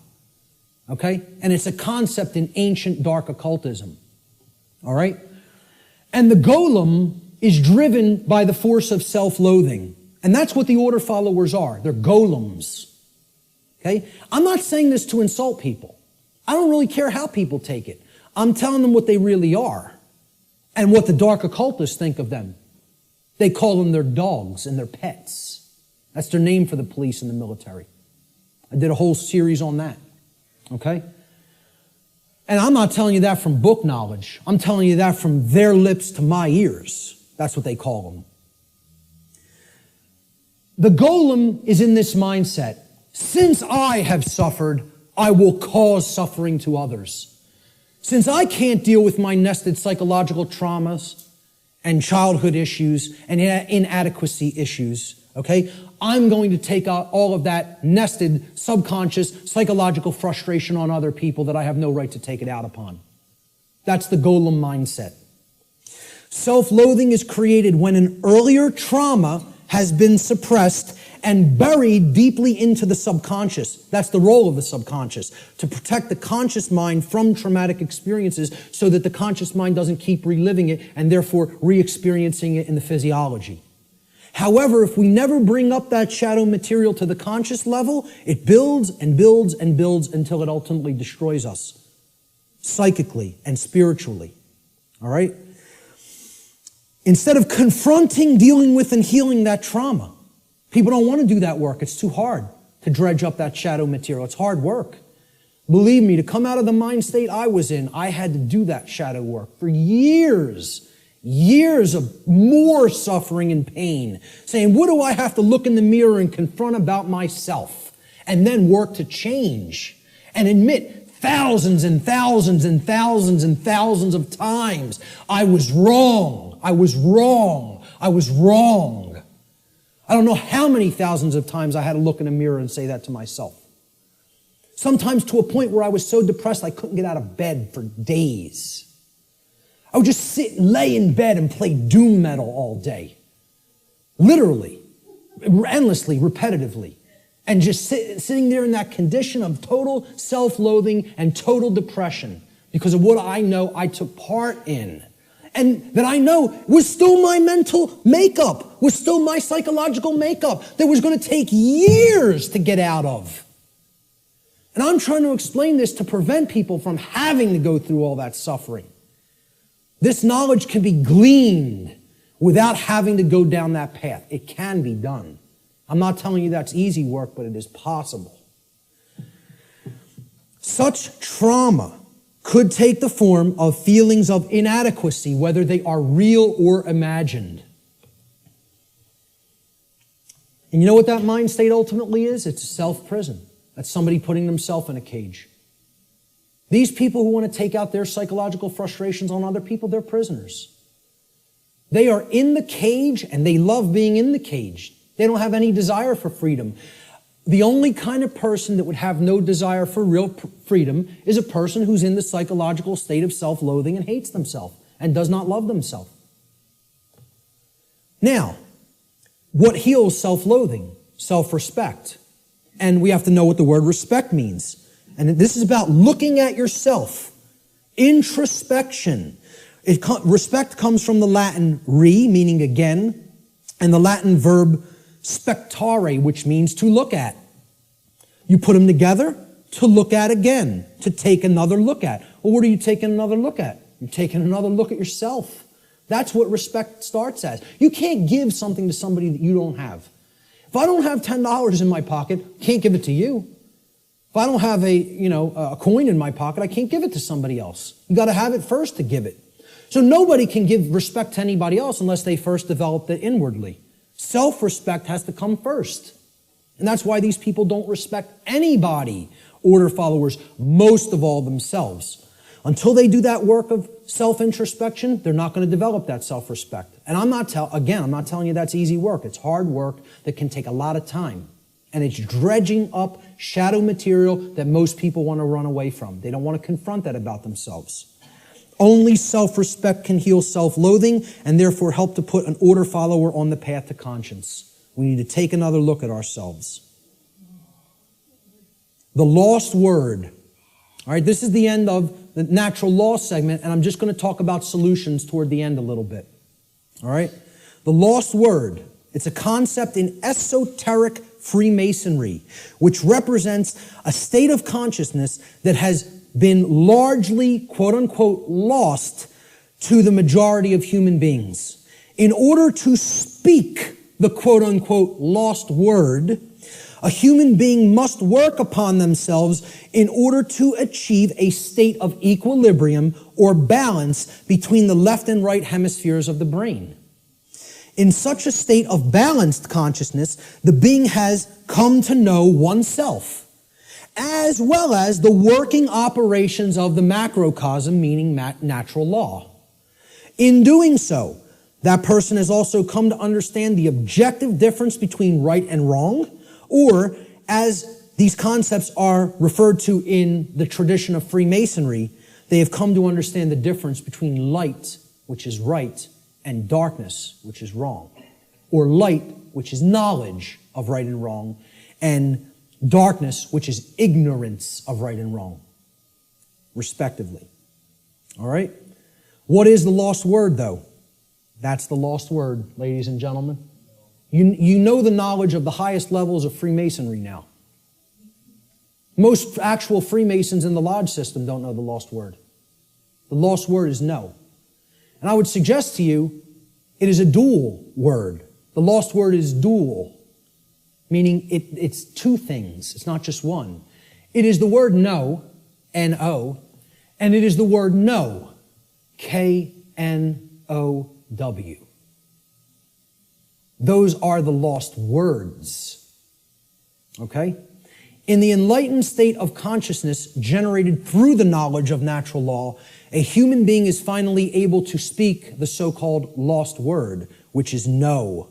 okay? And it's a concept in ancient dark occultism, all right? And the golem is driven by the force of self-loathing. And that's what the order followers are. They're golems. Okay? I'm not saying this to insult people. I don't really care how people take it. I'm telling them what they really are and what the dark occultists think of them. They call them their dogs and their pets. That's their name for the police and the military. I did a whole series on that. Okay? And I'm not telling you that from book knowledge. I'm telling you that from their lips to my ears. That's what they call them. The golem is in this mindset. Since I have suffered, I will cause suffering to others. Since I can't deal with my nested psychological traumas and childhood issues and inadequacy issues, okay, I'm going to take out all of that nested subconscious psychological frustration on other people that I have no right to take it out upon. That's the golem mindset. Self-loathing is created when an earlier trauma has been suppressed and buried deeply into the subconscious. That's the role of the subconscious, to protect the conscious mind from traumatic experiences so that the conscious mind doesn't keep reliving it and therefore re-experiencing it in the physiology. However, if we never bring up that shadow material to the conscious level, it builds and builds and builds until it ultimately destroys us, psychically and spiritually. All right? Instead of confronting, dealing with, and healing that trauma, people don't want to do that work. It's too hard to dredge up that shadow material. It's hard work. Believe me, to come out of the mind state I was in, I had to do that shadow work for years of more suffering and pain, saying, what do I have to look in the mirror and confront about myself? And then work to change and admit thousands and thousands and thousands and thousands of times, I was wrong. I was wrong. I was wrong. I don't know how many thousands of times I had to look in a mirror and say that to myself. Sometimes to a point where I was so depressed I couldn't get out of bed for days. I would just sit and lay in bed and play doom metal all day. Literally, endlessly, repetitively. And just sitting there in that condition of total self-loathing and total depression because of what I know I took part in. And that I know was still my mental makeup, was still my psychological makeup that was going to take years to get out of. And I'm trying to explain this to prevent people from having to go through all that suffering. This knowledge can be gleaned without having to go down that path. It can be done. I'm not telling you that's easy work, but it is possible. Such trauma could take the form of feelings of inadequacy, whether they are real or imagined. And you know what that mind state ultimately is? It's a self-prison. That's somebody putting themselves in a cage. These people who want to take out their psychological frustrations on other people, they're prisoners. They are in the cage and they love being in the cage. They don't have any desire for freedom. The only kind of person that would have no desire for real freedom is a person who's in the psychological state of self-loathing and hates themselves and does not love themselves. Now, what heals self-loathing? Self-respect. And we have to know what the word respect means. And this is about looking at yourself. Introspection. Respect comes from the Latin re, meaning again, and the Latin verb spectare, which means to look at. You put them together, to look at again, to take another look at. Well, what are you taking another look at? You're taking another look at yourself. That's what respect starts as. You can't give something to somebody that you don't have. If I don't have $10 in my pocket, I can't give it to you. If I don't have a coin in my pocket, I can't give it to somebody else. You got to have it first to give it. So nobody can give respect to anybody else unless they first developed it inwardly. Self-respect has to come first. And that's why these people don't respect anybody, order followers, most of all themselves. Until they do that work of self-introspection, they're not going to develop that self-respect. And I'm not telling you that's easy work. It's hard work that can take a lot of time. And it's dredging up shadow material that most people want to run away from. They don't want to confront that about themselves. Only self-respect can heal self-loathing and therefore help to put an order follower on the path to conscience. We need to take another look at ourselves. The lost word. All right, this is the end of the natural law segment, and I'm just going to talk about solutions toward the end a little bit. All right? The lost word. It's a concept in esoteric Freemasonry, which represents a state of consciousness that has been largely, quote unquote, lost to the majority of human beings. In order to speak the quote unquote lost word, a human being must work upon themselves in order to achieve a state of equilibrium or balance between the left and right hemispheres of the brain. In such a state of balanced consciousness, the being has come to know oneself, as well as the working operations of the macrocosm, meaning natural law. In doing so, that person has also come to understand the objective difference between right and wrong, or as these concepts are referred to in the tradition of Freemasonry, they have come to understand the difference between light, which is right, and darkness, which is wrong. Or light, which is knowledge of right and wrong, and darkness, which is ignorance of right and wrong, respectively. All right? What is the lost word, though? That's the lost word, ladies and gentlemen. You know the knowledge of the highest levels of Freemasonry now. Most actual Freemasons in the lodge system don't know the lost word. The lost word is no. And I would suggest to you, it is a dual word. The lost word is dual, meaning it's two things. It's not just one. It is the word no, N-O, and it is the word know, K-N-O-W. Those are the lost words. Okay? In the enlightened state of consciousness generated through the knowledge of natural law, a human being is finally able to speak the so-called lost word, which is no.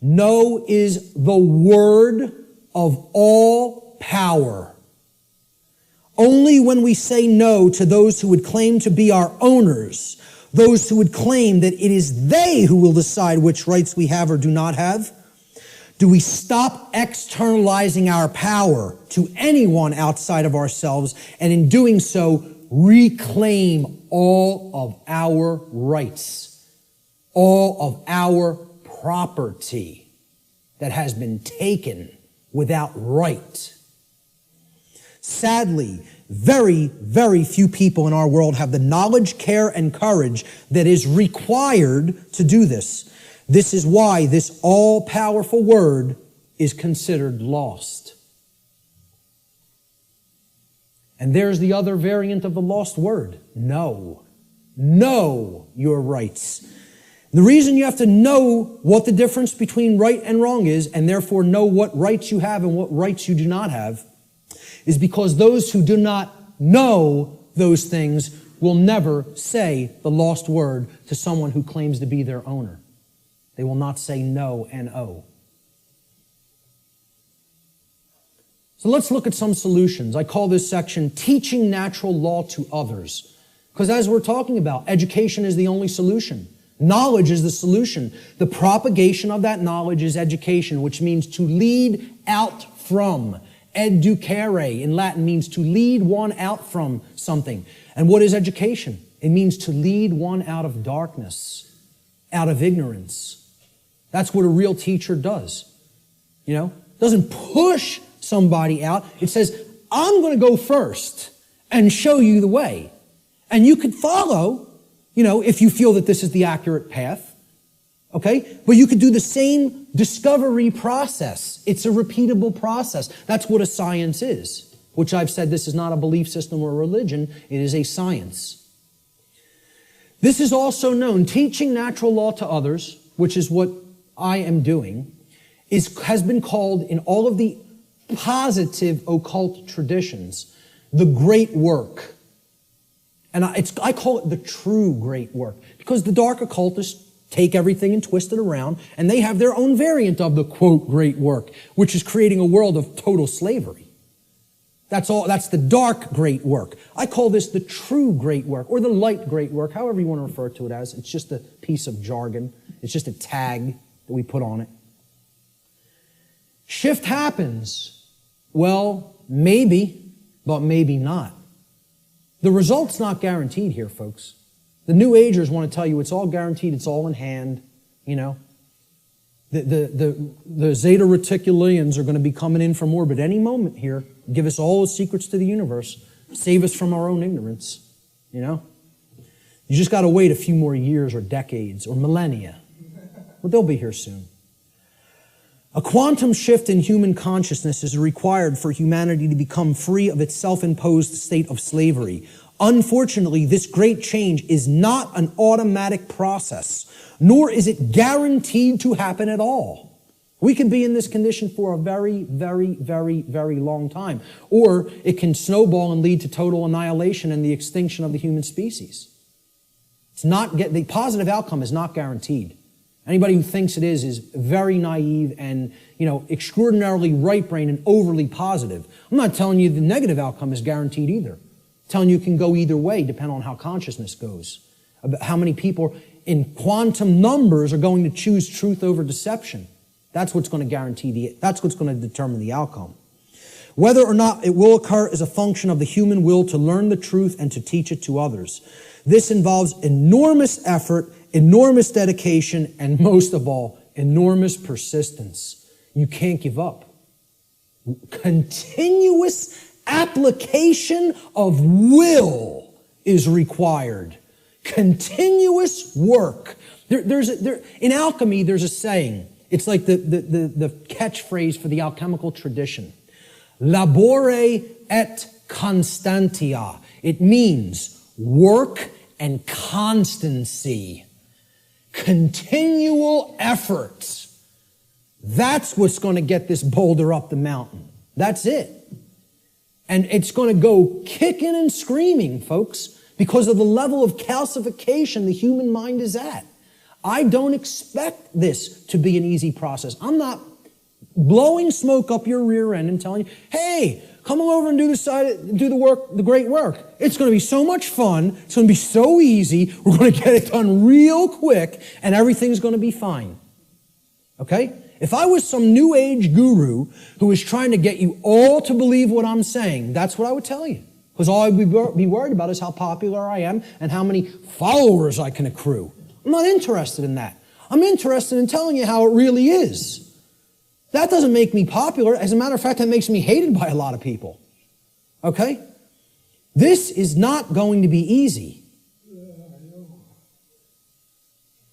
No is the word of all power. Only when we say no to those who would claim to be our owners, those who would claim that it is they who will decide which rights we have or do not have, do we stop externalizing our power to anyone outside of ourselves, and in doing so, reclaim all of our rights, all of our property that has been taken without right. Sadly, very, very few people in our world have the knowledge, care, and courage that is required to do this. This is why this all-powerful word is considered lost. And there's the other variant of the lost word, know. Know your rights. The reason you have to know what the difference between right and wrong is, and therefore know what rights you have and what rights you do not have, is because those who do not know those things will never say the lost word to someone who claims to be their owner. They will not say no, N-O. So let's look at some solutions. I call this section Teaching Natural Law to Others. Because as we're talking about, education is the only solution. Knowledge is the solution. The propagation of that knowledge is education, which means to lead out from. Educere in Latin means to lead one out from something. And what is education? It means to lead one out of darkness, out of ignorance. That's what a real teacher does. You know, doesn't push somebody out. It says, I'm going to go first and show you the way. And you could follow, you know, if you feel that this is the accurate path. Okay? But you could do the same discovery process. It's a repeatable process. That's what a science is, which I've said this is not a belief system or a religion. It is a science. This is also known, teaching natural law to others, which is what I am doing, has been called in all of the positive occult traditions the great work. And I call it the true great work, because the dark occultists take everything and twist it around, and they have their own variant of the, quote, great work, which is creating a world of total slavery. That's the dark great work. I call this the true great work, or the light great work, however you want to refer to it as. It's just a piece of jargon. It's just a tag that we put on it. Shift happens. Well, maybe, but maybe not. The result's not guaranteed here, folks. The New Agers want to tell you it's all guaranteed, it's all in hand, you know. The Zeta Reticulians are going to be coming in from orbit any moment here, give us all the secrets to the universe, save us from our own ignorance, you know. You just got to wait a few more years or decades or millennia. But they'll be here soon. A quantum shift in human consciousness is required for humanity to become free of its self-imposed state of slavery. Unfortunately, this great change is not an automatic process, nor is it guaranteed to happen at all. We can be in this condition for a very, very, very, very long time. Or it can snowball and lead to total annihilation and the extinction of the human species. The positive outcome is not guaranteed. Anybody who thinks it is very naive and, you know, extraordinarily right-brained and overly positive. I'm not telling you the negative outcome is guaranteed either. I'm telling you it can go either way, depending on how consciousness goes. About how many people in quantum numbers are going to choose truth over deception. That's what's going to that's what's going to determine the outcome. Whether or not it will occur is a function of the human will to learn the truth and to teach it to others. This involves enormous effort, enormous dedication, and most of all, enormous persistence. You can't give up. Continuous application of will is required. Continuous work. In alchemy, there's a saying. It's like the catchphrase for the alchemical tradition. Labore et constantia. It means work and constancy. Continual effort. That's what's going to get this boulder up the mountain. That's it. And it's going to go kicking and screaming, folks, because of the level of calcification the human mind is at. I don't expect this to be an easy process. I'm not blowing smoke up your rear end and telling you, hey, come over and do the work, the great work. It's going to be so much fun. It's going to be so easy. We're going to get it done real quick, and everything's going to be fine. Okay? If I was some new age guru who was trying to get you all to believe what I'm saying, that's what I would tell you. Because all I'd be worried about is how popular I am and how many followers I can accrue. I'm not interested in that. I'm interested in telling you how it really is. That doesn't make me popular. As a matter of fact, that makes me hated by a lot of people. Okay? This is not going to be easy.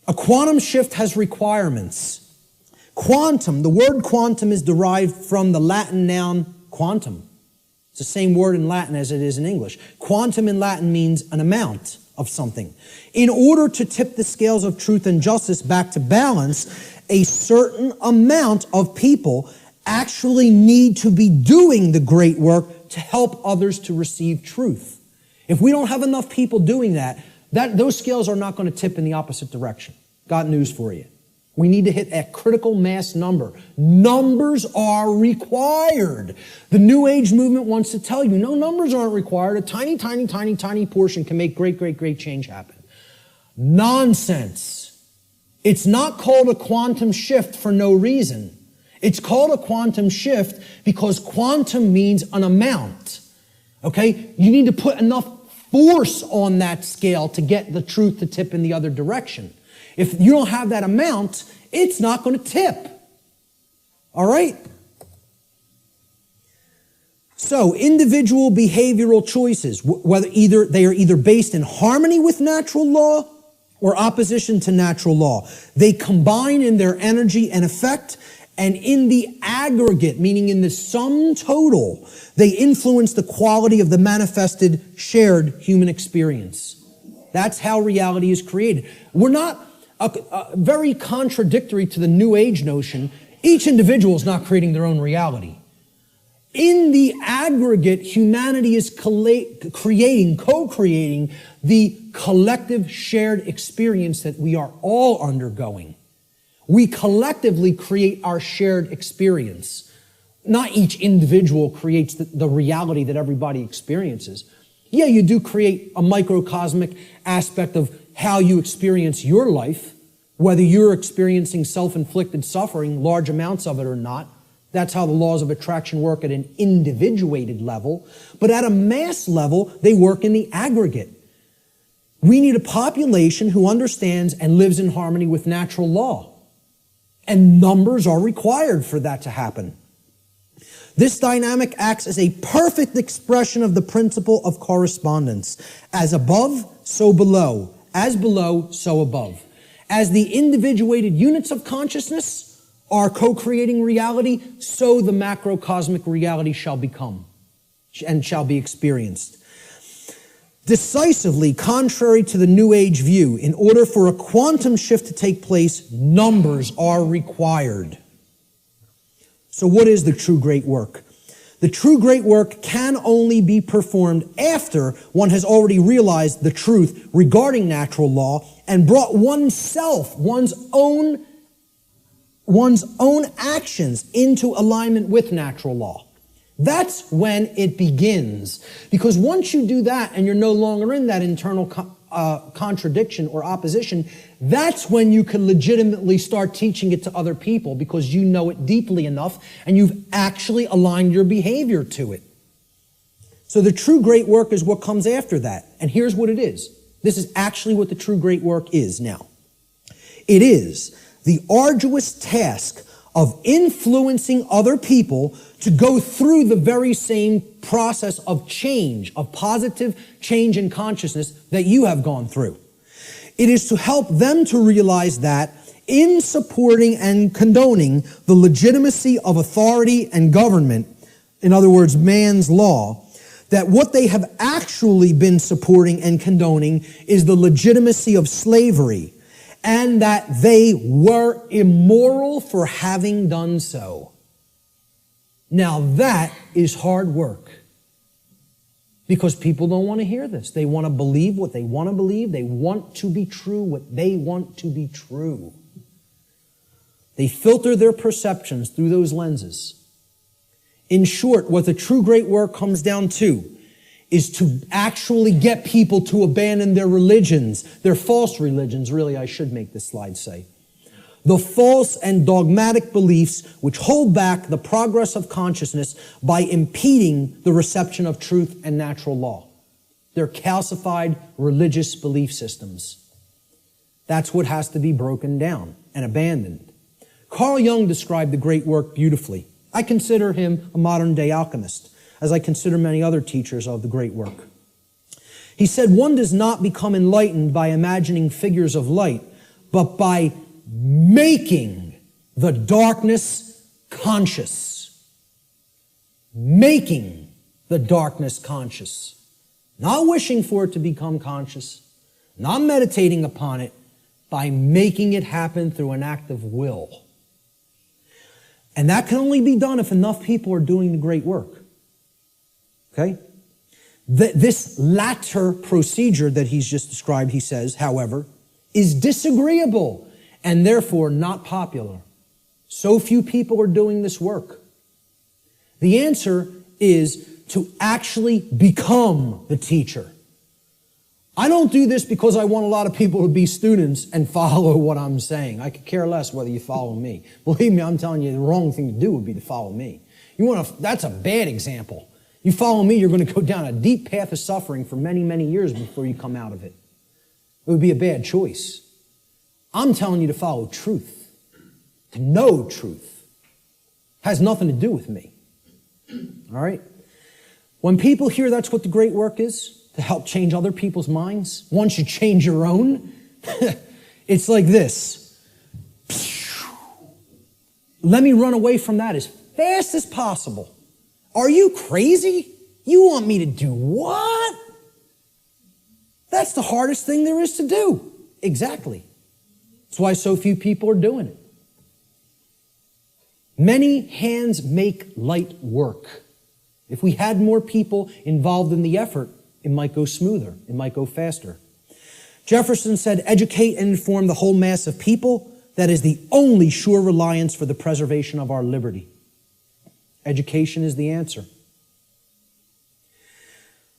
A quantum shift has requirements. Quantum, the word quantum is derived from the Latin noun quantum. It's the same word in Latin as it is in English. Quantum in Latin means an amount, of something. In order to tip the scales of truth and justice back to balance, a certain amount of people actually need to be doing the great work to help others to receive truth. If we don't have enough people doing that, those scales are not going to tip in the opposite direction. Got news for you. We need to hit a critical mass number. Numbers are required. The New Age movement wants to tell you, no, numbers aren't required. A tiny, tiny, tiny, tiny portion can make great, great, great change happen. Nonsense. It's not called a quantum shift for no reason. It's called a quantum shift because quantum means an amount. Okay? You need to put enough force on that scale to get the truth to tip in the other direction. If you don't have that amount, it's not going to tip. All right? So, individual behavioral choices, whether they are either based in harmony with natural law or opposition to natural law. They combine in their energy and effect, and in the aggregate, meaning in the sum total, they influence the quality of the manifested, shared human experience. That's how reality is created. We're not very contradictory to the New Age notion. Each individual is not creating their own reality. In the aggregate, humanity is co-creating the collective shared experience that we are all undergoing. We collectively create our shared experience. Not each individual creates the reality that everybody experiences. Yeah, you do create a microcosmic aspect of how you experience your life, whether you're experiencing self-inflicted suffering, large amounts of it or not. That's how the laws of attraction work at an individuated level. But at a mass level, they work in the aggregate. We need a population who understands and lives in harmony with natural law. And numbers are required for that to happen. This dynamic acts as a perfect expression of the principle of correspondence. As above, so below. As below, so above. As the individuated units of consciousness are co-creating reality, so the macrocosmic reality shall become and shall be experienced. Decisively contrary to the New Age view, in order for a quantum shift to take place, numbers are required. So what is the true great work? The true great work can only be performed after one has already realized the truth regarding natural law and brought oneself, one's own actions into alignment with natural law. That's when it begins. Because once you do that and you're no longer in that internal contradiction or opposition, that's when you can legitimately start teaching it to other people because you know it deeply enough and you've actually aligned your behavior to it. So the true great work is what comes after that. And here's what it is. This is actually what the true great work is now. It is the arduous task of influencing other people to go through the very same process of change, of positive change in consciousness that you have gone through. It is to help them to realize that in supporting and condoning the legitimacy of authority and government, in other words, man's law, that what they have actually been supporting and condoning is the legitimacy of slavery, and that they were immoral for having done so. Now that is hard work. Because people don't want to hear this. They want to believe what they want to believe. They want to be true what they want to be true. They filter their perceptions through those lenses. In short, what the true great work comes down to is to actually get people to abandon their religions, their false religions, really, I should make this slide say. The false and dogmatic beliefs which hold back the progress of consciousness by impeding the reception of truth and natural law. They're calcified religious belief systems. That's what has to be broken down and abandoned. Carl Jung described the great work beautifully. I consider him a modern-day alchemist, as I consider many other teachers of the great work. He said, one does not become enlightened by imagining figures of light, but by making the darkness conscious. Making the darkness conscious. Not wishing for it to become conscious, not meditating upon it, by making it happen through an act of will. And that can only be done if enough people are doing the great work. Okay? This latter procedure that he's just described, he says, however, is disagreeable and therefore not popular. So few people are doing this work. The answer is to actually become the teacher. I don't do this because I want a lot of people to be students and follow what I'm saying. I could care less whether you follow me. Believe me, I'm telling you, the wrong thing to do would be to follow me. That's a bad example. You follow me, you're going to go down a deep path of suffering for many, many years before you come out of it. It would be a bad choice. I'm telling you to follow truth, to know truth. It has nothing to do with me. All right? When people hear that's what the great work is, to help change other people's minds, once you change your own, it's like this. Let me run away from that as fast as possible. Are you crazy? You want me to do what? That's the hardest thing there is to do. Exactly. That's why so few people are doing it. Many hands make light work. If we had more people involved in the effort, it might go smoother. It might go faster. Jefferson said, educate and inform the whole mass of people. That is the only sure reliance for the preservation of our liberty. Education is the answer.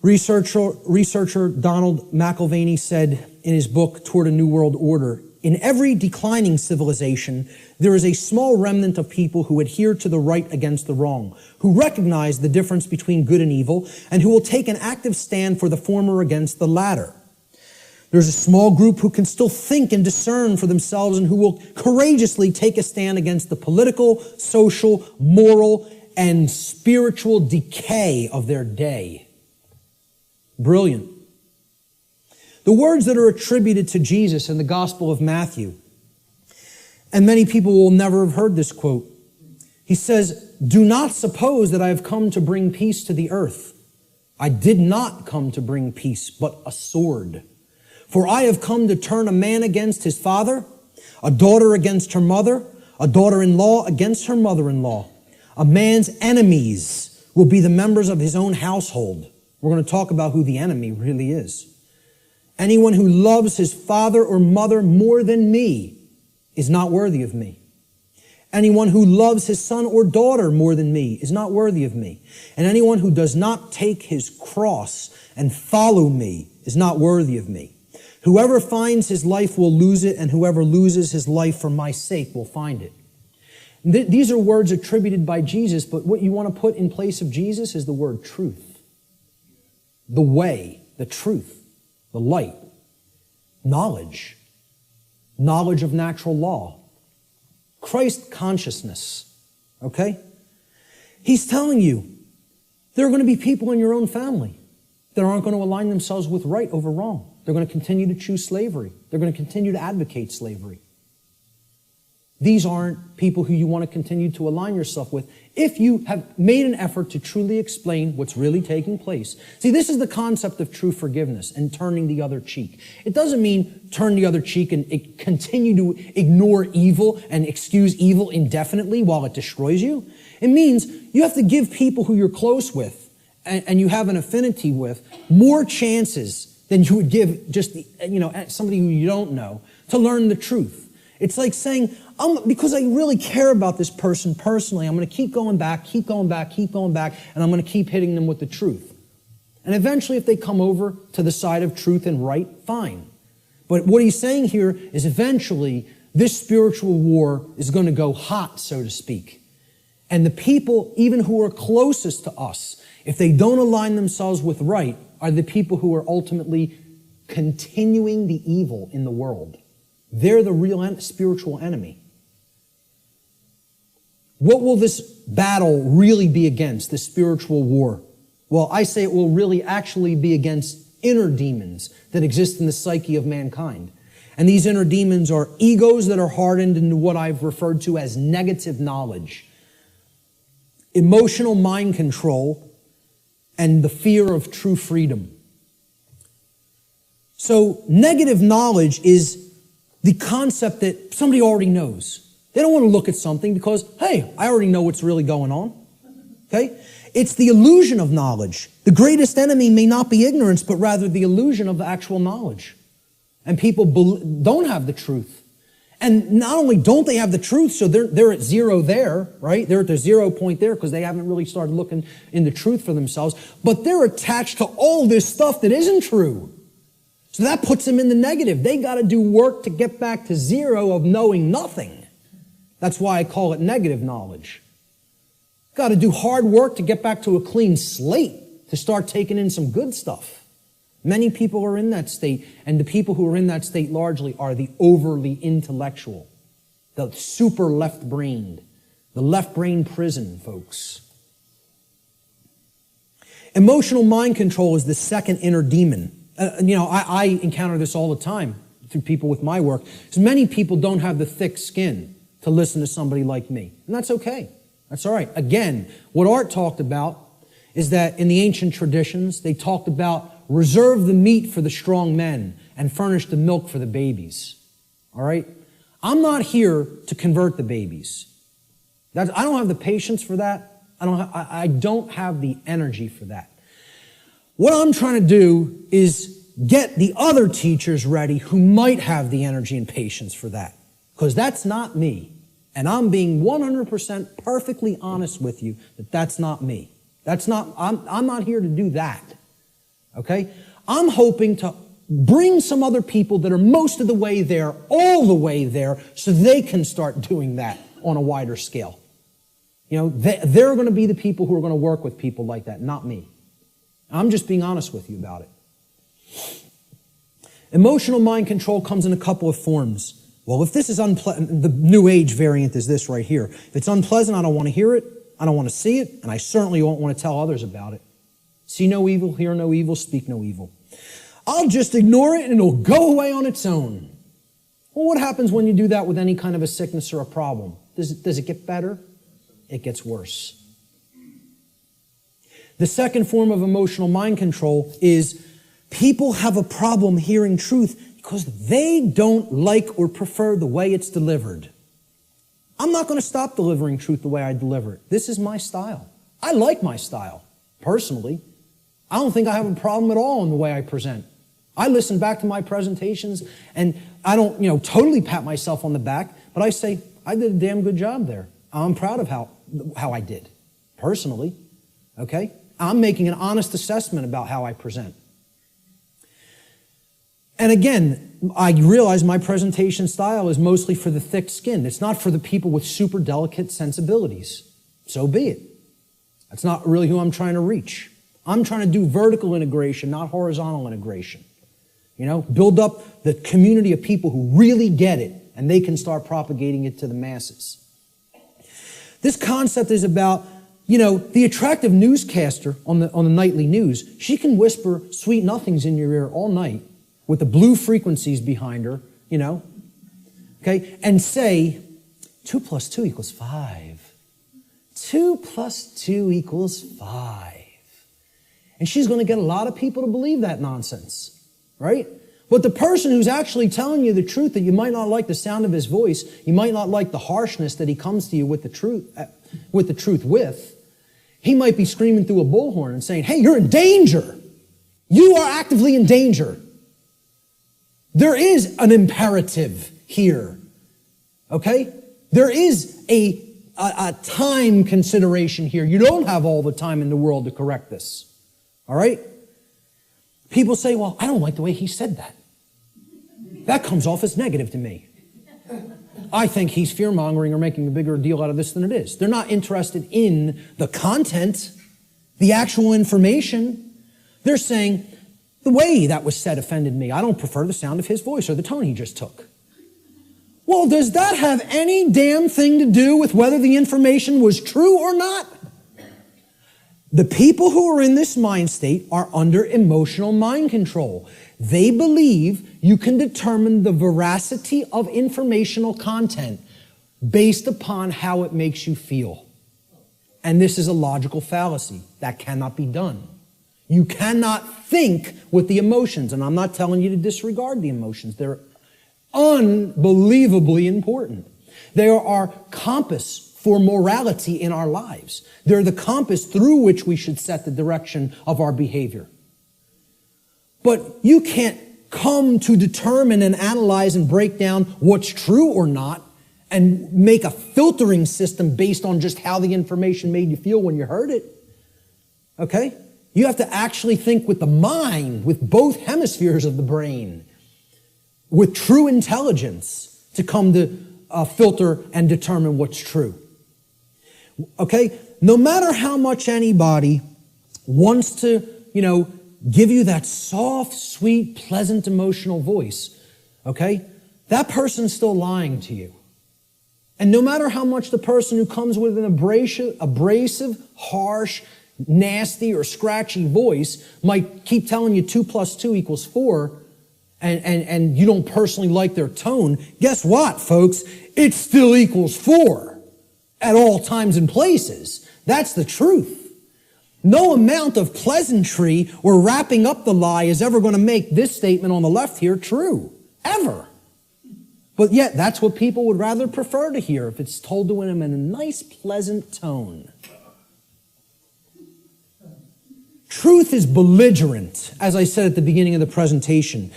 Researcher Donald McIlvaney said in his book, Toward a New World Order, in every declining civilization, there is a small remnant of people who adhere to the right against the wrong, who recognize the difference between good and evil, and who will take an active stand for the former against the latter. There's a small group who can still think and discern for themselves and who will courageously take a stand against the political, social, moral, and spiritual decay of their day. Brilliant. The words that are attributed to Jesus in the Gospel of Matthew, and many people will never have heard this quote. He says, do not suppose that I have come to bring peace to the earth. I did not come to bring peace, but a sword. For I have come to turn a man against his father, a daughter against her mother, a daughter-in-law against her mother-in-law. A man's enemies will be the members of his own household. We're going to talk about who the enemy really is. Anyone who loves his father or mother more than me is not worthy of me. Anyone who loves his son or daughter more than me is not worthy of me. And anyone who does not take his cross and follow me is not worthy of me. Whoever finds his life will lose it, and whoever loses his life for my sake will find it. These are words attributed by Jesus, but what you want to put in place of Jesus is the word truth. The way, the truth, the light, knowledge of natural law, Christ consciousness, okay? He's telling you there are going to be people in your own family that aren't going to align themselves with right over wrong. They're going to continue to choose slavery. They're going to continue to advocate slavery. These aren't people who you want to continue to align yourself with if you have made an effort to truly explain what's really taking place. See, this is the concept of true forgiveness and turning the other cheek. It doesn't mean turn the other cheek and continue to ignore evil and excuse evil indefinitely while it destroys you. It means you have to give people who you're close with and you have an affinity with more chances than you would give just somebody who you don't know to learn the truth. It's like saying, because I really care about this person personally, I'm going to keep going back, and I'm going to keep hitting them with the truth. And eventually, if they come over to the side of truth and right, fine. But what he's saying here is eventually, this spiritual war is going to go hot, so to speak. And the people, even who are closest to us, if they don't align themselves with right, are the people who are ultimately continuing the evil in the world. They're the real spiritual enemy. What will this battle really be against, this spiritual war? Well, I say it will really actually be against inner demons that exist in the psyche of mankind. And these inner demons are egos that are hardened into what I've referred to as negative knowledge, emotional mind control, and the fear of true freedom. So negative knowledge is the concept that somebody already knows. They don't want to look at something because, hey, I already know what's really going on. Okay? It's the illusion of knowledge. The greatest enemy may not be ignorance, but rather the illusion of actual knowledge. And people don't have the truth. And not only don't they have the truth, so they're at zero there, right? They're at the 0 point there because they haven't really started looking into truth for themselves, but they're attached to all this stuff that isn't true. So that puts them in the negative. They got to do work to get back to zero of knowing nothing. That's why I call it negative knowledge. Got to do hard work to get back to a clean slate, to start taking in some good stuff. Many people are in that state, and the people who are in that state largely are the overly intellectual, the super left-brained, the left-brain prison, folks. Emotional mind control is the second inner demon. I encounter this all the time through people with my work, because many people don't have the thick skin to listen to somebody like me, and that's okay. That's all right. Again, what Art talked about is that in the ancient traditions, they talked about reserve the meat for the strong men and furnish the milk for the babies. All right? I'm not here to convert the babies. I don't have the patience for that. I don't have the energy for that. What I'm trying to do is get the other teachers ready who might have the energy and patience for that. Because that's not me. And I'm being 100% perfectly honest with you that that's not me. I'm not here to do that. Okay? I'm hoping to bring some other people that are most of the way there, all the way there, so they can start doing that on a wider scale. They're going to be the people who are going to work with people like that, not me. I'm just being honest with you about it. Emotional mind control comes in a couple of forms. Well, if this is unpleasant, the New Age variant is this right here. If it's unpleasant, I don't want to hear it, I don't want to see it, and I certainly won't want to tell others about it. See no evil, hear no evil, speak no evil. I'll just ignore it and it'll go away on its own. Well, what happens when you do that with any kind of a sickness or a problem? Does it get better? It gets worse. The second form of emotional mind control is people have a problem hearing truth because they don't like or prefer the way it's delivered. I'm not going to stop delivering truth the way I deliver it. This is my style. I like my style, personally. I don't think I have a problem at all in the way I present. I listen back to my presentations and I don't, totally pat myself on the back, but I say, I did a damn good job there. I'm proud of how I did, personally. Okay? I'm making an honest assessment about how I present. And again, I realize my presentation style is mostly for the thick-skinned. It's not for the people with super delicate sensibilities. So be it. That's not really who I'm trying to reach. I'm trying to do vertical integration, not horizontal integration. Build up the community of people who really get it, and they can start propagating it to the masses. This concept is about, the attractive newscaster on the nightly news. She can whisper sweet nothings in your ear all night with the blue frequencies behind her, okay, and say, 2 + 2 = 5. 2 + 2 = 5. And she's going to get a lot of people to believe that nonsense, right? But the person who's actually telling you the truth, that you might not like the sound of his voice, you might not like the harshness that he comes to you with the truth with, he might be screaming through a bullhorn and saying, hey, you're in danger. You are actively in danger. There is an imperative here, okay? There is a time consideration here. You don't have all the time in the world to correct this. All right? People say, well, I don't like the way he said that. That comes off as negative to me. I think he's fear-mongering or making a bigger deal out of this than it is. They're not interested in the content, the actual information. They're saying, the way that was said offended me. I don't prefer the sound of his voice or the tone he just took. Well, does that have any damn thing to do with whether the information was true or not? The people who are in this mind state are under emotional mind control. They believe you can determine the veracity of informational content based upon how it makes you feel. And this is a logical fallacy. That cannot be done. You cannot think with the emotions. And I'm not telling you to disregard the emotions. They're unbelievably important. They are our compass for morality in our lives. They're the compass through which we should set the direction of our behavior. But you can't come to determine and analyze and break down what's true or not and make a filtering system based on just how the information made you feel when you heard it. Okay? You have to actually think with the mind, with both hemispheres of the brain, with true intelligence to come to filter and determine what's true. Okay? No matter how much anybody wants to, give you that soft, sweet, pleasant, emotional voice, okay? That person's still lying to you. And no matter how much the person who comes with an abrasive, harsh, nasty, or scratchy voice might keep telling you 2 + 2 = 4, and you don't personally like their tone, guess what, folks? It still equals 4 at all times and places. That's the truth. No amount of pleasantry or wrapping up the lie is ever going to make this statement on the left here true. Ever. But yet, that's what people would rather prefer to hear if it's told to them in a nice, pleasant tone. Truth is belligerent, as I said at the beginning of the presentation.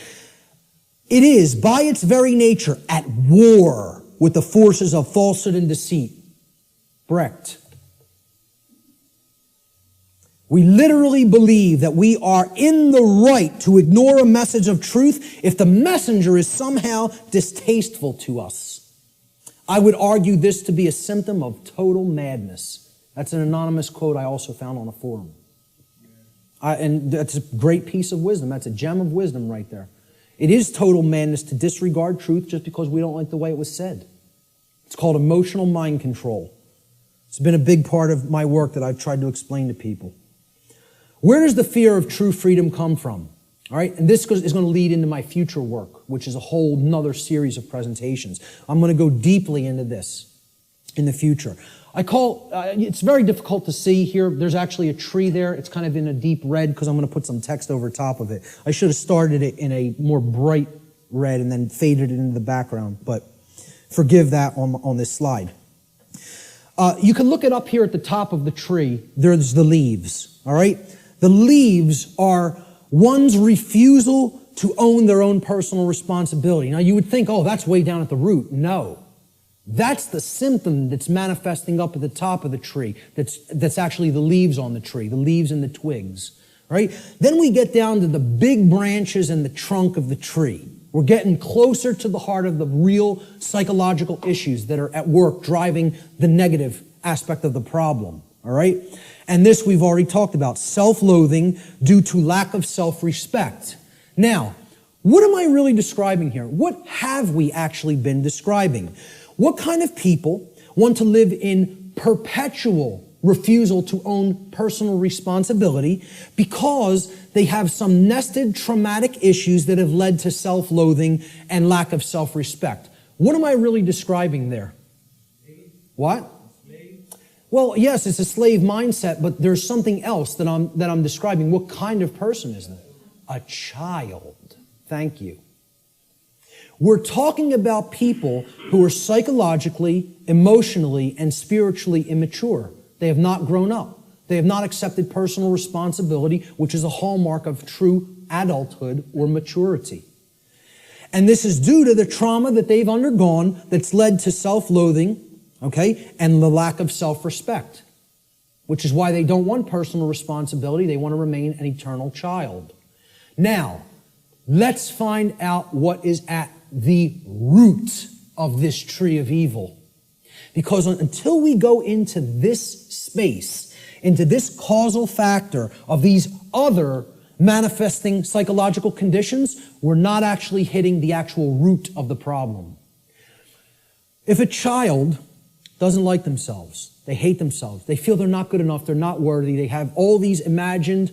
It is, by its very nature, at war with the forces of falsehood and deceit. Brecht. We literally believe that we are in the right to ignore a message of truth if the messenger is somehow distasteful to us. I would argue this to be a symptom of total madness. That's an anonymous quote I also found on a forum. And that's a great piece of wisdom. That's a gem of wisdom right there. It is total madness to disregard truth just because we don't like the way it was said. It's called emotional mind control. It's been a big part of my work that I've tried to explain to people. Where does the fear of true freedom come from? All right, and this is going to lead into my future work, which is a whole nother series of presentations. I'm going to go deeply into this in the future. It's very difficult to see here. There's actually a tree there. It's kind of in a deep red because I'm going to put some text over top of it. I should have started it in a more bright red and then faded it into the background, but forgive that on this slide. You can look it up here at the top of the tree. There's the leaves, all right? The leaves are one's refusal to own their own personal responsibility. Now, you would think, oh, that's way down at the root. No. That's the symptom that's manifesting up at the top of the tree. That's actually the leaves on the tree, the leaves and the twigs, right? Then we get down to the big branches and the trunk of the tree. We're getting closer to the heart of the real psychological issues that are at work driving the negative aspect of the problem, all right? And this we've already talked about, self-loathing due to lack of self-respect. Now, what am I really describing here? What have we actually been describing? What kind of people want to live in perpetual refusal to own personal responsibility because they have some nested traumatic issues that have led to self-loathing and lack of self-respect? What am I really describing there? What? Well, yes, it's a slave mindset, but there's something else that I'm describing. What kind of person is that? A child. Thank you. We're talking about people who are psychologically, emotionally, and spiritually immature. They have not grown up. They have not accepted personal responsibility, which is a hallmark of true adulthood or maturity. And this is due to the trauma that they've undergone that's led to self-loathing, okay, and the lack of self-respect, which is why they don't want personal responsibility. They want to remain an eternal child. Now, let's find out what is at the root of this tree of evil. Because until we go into this space, into this causal factor of these other manifesting psychological conditions, we're not actually hitting the actual root of the problem. If a child doesn't like themselves, they hate themselves, they feel they're not good enough, they're not worthy, they have all these imagined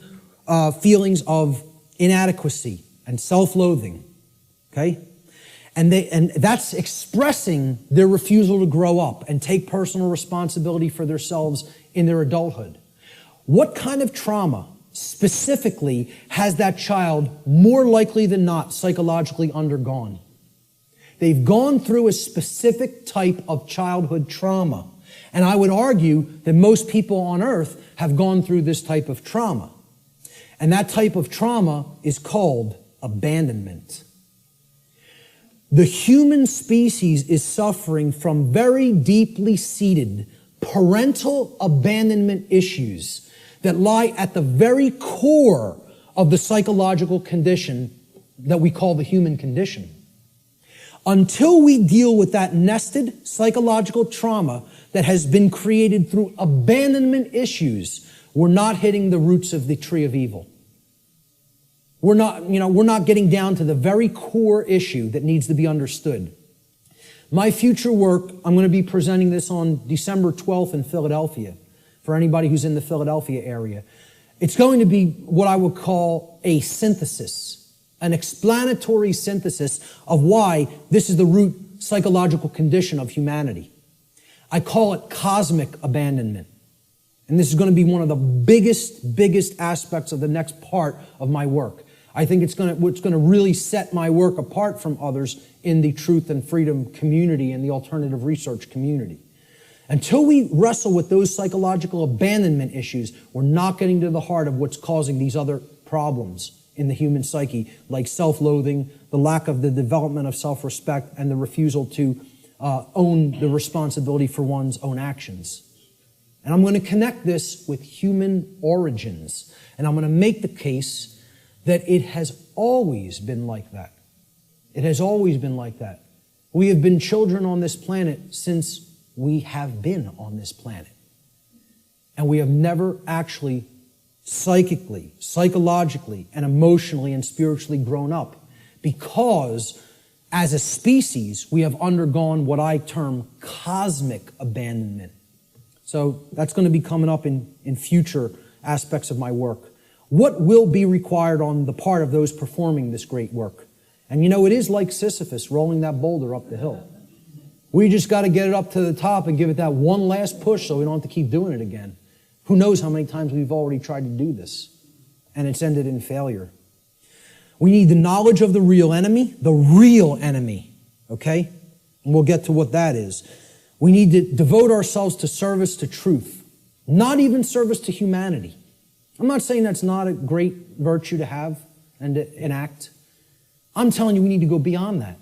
feelings of inadequacy and self-loathing, okay? And that's expressing their refusal to grow up and take personal responsibility for themselves in their adulthood. What kind of trauma, specifically has that child more likely than not psychologically undergone. They've gone through a specific type of childhood trauma. And I would argue that most people on earth have gone through this type of trauma. And that type of trauma is called abandonment. The human species is suffering from very deeply seated parental abandonment issues that lie at the very core of the psychological condition that we call the human condition. Until we deal with that nested psychological trauma that has been created through abandonment issues, we're not hitting the roots of the tree of evil. We're not getting down to the very core issue that needs to be understood. My future work, I'm going to be presenting this on December 12th in Philadelphia, for anybody who's in the Philadelphia area. It's going to be what I would call a synthesis, an explanatory synthesis of why this is the root psychological condition of humanity. I call it cosmic abandonment. And this is going to be one of the biggest aspects of the next part of my work. I think it's going to really set my work apart from others in the truth and freedom community and the alternative research community. Until we wrestle with those psychological abandonment issues, we're not getting to the heart of what's causing these other problems in the human psyche, like self-loathing, the lack of the development of self-respect, and the refusal to own the responsibility for one's own actions. And I'm going to connect this with human origins. And I'm going to make the case that it has always been like that. It has always been like that. We have been children on this planet since we have been on this planet. And we have never actually psychically, psychologically, and emotionally and spiritually grown up, because as a species, we have undergone what I term cosmic abandonment. So that's going to be coming up in future aspects of my work. What will be required on the part of those performing this great work? And you know, it is like Sisyphus rolling that boulder up the hill. We just got to get it up to the top and give it that one last push so we don't have to keep doing it again. Who knows how many times we've already tried to do this, and it's ended in failure. We need the knowledge of the real enemy, okay? And we'll get to what that is. We need to devote ourselves to service to truth, not even service to humanity. I'm not saying that's not a great virtue to have and to enact. I'm telling you we need to go beyond that.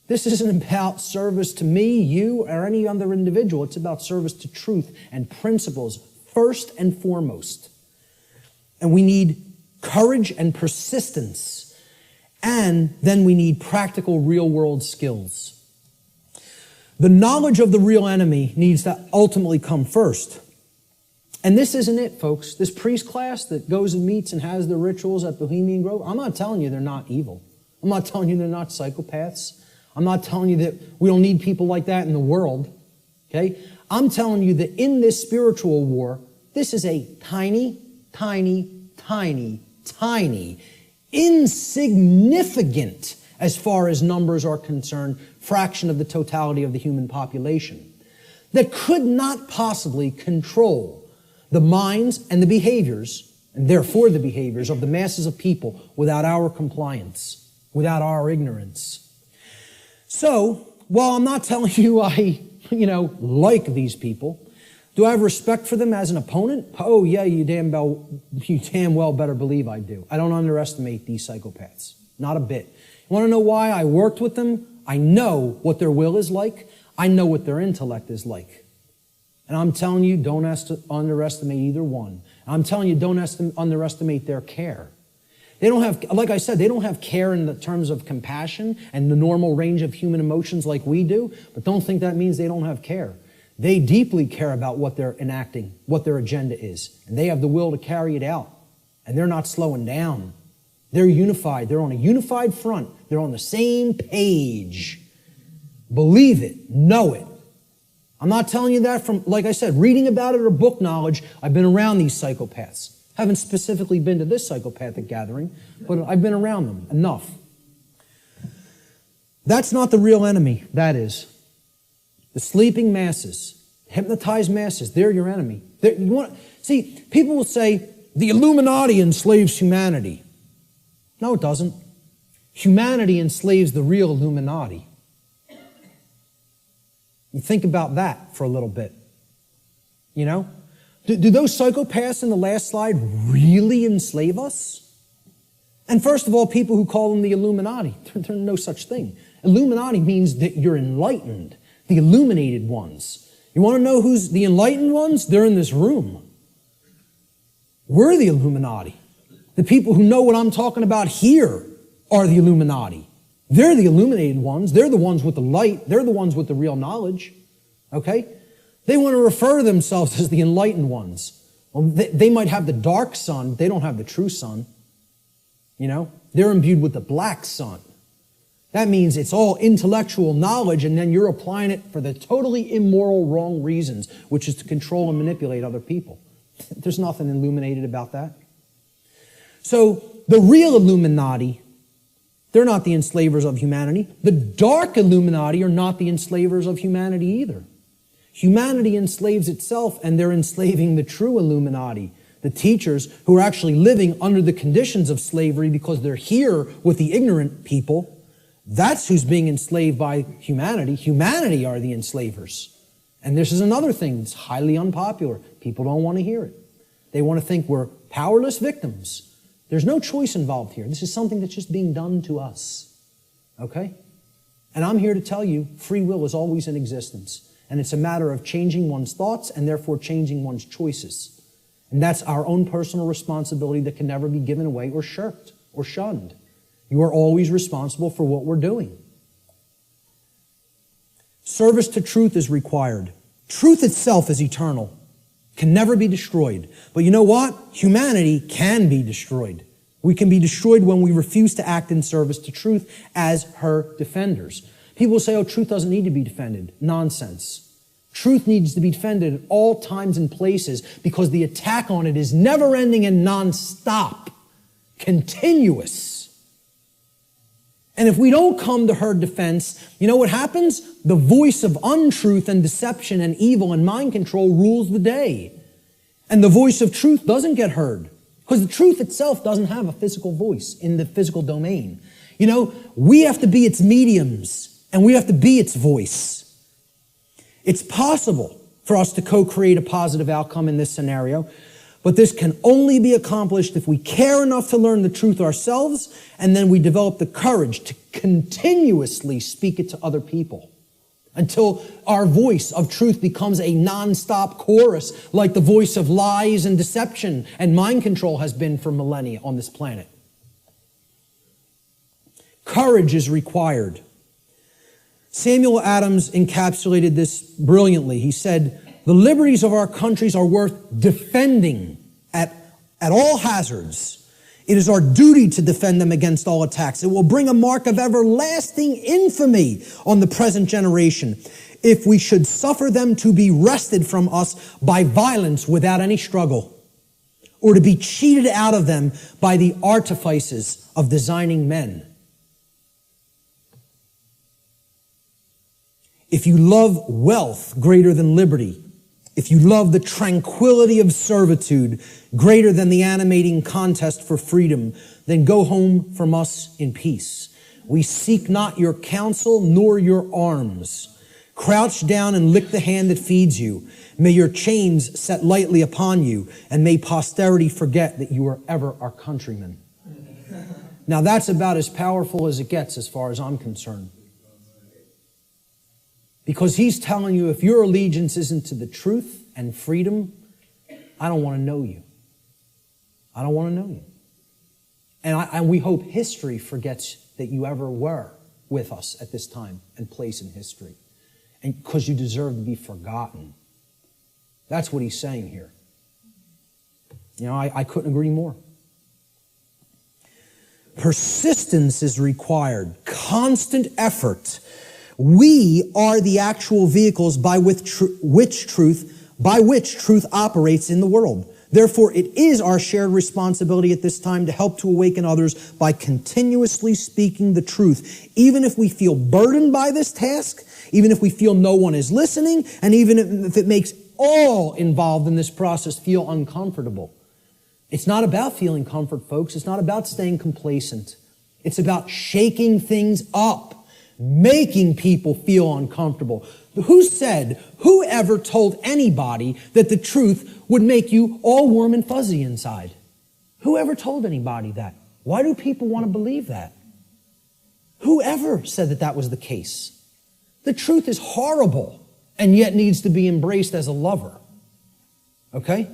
This isn't about service to me, you, or any other individual. It's about service to truth and principles first and foremost. And we need courage and persistence. And then we need practical real-world skills. The knowledge of the real enemy needs to ultimately come first. And this isn't it, folks. This priest class that goes and meets and has the rituals at Bohemian Grove, I'm not telling you they're not evil. I'm not telling you they're not psychopaths. I'm not telling you that we don't need people like that in the world. Okay? I'm telling you that in this spiritual war, this is a tiny, insignificant, as far as numbers are concerned, fraction of the totality of the human population that could not possibly control the minds and the behaviors, and therefore the behaviors of the masses of people without our compliance, without our ignorance. So, while I'm not telling you I, like these people, do I have respect for them as an opponent? Oh yeah, you damn well better believe I do. I don't underestimate these psychopaths. Not a bit. You want to know why I worked with them? I know what their will is like. I know what their intellect is like. And I'm telling you, don't underestimate either one. I'm telling you, don't underestimate their care. They don't have, like I said, they don't have care in the terms of compassion and the normal range of human emotions like we do, but don't think that means they don't have care. They deeply care about what they're enacting, what their agenda is, and they have the will to carry it out, and they're not slowing down. They're unified. They're on a unified front. They're on the same page. Believe it. Know it. I'm not telling you that from, like I said, reading about it or book knowledge. I've been around these psychopaths. Haven't specifically been to this psychopathic gathering, but I've been around them enough. That's not the real enemy, that is. The sleeping masses, hypnotized masses, they're your enemy. See, people will say, the Illuminati enslaves humanity. No, it doesn't. Humanity enslaves the real Illuminati. You think about that for a little bit. You know? Do those psychopaths in the last slide really enslave us? And first of all, people who call them the Illuminati, there's no such thing. Illuminati means that you're enlightened, the illuminated ones. You want to know who's the enlightened ones? They're in this room. We're the Illuminati. The people who know what I'm talking about here are the Illuminati. They're the illuminated ones. They're the ones with the light. They're the ones with the real knowledge. Okay? They want to refer to themselves as the enlightened ones. Well, they might have the dark sun, but they don't have the true sun. You know? They're imbued with the black sun. That means it's all intellectual knowledge, and then you're applying it for the totally immoral, wrong reasons, which is to control and manipulate other people. There's nothing illuminated about that. So, the real Illuminati, they're not the enslavers of humanity. The dark Illuminati are not the enslavers of humanity either. Humanity enslaves itself, and they're enslaving the true Illuminati, the teachers who are actually living under the conditions of slavery because they're here with the ignorant people. That's who's being enslaved by humanity. Humanity are the enslavers. And this is another thing that's highly unpopular. People don't want to hear it. They want to think we're powerless victims. There's no choice involved here. This is something that's just being done to us. Okay? And I'm here to tell you, free will is always in existence. And it's a matter of changing one's thoughts and therefore changing one's choices. And that's our own personal responsibility that can never be given away or shirked or shunned. You are always responsible for what we're doing. Service to truth is required. Truth itself is eternal, can never be destroyed. But you know what? Humanity can be destroyed. We can be destroyed when we refuse to act in service to truth as her defenders. People say, oh, truth doesn't need to be defended. Nonsense. Truth needs to be defended at all times and places because the attack on it is never-ending and non-stop, continuous. And if we don't come to her defense, you know what happens? The voice of untruth and deception and evil and mind control rules the day. And the voice of truth doesn't get heard because the truth itself doesn't have a physical voice in the physical domain. You know, we have to be its mediums and we have to be its voice. It's possible for us to co-create a positive outcome in this scenario, but this can only be accomplished if we care enough to learn the truth ourselves, and then we develop the courage to continuously speak it to other people until our voice of truth becomes a non-stop chorus like the voice of lies and deception and mind control has been for millennia on this planet. Courage is required. Samuel Adams encapsulated this brilliantly. He said, the liberties of our countries are worth defending at all hazards. It is our duty to defend them against all attacks. It will bring a mark of everlasting infamy on the present generation if we should suffer them to be wrested from us by violence without any struggle, or to be cheated out of them by the artifices of designing men. If you love wealth greater than liberty, if you love the tranquility of servitude greater than the animating contest for freedom, then go home from us in peace. We seek not your counsel nor your arms. Crouch down and lick the hand that feeds you. May your chains set lightly upon you, and may posterity forget that you are ever our countrymen. Now that's about as powerful as it gets as far as I'm concerned. Because he's telling you, if your allegiance isn't to the truth and freedom, I don't want to know you. I don't want to know you. And we hope history forgets that you ever were with us at this time and place in history. And because you deserve to be forgotten. That's what he's saying here. You know, I couldn't agree more. Persistence is required. Constant effort. We are the actual vehicles by which truth operates in the world. Therefore, it is our shared responsibility at this time to help to awaken others by continuously speaking the truth, even if we feel burdened by this task, even if we feel no one is listening, and even if it makes all involved in this process feel uncomfortable. It's not about feeling comfort, folks. It's not about staying complacent. It's about shaking things up, making people feel uncomfortable. Who ever told anybody that the truth would make you all warm and fuzzy inside? Who ever told anybody that? Why do people want to believe that? Whoever said that that was the case? The truth is horrible and yet needs to be embraced as a lover. Okay?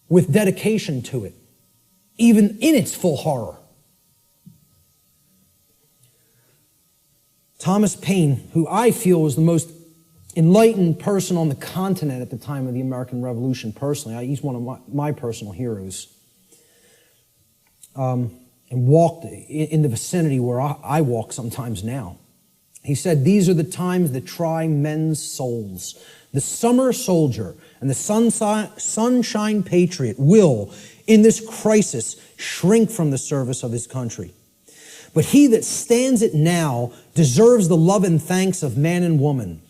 With dedication to it, even in its full horror. Thomas Paine, who I feel was the most enlightened person on the continent at the time of the American Revolution, personally, he's one of my personal heroes, and walked in the vicinity where I walk sometimes now. He said, "These are the times that try men's souls. The summer soldier and the sunshine patriot will, in this crisis, shrink from the service of his country. But he that stands it now deserves the love and thanks of man and woman.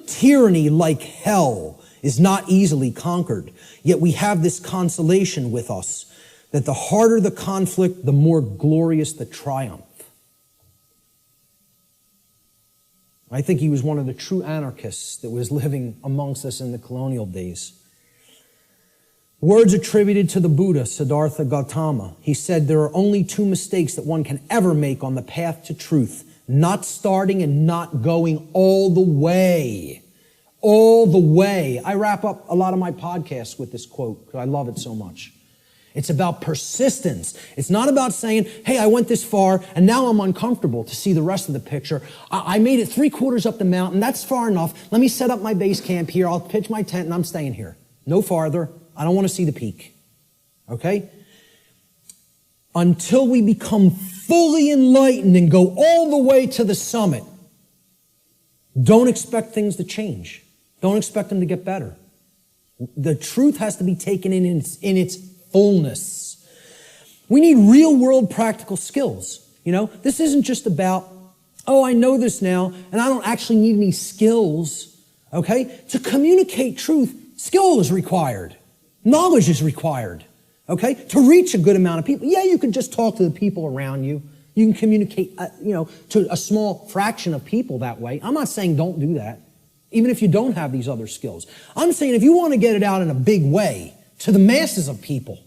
Tyranny, like hell, is not easily conquered. Yet we have this consolation with us, that the harder the conflict, the more glorious the triumph." I think he was one of the true anarchists that was living amongst us in the colonial days. Words attributed to the Buddha, Siddhartha Gautama. He said, "There are only two mistakes that one can ever make on the path to truth: not starting and not going all the way." All the way. I wrap up a lot of my podcasts with this quote because I love it so much. It's about persistence. It's not about saying, "Hey, I went this far and now I'm uncomfortable to see the rest of the picture. I made it 3/4 up the mountain. That's far enough. Let me set up my base camp here. I'll pitch my tent and I'm staying here. No farther. I don't want to see the peak." Okay? Until we become fully enlightened and go all the way to the summit, don't expect things to change. Don't expect them to get better. The truth has to be taken in its fullness. We need real world practical skills. This isn't just about, "Oh, I know this now and I don't actually need any skills." Okay? To communicate truth, skill is required. Knowledge is required. Okay? To reach a good amount of people. Yeah, you can just talk to the people around you. You can communicate, to a small fraction of people that way. I'm not saying don't do that, even if you don't have these other skills. I'm saying if you want to get it out in a big way to the masses of people,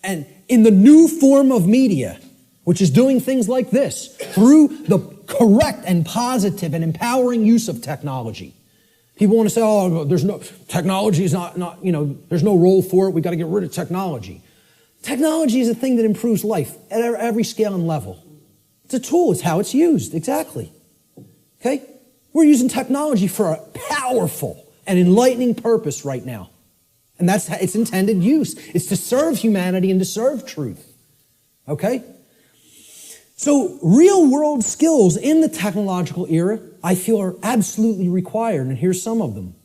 and in the new form of media, which is doing things like this, through the correct and positive and empowering use of technology. People want to say, "Oh, technology is not, there's no role for it. We got to get rid of technology." Technology is a thing that improves life at every scale and level. It's a tool. It's how it's used. Exactly. Okay? We're using technology for a powerful and enlightening purpose right now. And that's its intended use. It's to serve humanity and to serve truth. Okay? So real world skills in the technological era, I feel, are absolutely required. And here's some of them.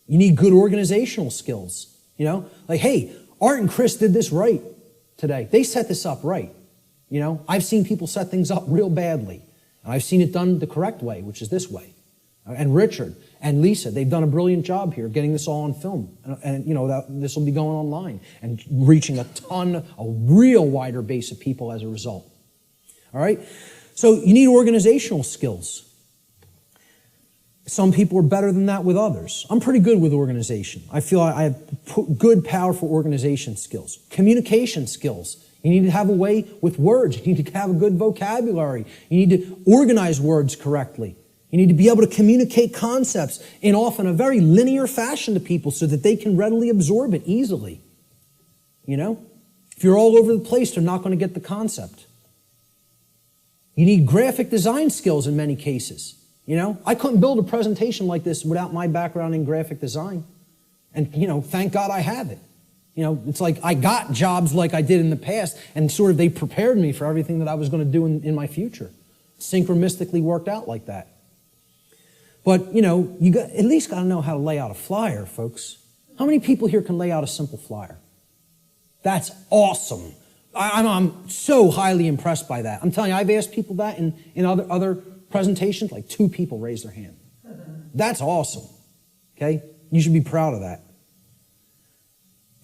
You need good organizational skills. Like, hey, Art and Chris did this right today. They set this up right. I've seen people set things up real badly. And I've seen it done the correct way, which is this way. And Richard and Lisa, they've done a brilliant job here getting this all on film. And this will be going online and reaching a real wider base of people as a result. All right? So you need organizational skills. Some people are better than that with others. I'm pretty good with organization. I feel I have good, powerful organization skills. Communication skills. You need to have a way with words. You need to have a good vocabulary. You need to organize words correctly. You need to be able to communicate concepts in often a very linear fashion to people so that they can readily absorb it easily. If you're all over the place, they're not going to get the concept. You need graphic design skills in many cases. I couldn't build a presentation like this without my background in graphic design. And, thank God I have it. It's like I got jobs like I did in the past, and sort of they prepared me for everything that I was going to do in my future. Synchronistically worked out like that. But, you at least got to know how to lay out a flyer, folks. How many people here can lay out a simple flyer? That's awesome. I'm so highly impressed by that. I'm telling you, I've asked people that in other presentations, like 2 people raised their hand. That's awesome. Okay? You should be proud of that.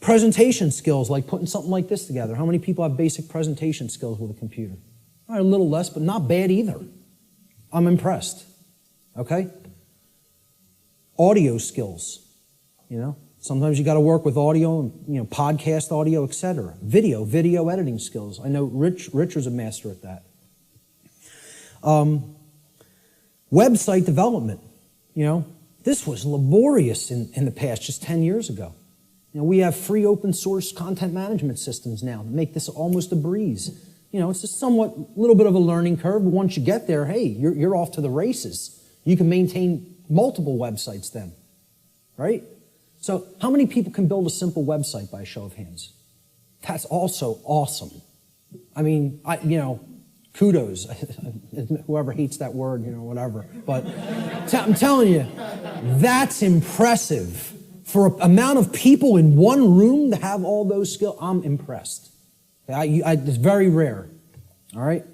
Presentation skills, like putting something like this together. How many people have basic presentation skills with a computer? All right, a little less, but not bad either. I'm impressed. Okay? Audio skills, Sometimes you got to work with audio, and, podcast audio, etc. Video editing skills. I know Richard's a master at that. Website development. This was laborious in the past, just 10 years ago. We have free open source content management systems now that make this almost a breeze. It's a somewhat little bit of a learning curve, but once you get there, hey, you're off to the races. You can maintain multiple websites then, right? So how many people can build a simple website by a show of hands? That's also awesome. I mean, kudos. Whoever hates that word, whatever. But I'm telling you, that's impressive. For an amount of people in one room to have all those skills, I'm impressed. It's very rare. All right?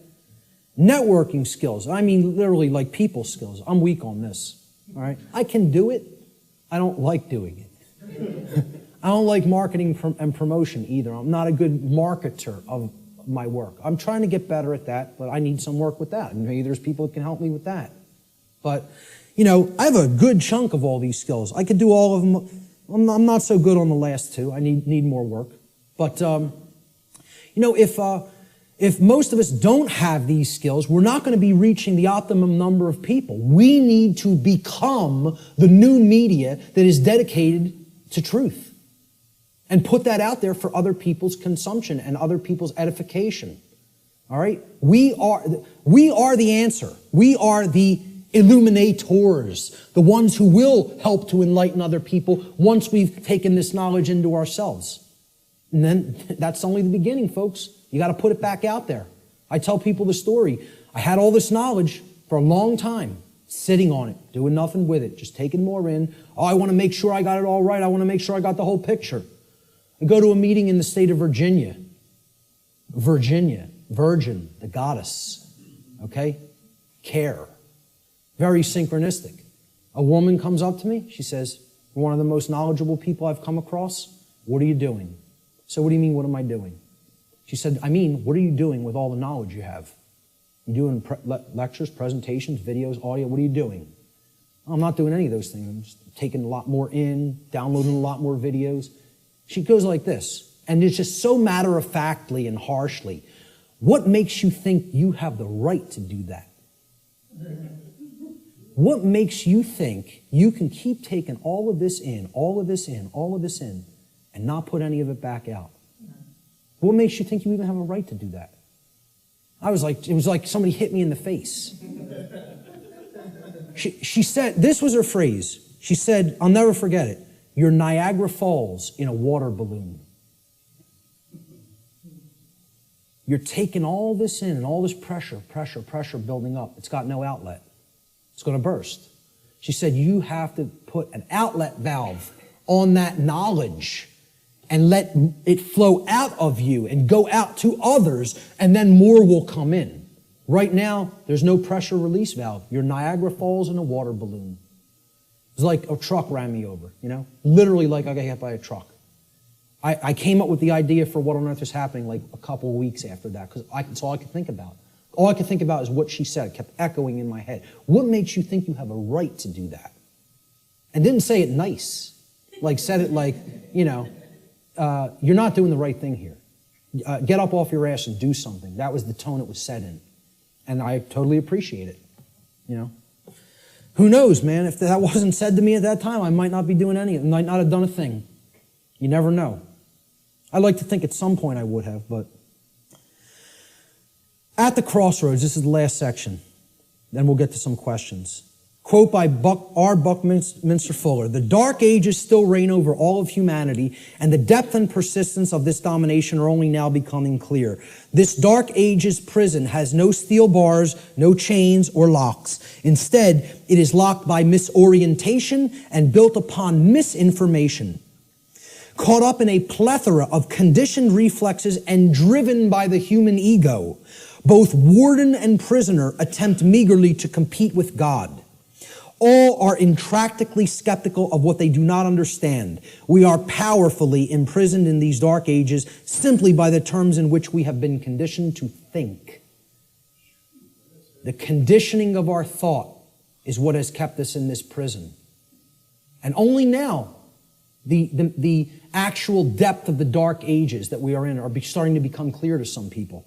Networking skills. I mean, literally like people skills. I'm weak on this. All right? I can do it. I don't like doing it. I don't like marketing and promotion either. I'm not a good marketer of my work. I'm trying to get better at that, but I need some work with that. And maybe there's people that can help me with that. But, I have a good chunk of all these skills. I could do all of them. I'm not so good on the last two. I need more work. But, if most of us don't have these skills, we're not going to be reaching the optimum number of people. We need to become the new media that is dedicated to truth and put that out there for other people's consumption and other people's edification. All right? We are the answer. We are the illuminators, the ones who will help to enlighten other people once we've taken this knowledge into ourselves. And then that's only the beginning, folks. You got to put it back out there. I tell people the story. I had all this knowledge for a long time, sitting on it, doing nothing with it, just taking more in. Oh, I want to make sure I got it all right. I want to make sure I got the whole picture. I go to a meeting in the state of Virginia. Virgin, the goddess. Okay? Care. Very synchronistic. A woman comes up to me. She says, "You're one of the most knowledgeable people I've come across. What are you doing?" So what do you mean, what am I doing? She said, what are you doing with all the knowledge you have? You doing lectures, presentations, videos, audio? What are you doing? I'm not doing any of those things. I'm just taking a lot more in, downloading a lot more videos. She goes like this, and it's just so matter-of-factly and harshly. What makes you think you have the right to do that? What makes you think you can keep taking all of this in, all of this in, all of this in, and not put any of it back out? What makes you think you even have a right to do that? It was like somebody hit me in the face. She said, this was her phrase. She said, I'll never forget it. You're Niagara Falls in a water balloon. You're taking all this in and all this pressure building up. It's got no outlet. It's going to burst. She said, you have to put an outlet valve on that knowledge and let it flow out of you and go out to others, and then more will come in. Right now, there's no pressure release valve. You're Niagara Falls in a water balloon. It's like a truck ran me over, Literally like I got hit by a truck. I came up with the idea for what on earth is happening like a couple of weeks after that, because that's all I could think about. All I could think about is what she said. It kept echoing in my head. What makes you think you have a right to do that? And didn't say it nice. Said it like, you're not doing the right thing here. Get up off your ass and do something. That was the tone it was said in. And I totally appreciate it. Who knows, man? If that wasn't said to me at that time, I might not be doing anything. I might not have done a thing. You never know. I'd like to think at some point I would have, but at the crossroads, this is the last section. Then we'll get to some questions. Quote by R. Buckminster Fuller, "The dark ages still reign over all of humanity, and the depth and persistence of this domination are only now becoming clear. This dark ages prison has no steel bars, no chains or locks. Instead, it is locked by misorientation and built upon misinformation. Caught up in a plethora of conditioned reflexes and driven by the human ego, both warden and prisoner attempt meagerly to compete with God. All are intractably skeptical of what they do not understand. We are powerfully imprisoned in these dark ages simply by the terms in which we have been conditioned to think. The conditioning of our thought is what has kept us in this prison. And only now, the actual depth of the dark ages that we are in are starting to become clear to some people.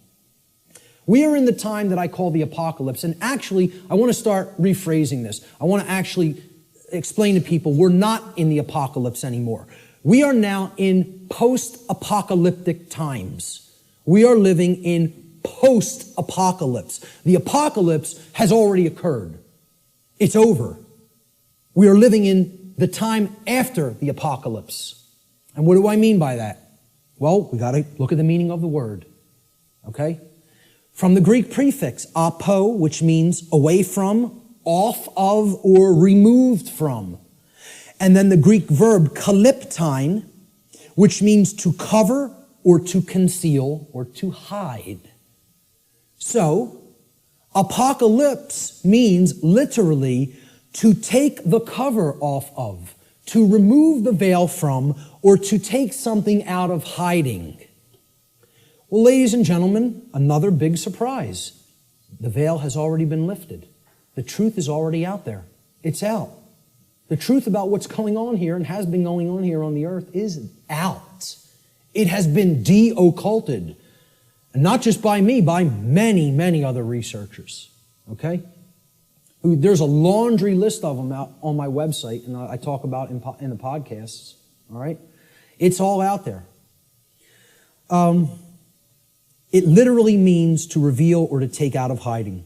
We are in the time that I call the apocalypse. And actually, I want to start rephrasing this. I want to actually explain to people we're not in the apocalypse anymore. We are now in post-apocalyptic times. We are living in post-apocalypse. The apocalypse has already occurred. It's over. We are living in the time after the apocalypse. And what do I mean by that? Well, we got to look at the meaning of the word. Okay? From the Greek prefix, apo, which means away from, off of, or removed from. And then the Greek verb kalyptine, which means to cover, or to conceal, or to hide. So, apocalypse means literally to take the cover off of, to remove the veil from, or to take something out of hiding. Well, ladies and gentlemen, another big surprise. The veil has already been lifted. The truth is already out there. It's out. The truth about what's going on here and has been going on here on the earth is out. It has been de-occulted. And not just by me, by many, many other researchers. Okay? There's a laundry list of them out on my website, and I talk about in the podcasts. All right? It's all out there. It literally means to reveal or to take out of hiding.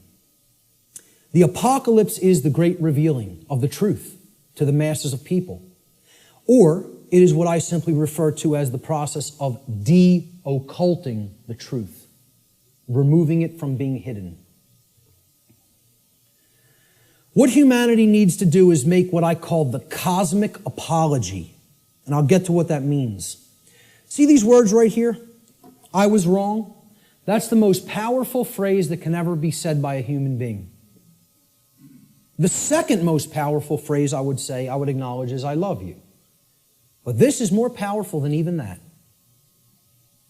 The apocalypse is the great revealing of the truth to the masses of people. Or it is what I simply refer to as the process of de-occulting the truth, removing it from being hidden. What humanity needs to do is make what I call the cosmic apology. And I'll get to what that means. See these words right here? I was wrong. That's the most powerful phrase that can ever be said by a human being. The second most powerful phrase I would acknowledge is I love you. But this is more powerful than even that.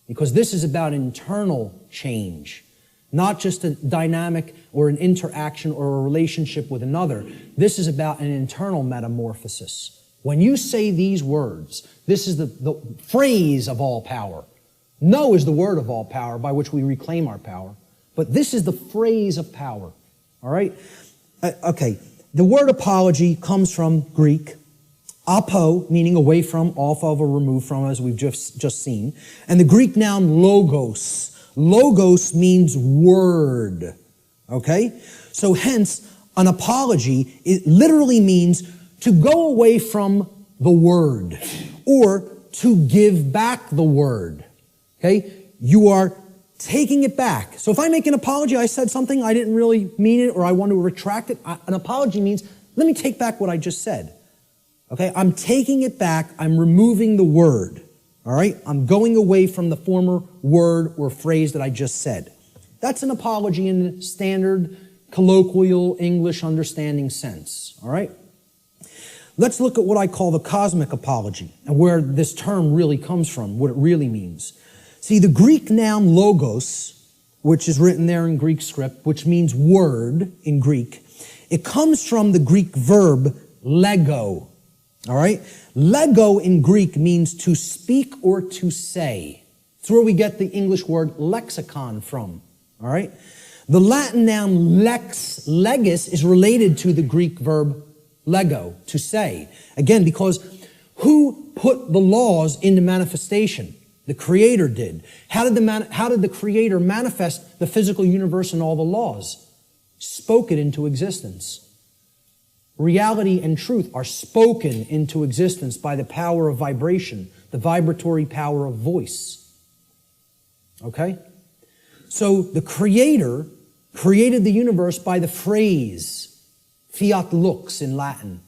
Because this is about internal change. Not just a dynamic or an interaction or a relationship with another. This is about an internal metamorphosis. When you say these words, this is the phrase of all power. No is the word of all power by which we reclaim our power. But this is the phrase of power. All right? Okay. The word apology comes from Greek. Apo, meaning away from, off of, or removed from, as we've just seen. And the Greek noun logos. Logos means word. Okay? So hence, an apology, it literally means to go away from the word. Or to give back the word. Okay? You are taking it back. So if I make an apology, I said something, I didn't really mean it, or I want to retract it. An apology means, let me take back what I just said. Okay? I'm taking it back. I'm removing the word. All right? I'm going away from the former word or phrase that I just said. That's an apology in the standard colloquial English understanding sense. All right? Let's look at what I call the cosmic apology and where this term really comes from, what it really means. See, the Greek noun logos, which is written there in Greek script, which means word in Greek, it comes from the Greek verb lego. All right? Lego in Greek means to speak or to say. It's where we get the English word lexicon from. All right? The Latin noun lex legis is related to the Greek verb lego, to say. Again, because who put the laws into manifestation? The Creator did. How did the Creator manifest the physical universe and all the laws? Spoke it into existence. Reality and truth are spoken into existence by the power of vibration, the vibratory power of voice. Okay? So the Creator created the universe by the phrase, fiat lux in Latin.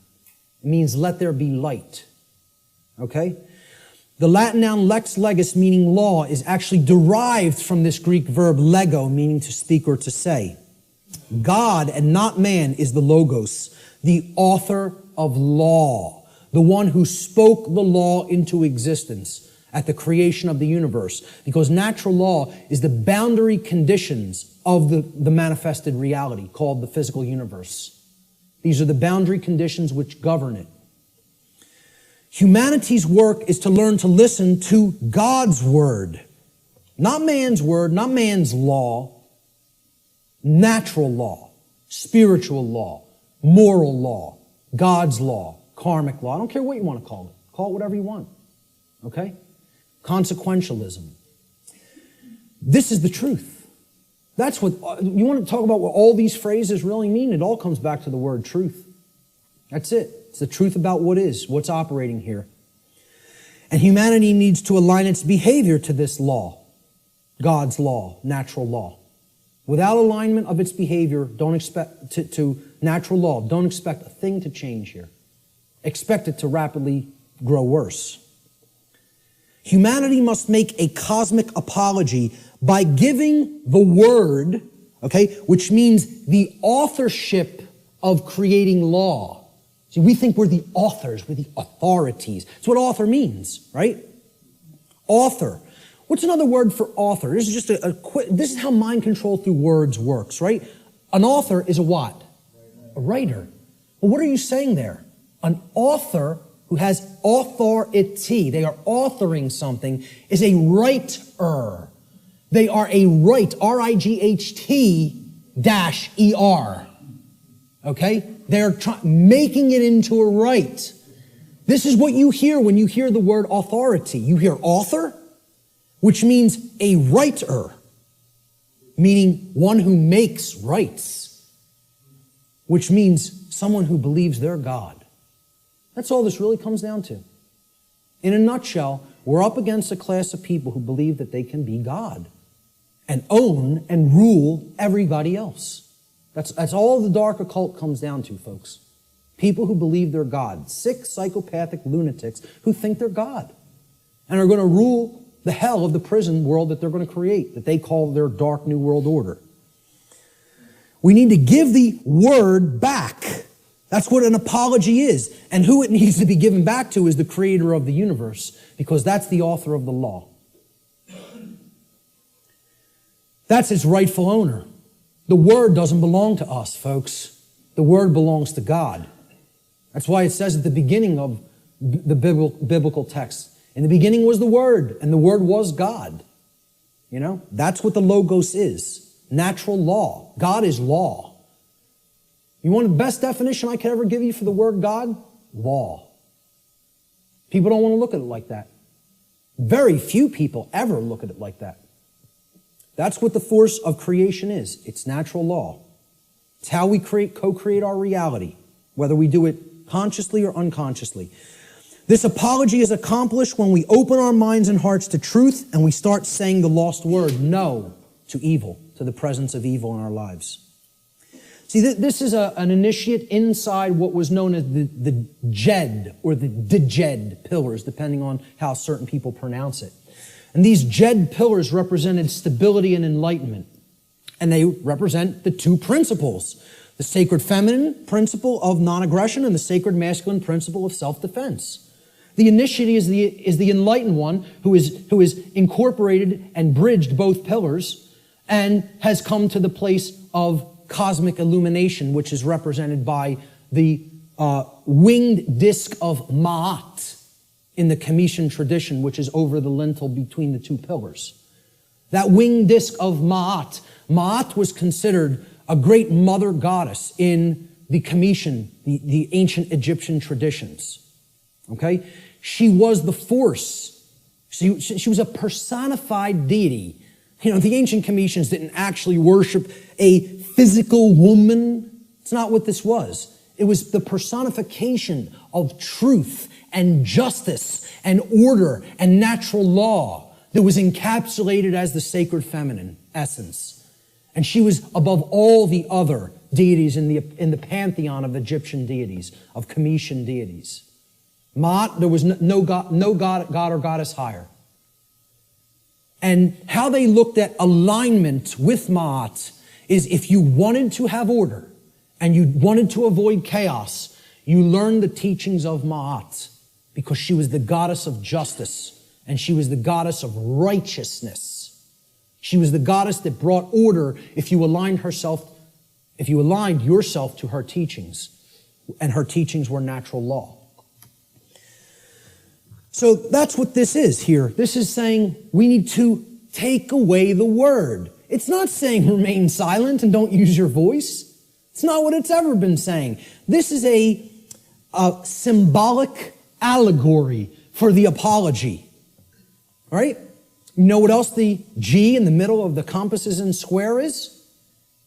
It means let there be light. Okay? The Latin noun lex legis, meaning law, is actually derived from this Greek verb lego, meaning to speak or to say. God and not man is the logos, the author of law, the one who spoke the law into existence at the creation of the universe, because natural law is the boundary conditions of the manifested reality called the physical universe. These are the boundary conditions which govern it. Humanity's work is to learn to listen to God's word, not man's word, not man's law, natural law, spiritual law, moral law, God's law, karmic law. I don't care what you want to call it. Call it whatever you want. Okay? Consequentialism. This is the truth. That's what, you want to talk about what all these phrases really mean? It all comes back to the word truth. That's it. It's the truth about what is, what's operating here. And humanity needs to align its behavior to this law, God's law, natural law. Without alignment of its behavior, don't expect to natural law, don't expect a thing to change here. Expect it to rapidly grow worse. Humanity must make a cosmic apology by giving the word, okay, which means the authorship of creating law. See, we think we're the authors, we're the authorities. That's what author means, right? Author. What's another word for author? This is just this is how mind control through words works, right? An author is a what? A writer. Well, what are you saying there? An author who has authority, they are authoring something, is a writer. They are a right, R-I-G-H-T-E-R. Okay? They're making it into a right. This is what you hear when you hear the word authority. You hear author, which means a writer, meaning one who makes rights, which means someone who believes they're God. That's all this really comes down to. In a nutshell, we're up against a class of people who believe that they can be God and own and rule everybody else. That's all the dark occult comes down to, folks. People who believe they're God. Sick, psychopathic lunatics who think they're God and are going to rule the hell of the prison world that they're going to create, that they call their dark new world order. We need to give the word back. That's what an apology is. And who it needs to be given back to is the creator of the universe, because that's the author of the law. That's its rightful owner. The word doesn't belong to us, folks. The word belongs to God. That's why it says at the beginning of the biblical text, in the beginning was the Word, and the Word was God. You know, that's what the Logos is. Natural law. God is law. You want the best definition I could ever give you for the word God? Law. People don't want to look at it like that. Very few people ever look at it like that. That's what the force of creation is. It's natural law. It's how we co-create our reality, whether we do it consciously or unconsciously. This apology is accomplished when we open our minds and hearts to truth and we start saying the lost word, no to evil, to the presence of evil in our lives. See, this is an initiate inside what was known as the Jed or the Djed pillars, depending on how certain people pronounce it. And these Jed pillars represented stability and enlightenment. And they represent the two principles, the sacred feminine principle of non-aggression and the sacred masculine principle of self-defense. The initiate is the enlightened one who is incorporated and bridged both pillars and has come to the place of cosmic illumination, which is represented by the winged disc of Ma'at in the Comitian tradition, which is over the lintel between the two pillars. That winged disc of Ma'at. Ma'at was considered a great mother goddess in the Comitian, the ancient Egyptian traditions. Okay? She was the force. She was a personified deity. You know, the ancient Comitians didn't actually worship a physical woman. It's not what this was. It was the personification of truth and justice and order and natural law that was encapsulated as the sacred feminine essence. And she was above all the other deities in the pantheon of Egyptian deities, of Comitian deities. Ma'at, there was no god or goddess higher. And how they looked at alignment with Ma'at is if you wanted to have order and you wanted to avoid chaos, you learned the teachings of Ma'at, because she was the goddess of justice, and she was the goddess of righteousness. She was the goddess that brought order if you aligned yourself to her teachings, and her teachings were natural law. So that's what this is here. This is saying we need to take away the word. It's not saying remain silent and don't use your voice. It's not what it's ever been saying. This is a symbolic allegory for the apology. All right? You know what else the G in the middle of the compasses and square is?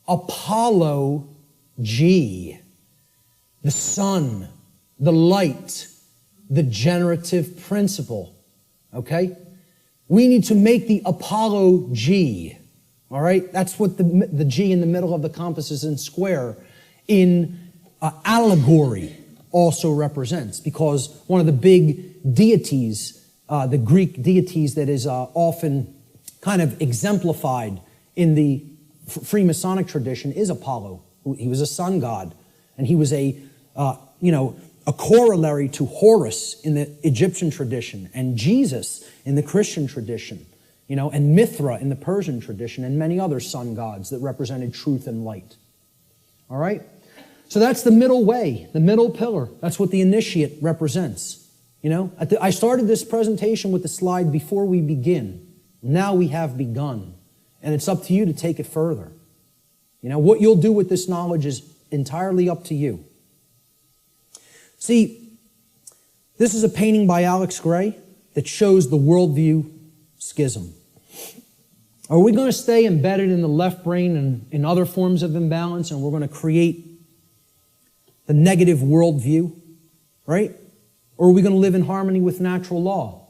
Apollo G. The sun, the light, the generative principle. Okay? We need to make the Apollo G. All right? That's what the G in the middle of the compasses and square in allegory also represents, because one of the big deities, the Greek deities that is often kind of exemplified in the Freemasonic tradition is Apollo. He was a sun god, and he was a corollary to Horus in the Egyptian tradition, and Jesus in the Christian tradition, and Mithra in the Persian tradition, and many other sun gods that represented truth and light. All right? So that's the middle way, the middle pillar. That's what the initiate represents. I started this presentation with the slide before we begin. Now we have begun. And it's up to you to take it further. What you'll do with this knowledge is entirely up to you. See, this is a painting by Alex Gray that shows the worldview schism. Are we going to stay embedded in the left brain and in other forms of imbalance, and we're going to create the negative worldview, right? Or are we going to live in harmony with natural law,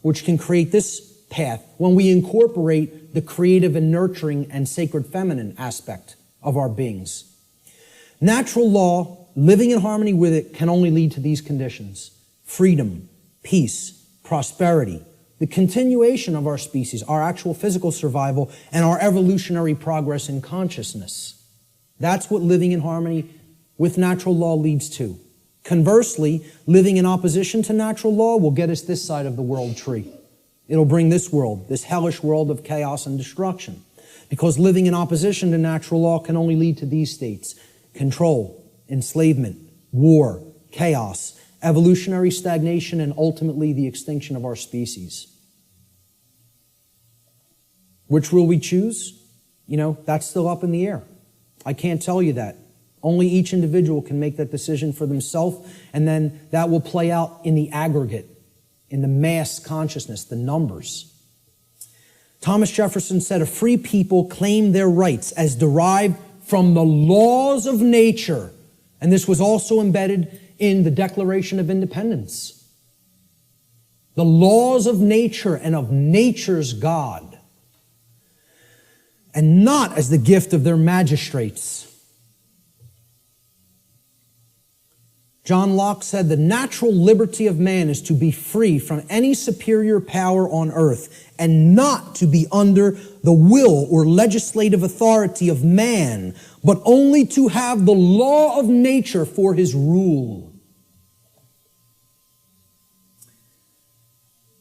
which can create this path when we incorporate the creative and nurturing and sacred feminine aspect of our beings? Natural law, living in harmony with it, can only lead to these conditions: freedom, peace, prosperity, the continuation of our species, our actual physical survival, and our evolutionary progress in consciousness. That's what living in harmony with natural law leads to. Conversely, living in opposition to natural law will get us this side of the world tree. It'll bring this world, this hellish world of chaos and destruction. Because living in opposition to natural law can only lead to these states: control, enslavement, war, chaos, evolutionary stagnation, and ultimately the extinction of our species. Which will we choose? That's still up in the air. I can't tell you that. Only each individual can make that decision for themselves, and then that will play out in the aggregate, in the mass consciousness, the numbers. Thomas Jefferson said, "A free people claim their rights as derived from the laws of nature." And this was also embedded in the Declaration of Independence. The laws of nature and of nature's God, and not as the gift of their magistrates. John Locke said, "The natural liberty of man is to be free from any superior power on earth, and not to be under the will or legislative authority of man, but only to have the law of nature for his rule."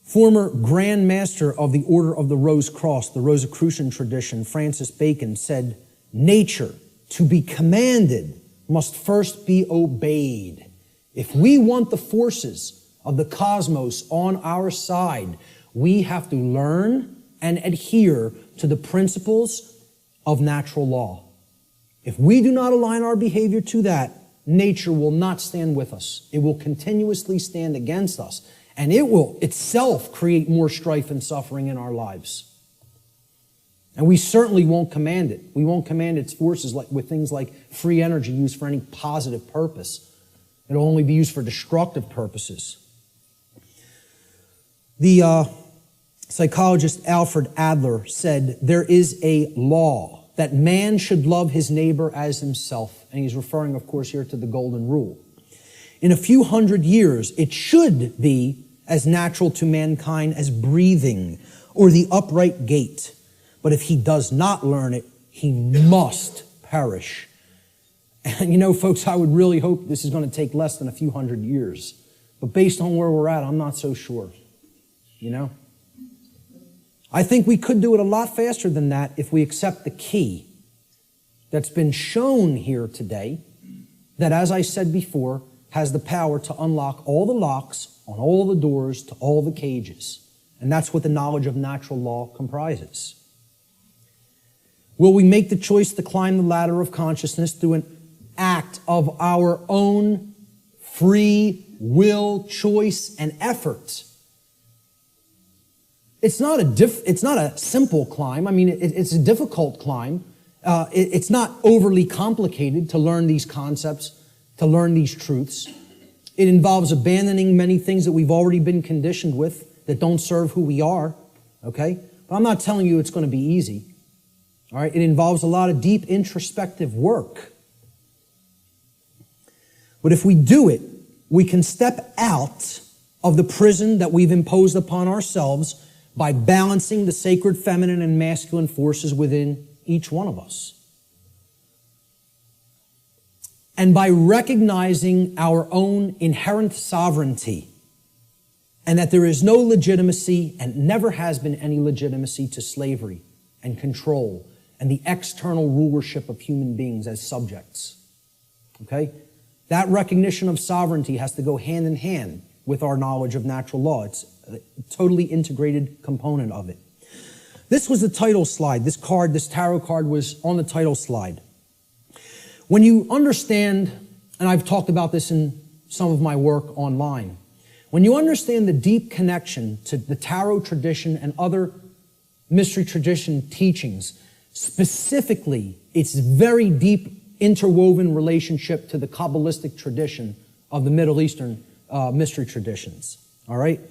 Former Grand Master of the Order of the Rose Cross, the Rosicrucian tradition, Francis Bacon, said, "Nature, to be commanded, must first be obeyed." If we want the forces of the cosmos on our side, we have to learn and adhere to the principles of natural law. If we do not align our behavior to that, nature will not stand with us. It will continuously stand against us, and it will itself create more strife and suffering in our lives. And we certainly won't command it. We won't command its forces with things like free energy used for any positive purpose. It'll only be used for destructive purposes. The psychologist Alfred Adler said, "There is a law that man should love his neighbor as himself." And he's referring, of course, here to the Golden Rule. "In a few hundred years, it should be as natural to mankind as breathing or the upright gait. But if he does not learn it, he must perish." And you know, folks, I would really hope this is going to take less than a few hundred years. But based on where we're at, I'm not so sure. You know? I think we could do it a lot faster than that if we accept the key that's been shown here today, that, as I said before, has the power to unlock all the locks on all the doors to all the cages. And that's what the knowledge of natural law comprises. Will we make the choice to climb the ladder of consciousness through an act of our own free will, choice, and effort? It's not a simple climb. I mean, it's a difficult climb. It's not overly complicated to learn these concepts, to learn these truths. It involves abandoning many things that we've already been conditioned with that don't serve who we are, okay? But I'm not telling you it's going to be easy, all right? It involves a lot of deep introspective work. But if we do it, we can step out of the prison that we've imposed upon ourselves by balancing the sacred feminine and masculine forces within each one of us. And by recognizing our own inherent sovereignty, and that there is no legitimacy and never has been any legitimacy to slavery and control and the external rulership of human beings as subjects. Okay? That recognition of sovereignty has to go hand in hand with our knowledge of natural law. It's a totally integrated component of it. This was the title slide. This tarot card was on the title slide. When you understand, and I've talked about this in some of my work online, when you understand the deep connection to the tarot tradition and other mystery tradition teachings, specifically its very deep interwoven relationship to the Kabbalistic tradition of the Middle Eastern mystery traditions, all right?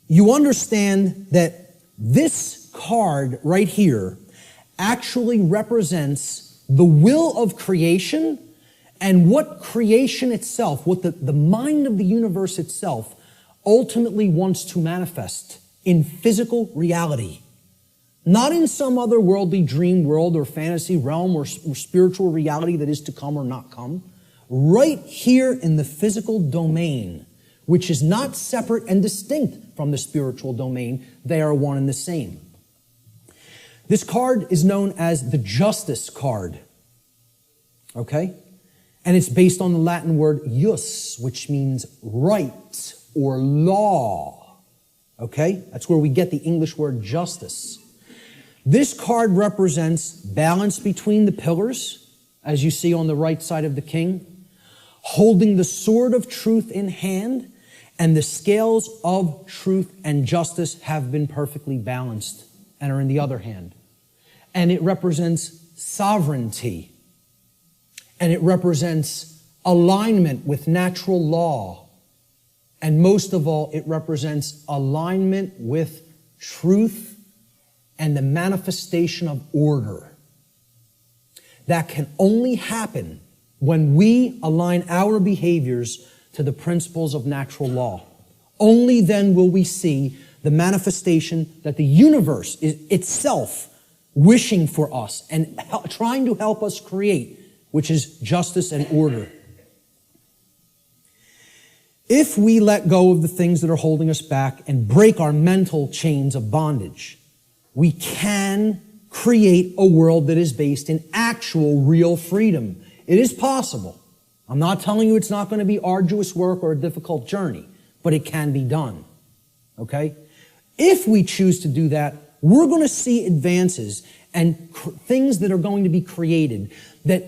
You understand that this card right here actually represents the will of creation and what creation itself, what the mind of the universe itself ultimately wants to manifest in physical reality. Not in some other worldly dream world or fantasy realm or spiritual reality that is to come or not come. Right here in the physical domain, which is not separate and distinct from the spiritual domain. They are one and the same. This card is known as the Justice card. Okay? And it's based on the Latin word jus, which means right or law. Okay? That's where we get the English word justice. This card represents balance between the pillars, as you see on the right side of the king, holding the sword of truth in hand, and the scales of truth and justice have been perfectly balanced and are in the other hand. And it represents sovereignty. And it represents alignment with natural law. And most of all, it represents alignment with truth and the manifestation of order. That can only happen when we align our behaviors to the principles of natural law. Only then will we see the manifestation that the universe is itself wishing for us and trying to help us create, which is justice and order. If we let go of the things that are holding us back and break our mental chains of bondage, we can create a world that is based in actual, real freedom. It is possible. I'm not telling you it's not going to be arduous work or a difficult journey, but it can be done. Okay? If we choose to do that, we're going to see advances and things that are going to be created that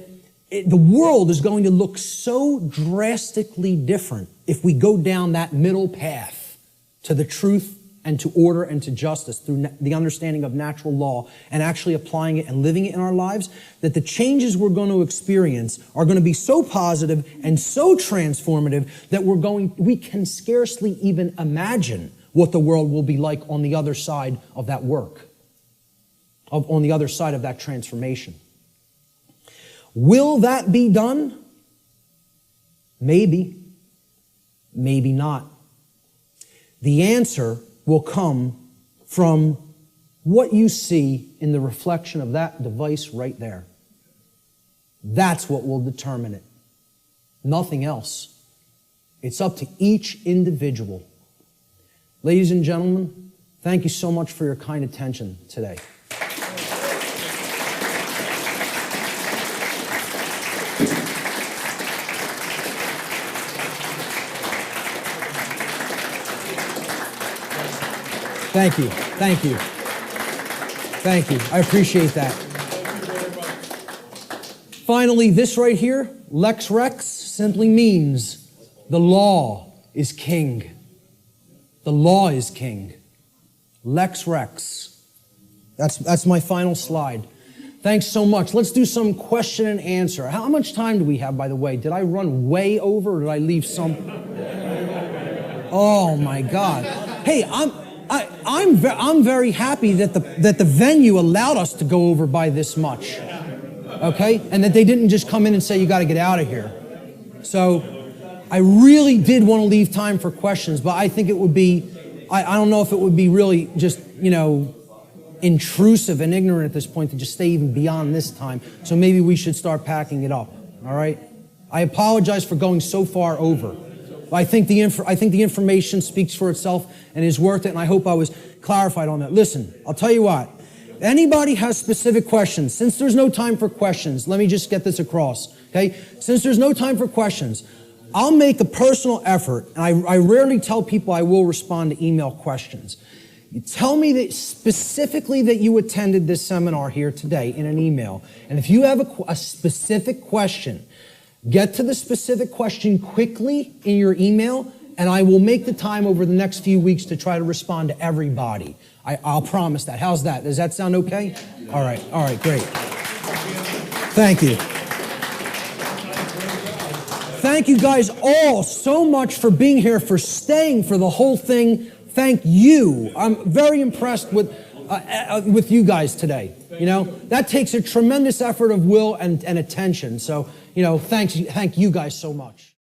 the world is going to look so drastically different if we go down that middle path to the truth and to order and to justice through the understanding of natural law and actually applying it and living it in our lives, that the changes we're going to experience are going to be so positive and so transformative that we can scarcely even imagine what the world will be like on the other side of that work, on the other side of that transformation. Will that be done? Maybe. Maybe not. The answer will come from what you see in the reflection of that device right there. That's what will determine it. Nothing else. It's up to each individual. Ladies and gentlemen, thank you so much for your kind attention today. Thank you. Thank you. Thank you. I appreciate that. Finally, this right here, Lex Rex, simply means the law is king. The law is king. Lex Rex. That's my final slide. Thanks so much. Let's do some question and answer. How much time do we have, by the way? Did I run way over or did I leave some? Oh my God. Hey, I'm very happy that the venue allowed us to go over by this much. Okay? And that they didn't just come in and say, you got to get out of here. So I really did want to leave time for questions, but I think it would be, I don't know if it would be really just, intrusive and ignorant at this point to just stay even beyond this time. So maybe we should start packing it up. All right? I apologize for going so far over. But I think the information speaks for itself and is worth it, and I hope I was clarified on that. Listen, I'll tell you what. Anybody has specific questions, since there's no time for questions, let me just get this across, okay? Since there's no time for questions, I'll make a personal effort, and I rarely tell people I will respond to email questions. You tell me that specifically that you attended this seminar here today in an email, and if you have a specific question, get to the specific question quickly in your email, and I will make the time over the next few weeks to try to respond to everybody. I'll promise that. How's that? Does that sound okay? All right, great. Thank you. Thank you guys all so much for being here, for staying for the whole thing. Thank you. I'm very impressed with you guys today. That takes a tremendous effort of will and attention. So, thank you guys so much.